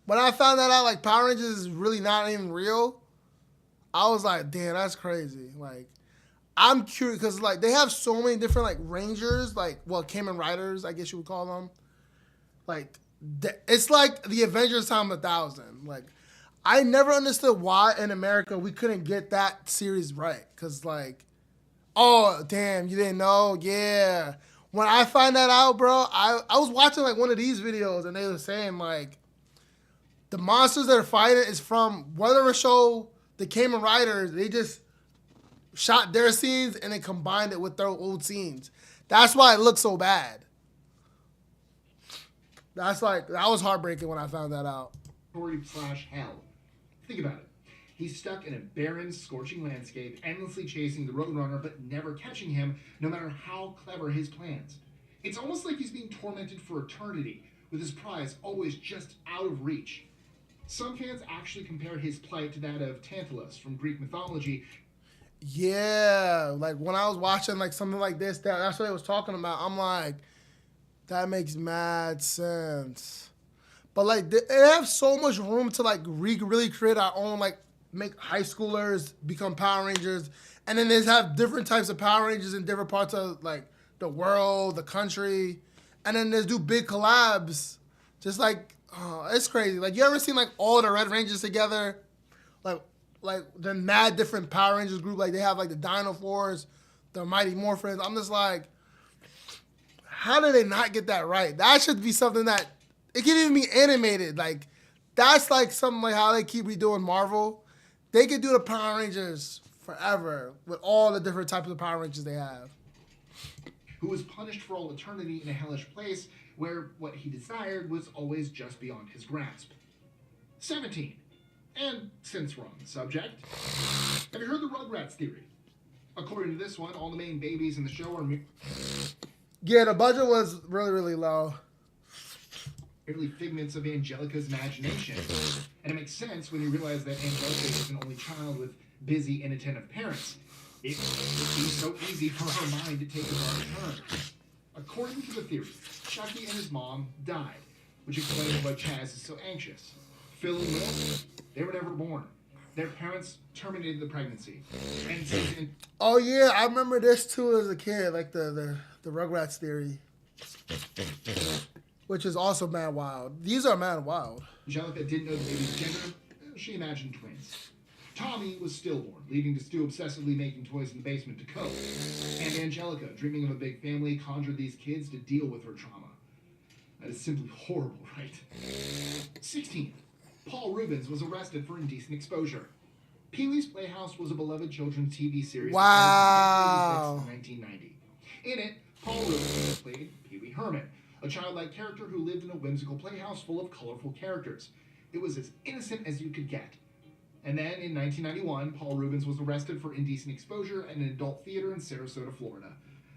When I found that out, like, Power Rangers is really not even real, I was like, damn, that's crazy. Like, I'm curious because, like, they have so many different, like, Rangers, like, well, Kamen Riders, I guess you would call them. Like, it's like the Avengers Time 1000. Like, I never understood why in America we couldn't get that series right. Because, like, oh, damn, you didn't know? Yeah. When I find that out, bro, I was watching, like, one of these videos, and they were saying, like, the monsters that are fighting is from whatever show, the Kamen Riders, they just shot their scenes and then combined it with their old scenes. That's why it looks so bad. That was heartbreaking when I found that out. /hell. Think about it. He's stuck in a barren, scorching landscape, endlessly chasing the Roadrunner but never catching him, no matter how clever his plans. It's almost like he's being tormented for eternity, with his prize always just out of reach. Some fans actually compare his plight to that of Tantalus from Greek mythology. Yeah, like when I was watching like something like this, that's what I was talking about. I'm like, that makes mad sense. But like they have so much room to like really create our own, like make high schoolers become Power Rangers, and then they have different types of Power Rangers in different parts of like the world, the country, and then they do big collabs. Just like, oh, it's crazy. Like, you ever seen like all the Red Rangers together? Like the mad different Power Rangers group. Like they have like the Dino Force, the Mighty Morphins. I'm just like, how did they not get that right? That should be something that it can even be animated. Like that's like something like how they keep redoing Marvel. They could do the Power Rangers forever with all the different types of Power Rangers they have. Who was punished for all eternity in a hellish place where what he desired was always just beyond his grasp. 17. And since we're on the subject, have you heard the Rugrats theory? According to this one, all the main babies in the show are Yeah, the budget was really low. merely figments of Angelica's imagination. And it makes sense when you realize that Angelica is an only child with busy, inattentive parents. It would be so easy for her mind to take a dark turn. According to the theory, Chucky and his mom died, which explains why Chaz is so anxious. Phil and Will, they were never born. Their parents terminated the pregnancy. Oh yeah, I remember this too as a kid, like the Rugrats theory, which is also mad wild. These are mad wild. Angelica didn't know the baby's gender. She imagined twins. Tommy was stillborn, leaving to Stu obsessively making toys in the basement to cope. And Angelica, dreaming of a big family, conjured these kids to deal with her trauma. That is simply horrible, right? 16. Paul Rubens was arrested for indecent exposure. Pee-wee's Playhouse was a beloved children's TV series Wow. that aired in 1990. In it, Paul Rubens played Pee-wee Herman, a childlike character who lived in a whimsical playhouse full of colorful characters. It was as innocent as you could get. And then in 1991, Paul Rubens was arrested for indecent exposure at an adult theater in Sarasota, Florida.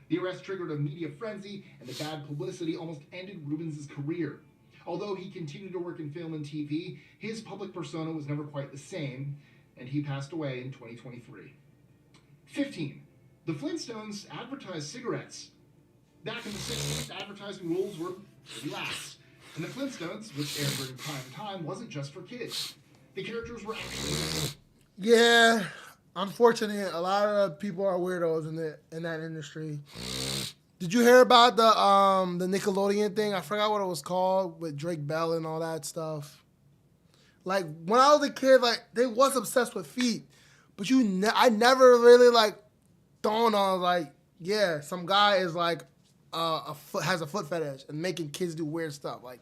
The arrest triggered a media frenzy, and the bad publicity almost ended Rubens' career. Although he continued to work in film and TV, his public persona was never quite the same, and he passed away in 2023. 15. The Flintstones advertised cigarettes. Back in the 60s, advertising rules were pretty lax. And the Flintstones, which aired during prime time, wasn't just for kids. The characters were actually... Yeah, unfortunately, a lot of people are weirdos in that industry. Did you hear about the Nickelodeon thing? I forgot what it was called with Drake Bell and all that stuff. Like when I was a kid, like they was obsessed with feet, but I never really like dawned on like, yeah, some guy is like has a foot fetish and making kids do weird stuff. Like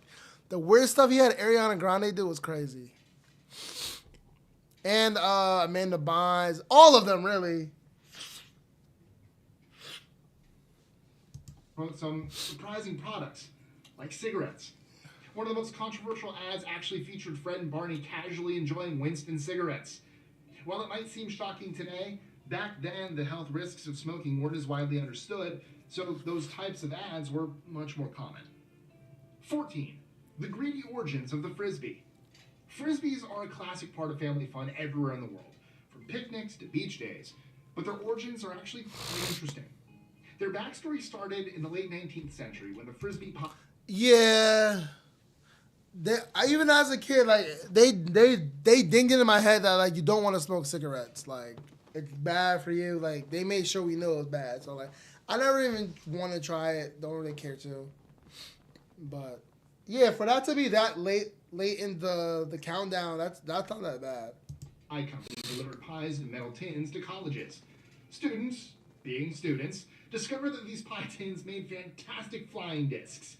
the weird stuff he had Ariana Grande do was crazy. And Amanda Bynes, all of them really. Some surprising products, like cigarettes. One of the most controversial ads actually featured Fred and Barney casually enjoying Winston cigarettes. While it might seem shocking today, back then the health risks of smoking weren't as widely understood, so those types of ads were much more common. 14. The greedy origins of the Frisbee. Frisbees are a classic part of family fun everywhere in the world, from picnics to beach days, but their origins are actually quite interesting. Their backstory started in the late 19th century when the Frisbee pop... Yeah. Even as a kid, like they dinged it in my head that like you don't want to smoke cigarettes. Like it's bad for you. Like they made sure we knew it was bad. So like I never even want to try it. Don't really care to. But yeah, for that to be that late in the countdown, that's not that bad. Pie company delivered pies in metal tins to colleges. Students, being students, discovered that these pie tins made fantastic flying discs.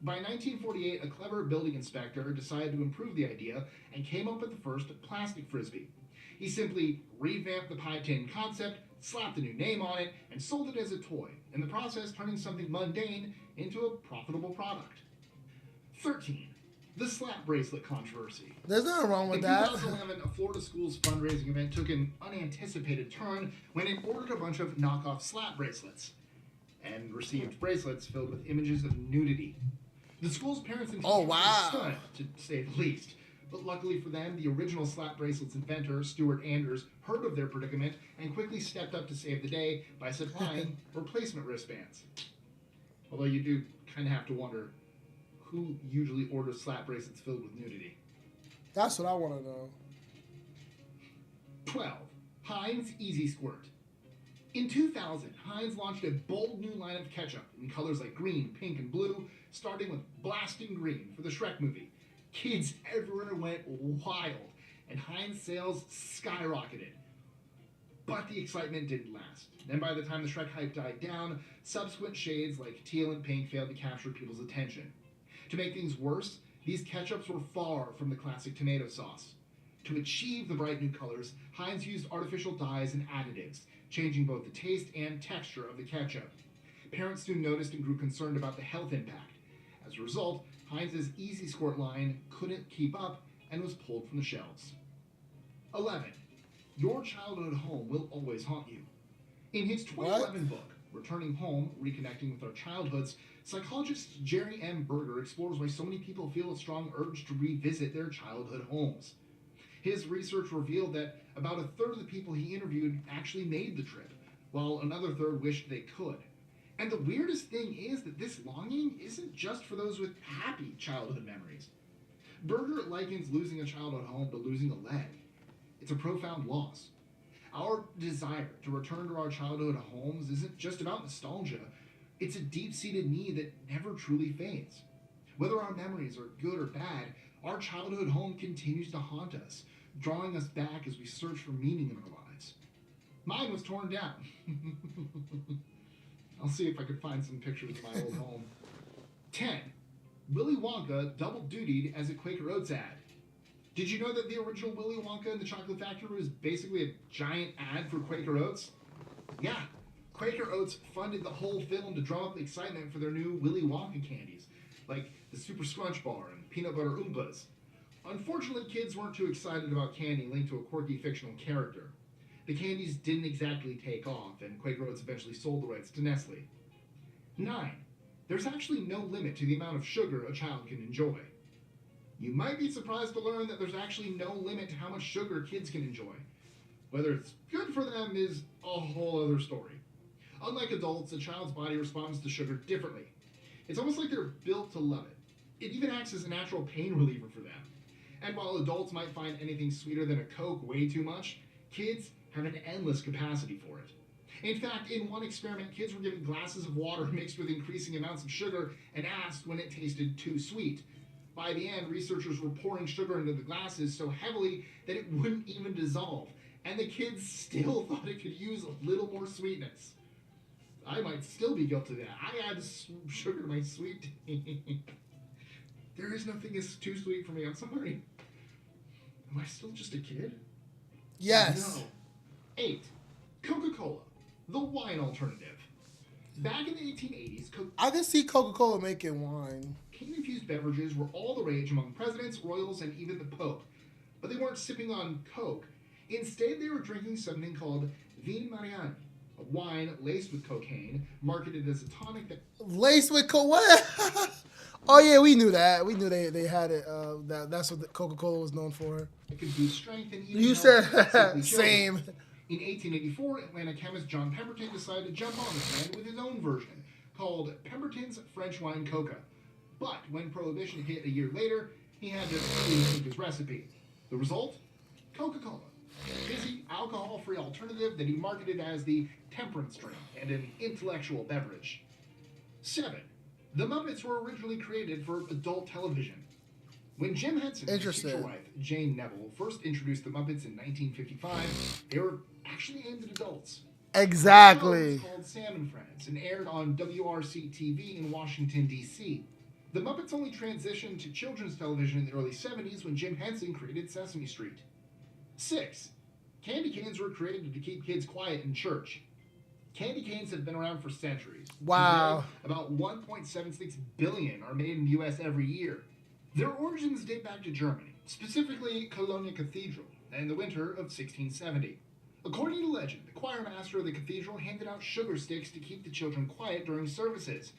By 1948, a clever building inspector decided to improve the idea and came up with the first plastic Frisbee. He simply revamped the pie tin concept, slapped a new name on it, and sold it as a toy, in the process turning something mundane into a profitable product. 13. The slap bracelet controversy. There's nothing wrong with that. In 2011, a Florida school's fundraising event took an unanticipated turn when it ordered a bunch of knockoff slap bracelets and received bracelets filled with images of nudity. The school's parents and teachers were stunned, to say the least. But luckily for them, the original slap bracelet's inventor, Stuart Anders, heard of their predicament and quickly stepped up to save the day by supplying replacement wristbands. Although you do kind of have to wonder, who usually orders slap bracelets filled with nudity? That's what I want to know. 12. Heinz Easy Squirt. In 2000, Heinz launched a bold new line of ketchup in colors like green, pink, and blue, starting with blasting green for the Shrek movie. Kids everywhere went wild, and Heinz sales skyrocketed. But the excitement didn't last. Then by the time the Shrek hype died down, subsequent shades like teal and pink failed to capture people's attention. To make things worse, these ketchups were far from the classic tomato sauce. To achieve the bright new colors, Heinz used artificial dyes and additives, changing both the taste and texture of the ketchup. Parents soon noticed and grew concerned about the health impact. As a result, Heinz's Easy Squirt line couldn't keep up and was pulled from the shelves. 11. Your childhood home will always haunt you. In his 2011 book, Returning Home, Reconnecting with Our Childhoods, psychologist Jerry M. Berger explores why so many people feel a strong urge to revisit their childhood homes. His research revealed that about a third of the people he interviewed actually made the trip, while another third wished they could. And the weirdest thing is that this longing isn't just for those with happy childhood memories. Berger likens losing a childhood home to losing a leg. It's a profound loss. Our desire to return to our childhood homes isn't just about nostalgia. It's a deep-seated need that never truly fades. Whether our memories are good or bad, our childhood home continues to haunt us, drawing us back as we search for meaning in our lives. Mine was torn down. I'll see if I can find some pictures of my old home. 10. Willy Wonka double-dutied as a Quaker Oats ad. Did you know that the original Willy Wonka and the Chocolate Factory was basically a giant ad for Quaker Oats? Yeah, Quaker Oats funded the whole film to drum up the excitement for their new Willy Wonka candies, like the Super Scrunch Bar and Peanut Butter Oompas. Unfortunately, kids weren't too excited about candy linked to a quirky fictional character. The candies didn't exactly take off, and Quaker Oats eventually sold the rights to Nestle. 9. There's actually no limit to the amount of sugar a child can enjoy. You might be surprised to learn that there's actually no limit to how much sugar kids can enjoy. Whether it's good for them is a whole other story. Unlike adults, a child's body responds to sugar differently. It's almost like they're built to love it. It even acts as a natural pain reliever for them. And while adults might find anything sweeter than a Coke way too much, kids have an endless capacity for it. In fact, in one experiment, kids were given glasses of water mixed with increasing amounts of sugar and asked when it tasted too sweet. By the end, researchers were pouring sugar into the glasses so heavily that it wouldn't even dissolve, and the kids still thought it could use a little more sweetness. I might still be guilty of that. I add sugar to my sweet tea. There is nothing is too sweet for me. I'm sorry. Am I still just a kid? Yes. No. 8. Coca-Cola, the wine alternative. Back in the 1880s, I can see Coca-Cola making wine. Cane-infused beverages were all the rage among presidents, royals, and even the Pope. But they weren't sipping on Coke. Instead, they were drinking something called Vin Mariani, a wine laced with cocaine, marketed as a tonic that... Laced with what? Oh, yeah, we knew that. We knew they had it. That's what Coca-Cola was known for. It could boost strength and even You said same. In 1884, Atlanta chemist John Pemberton decided to jump on the trend with his own version, called Pemberton's French Wine Coca. But when Prohibition hit a year later, he had to rethink his recipe. The result? Coca-Cola. A busy, alcohol-free alternative that he marketed as the temperance drink and an intellectual beverage. 7. The Muppets were originally created for adult television. When Jim Henson and his future wife, Jane Neville, first introduced the Muppets in 1955, they were actually aimed at adults. Exactly. The show was called Sam and Friends and aired on WRC-TV in Washington, D.C. The Muppets only transitioned to children's television in the early 70s when Jim Henson created Sesame Street. 6. Candy canes were created to keep kids quiet in church. Candy canes have been around for centuries. Wow. Today, about 1.76 billion are made in the U.S. every year. Their origins date back to Germany, specifically Cologne Cathedral, in the winter of 1670. According to legend, the choir master of the cathedral handed out sugar sticks to keep the children quiet during services.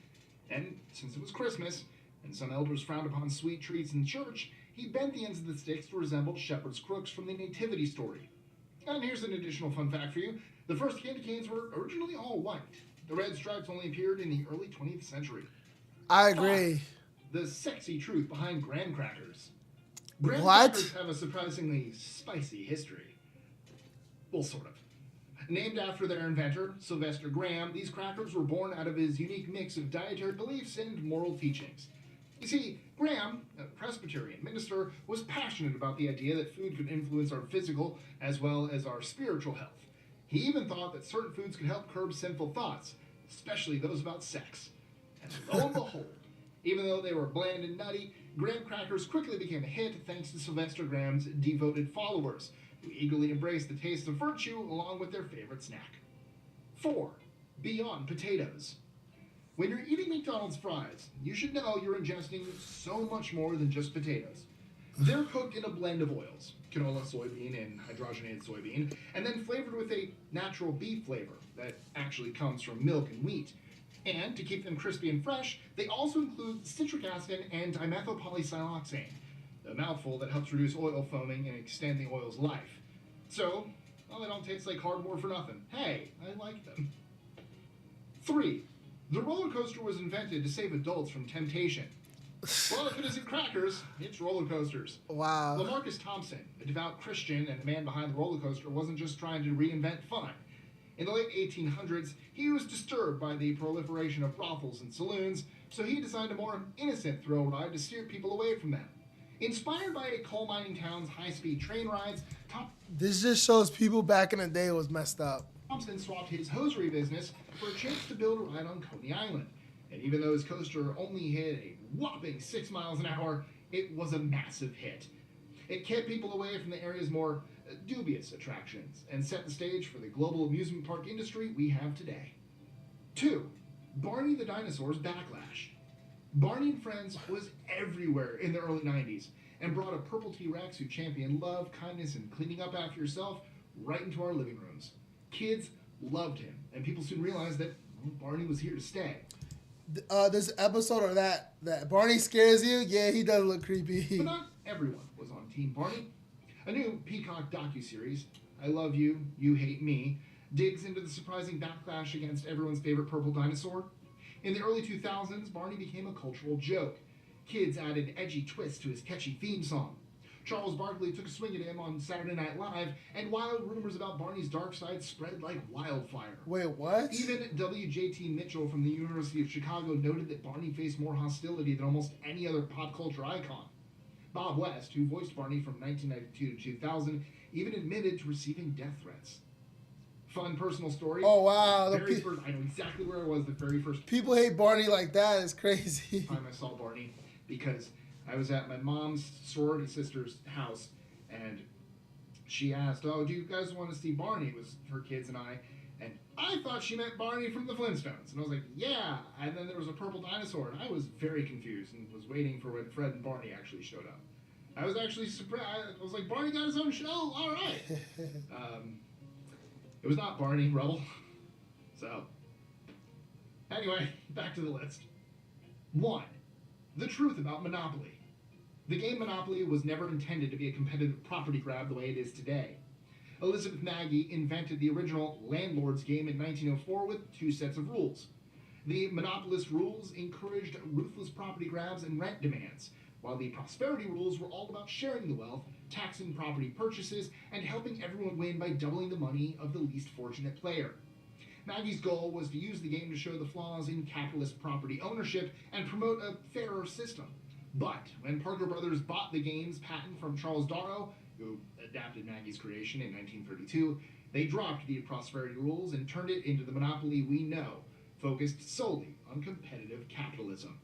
And since it was Christmas, and some elders frowned upon sweet treats in church, he bent the ends of the sticks to resemble shepherd's crooks from the Nativity story. And here's an additional fun fact for you. The first candy canes were originally all white. The red stripes only appeared in the early 20th century. I agree. The sexy truth behind graham crackers. Graham What? crackers have a surprisingly spicy history. Well, sort of. Named after their inventor, Sylvester Graham, these crackers were born out of his unique mix of dietary beliefs and moral teachings. You see, Graham, a Presbyterian minister, was passionate about the idea that food could influence our physical as well as our spiritual health. He even thought that certain foods could help curb sinful thoughts, especially those about sex. And lo and behold, even though they were bland and nutty, graham crackers quickly became a hit thanks to Sylvester Graham's devoted followers, who eagerly embraced the taste of virtue along with their favorite snack. 4. Beyond potatoes. When you're eating McDonald's fries, you should know you're ingesting so much more than just potatoes. They're cooked in a blend of oils, canola, soybean, and hydrogenated soybean, and then flavored with a natural beef flavor that actually comes from milk and wheat. And to keep them crispy and fresh, they also include citric acid and dimethylpolysiloxane, a mouthful that helps reduce oil foaming and extend the oil's life. So, well, they don't taste like cardboard for nothing. Hey, I like them. 3. The roller coaster was invented to save adults from temptation. Well, if it isn't crackers, it's roller coasters. Wow. LaMarcus Thompson, a devout Christian and the man behind the roller coaster, wasn't just trying to reinvent fun. In the late 1800s, he was disturbed by the proliferation of brothels and saloons, so he designed a more innocent thrill ride to steer people away from them. Inspired by a coal mining town's high-speed train rides, This just shows people back in the day was messed up. Thompson swapped his hosiery business for a chance to build a ride on Coney Island. And even though his coaster only hit a whopping 6 miles an hour, it was a massive hit. It kept people away from the area's more dubious attractions and set the stage for the global amusement park industry we have today. 2. Barney the Dinosaur's backlash. Barney and Friends was everywhere in the early 90s and brought a purple T-Rex who championed love, kindness, and cleaning up after yourself right into our living rooms. Kids loved him, and people soon realized that Barney was here to stay. This episode of that Barney scares you? Yeah, he does look creepy. But not everyone was on Team Barney. A new Peacock docuseries, I Love You, You Hate Me, digs into the surprising backlash against everyone's favorite purple dinosaur. In the early 2000s, Barney became a cultural joke. Kids added edgy twists to his catchy theme song. Charles Barkley took a swing at him on Saturday Night Live, and wild rumors about Barney's dark side spread like wildfire. Wait, what? Even W.J.T. Mitchell from the University of Chicago noted that Barney faced more hostility than almost any other pop culture icon. Bob West, who voiced Barney from 1992 to 2000, even admitted to receiving death threats. Fun personal story. Oh, wow. I know exactly where I was the very first People hate Barney like that. It's crazy. time I saw Barney, because I was at my mom's sorority sister's house, and she asked, "Oh, do you guys want to see Barney?" It was her kids and I, and I thought she meant Barney from the Flintstones, and I was like, "Yeah." And then there was a purple dinosaur, and I was very confused and was waiting for when Fred and Barney actually showed up. I was actually surprised. I was like, "Barney got his own show. All right." It was not Barney Rubble. So, anyway, back to the list. 1. The truth about Monopoly. The game Monopoly was never intended to be a competitive property grab the way it is today. Elizabeth Nagy invented the original Landlord's game in 1904 with 2 sets of rules. The monopolist rules encouraged ruthless property grabs and rent demands, while the prosperity rules were all about sharing the wealth, taxing property purchases, and helping everyone win by doubling the money of the least fortunate player. Nagy's goal was to use the game to show the flaws in capitalist property ownership and promote a fairer system. But when Parker Brothers bought the game's patent from Charles Darrow, who adapted Nagy's creation in 1932, they dropped the prosperity rules and turned it into the monopoly we know, focused solely on competitive capitalism.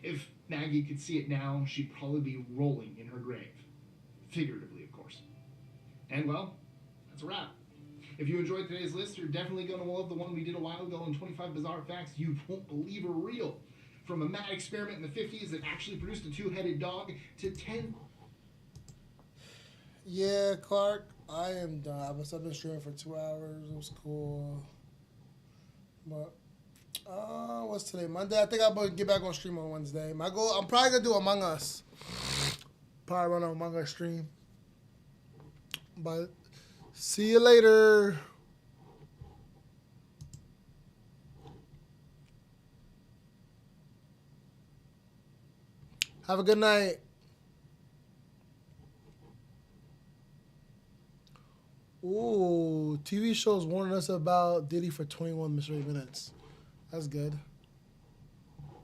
If Nagy could see it now, she'd probably be rolling in her grave. Figuratively, of course. And well, that's a wrap. If you enjoyed today's list, you're definitely going to love the one we did a while ago on 25 Bizarre Facts You Won't Believe Are Real. from a mad experiment in the 50s that actually produced a two-headed dog to 10. Yeah, Clark, I am done. I've been streaming for 2 hours. It was cool. But, what's today? Monday? I think I'm going to get back on stream on Wednesday. My goal, I'm probably going to do Among Us. Probably run an Among Us stream. But, see you later. Have a good night. Ooh, TV shows warning us about Diddy for 21 straight minutes. That's good.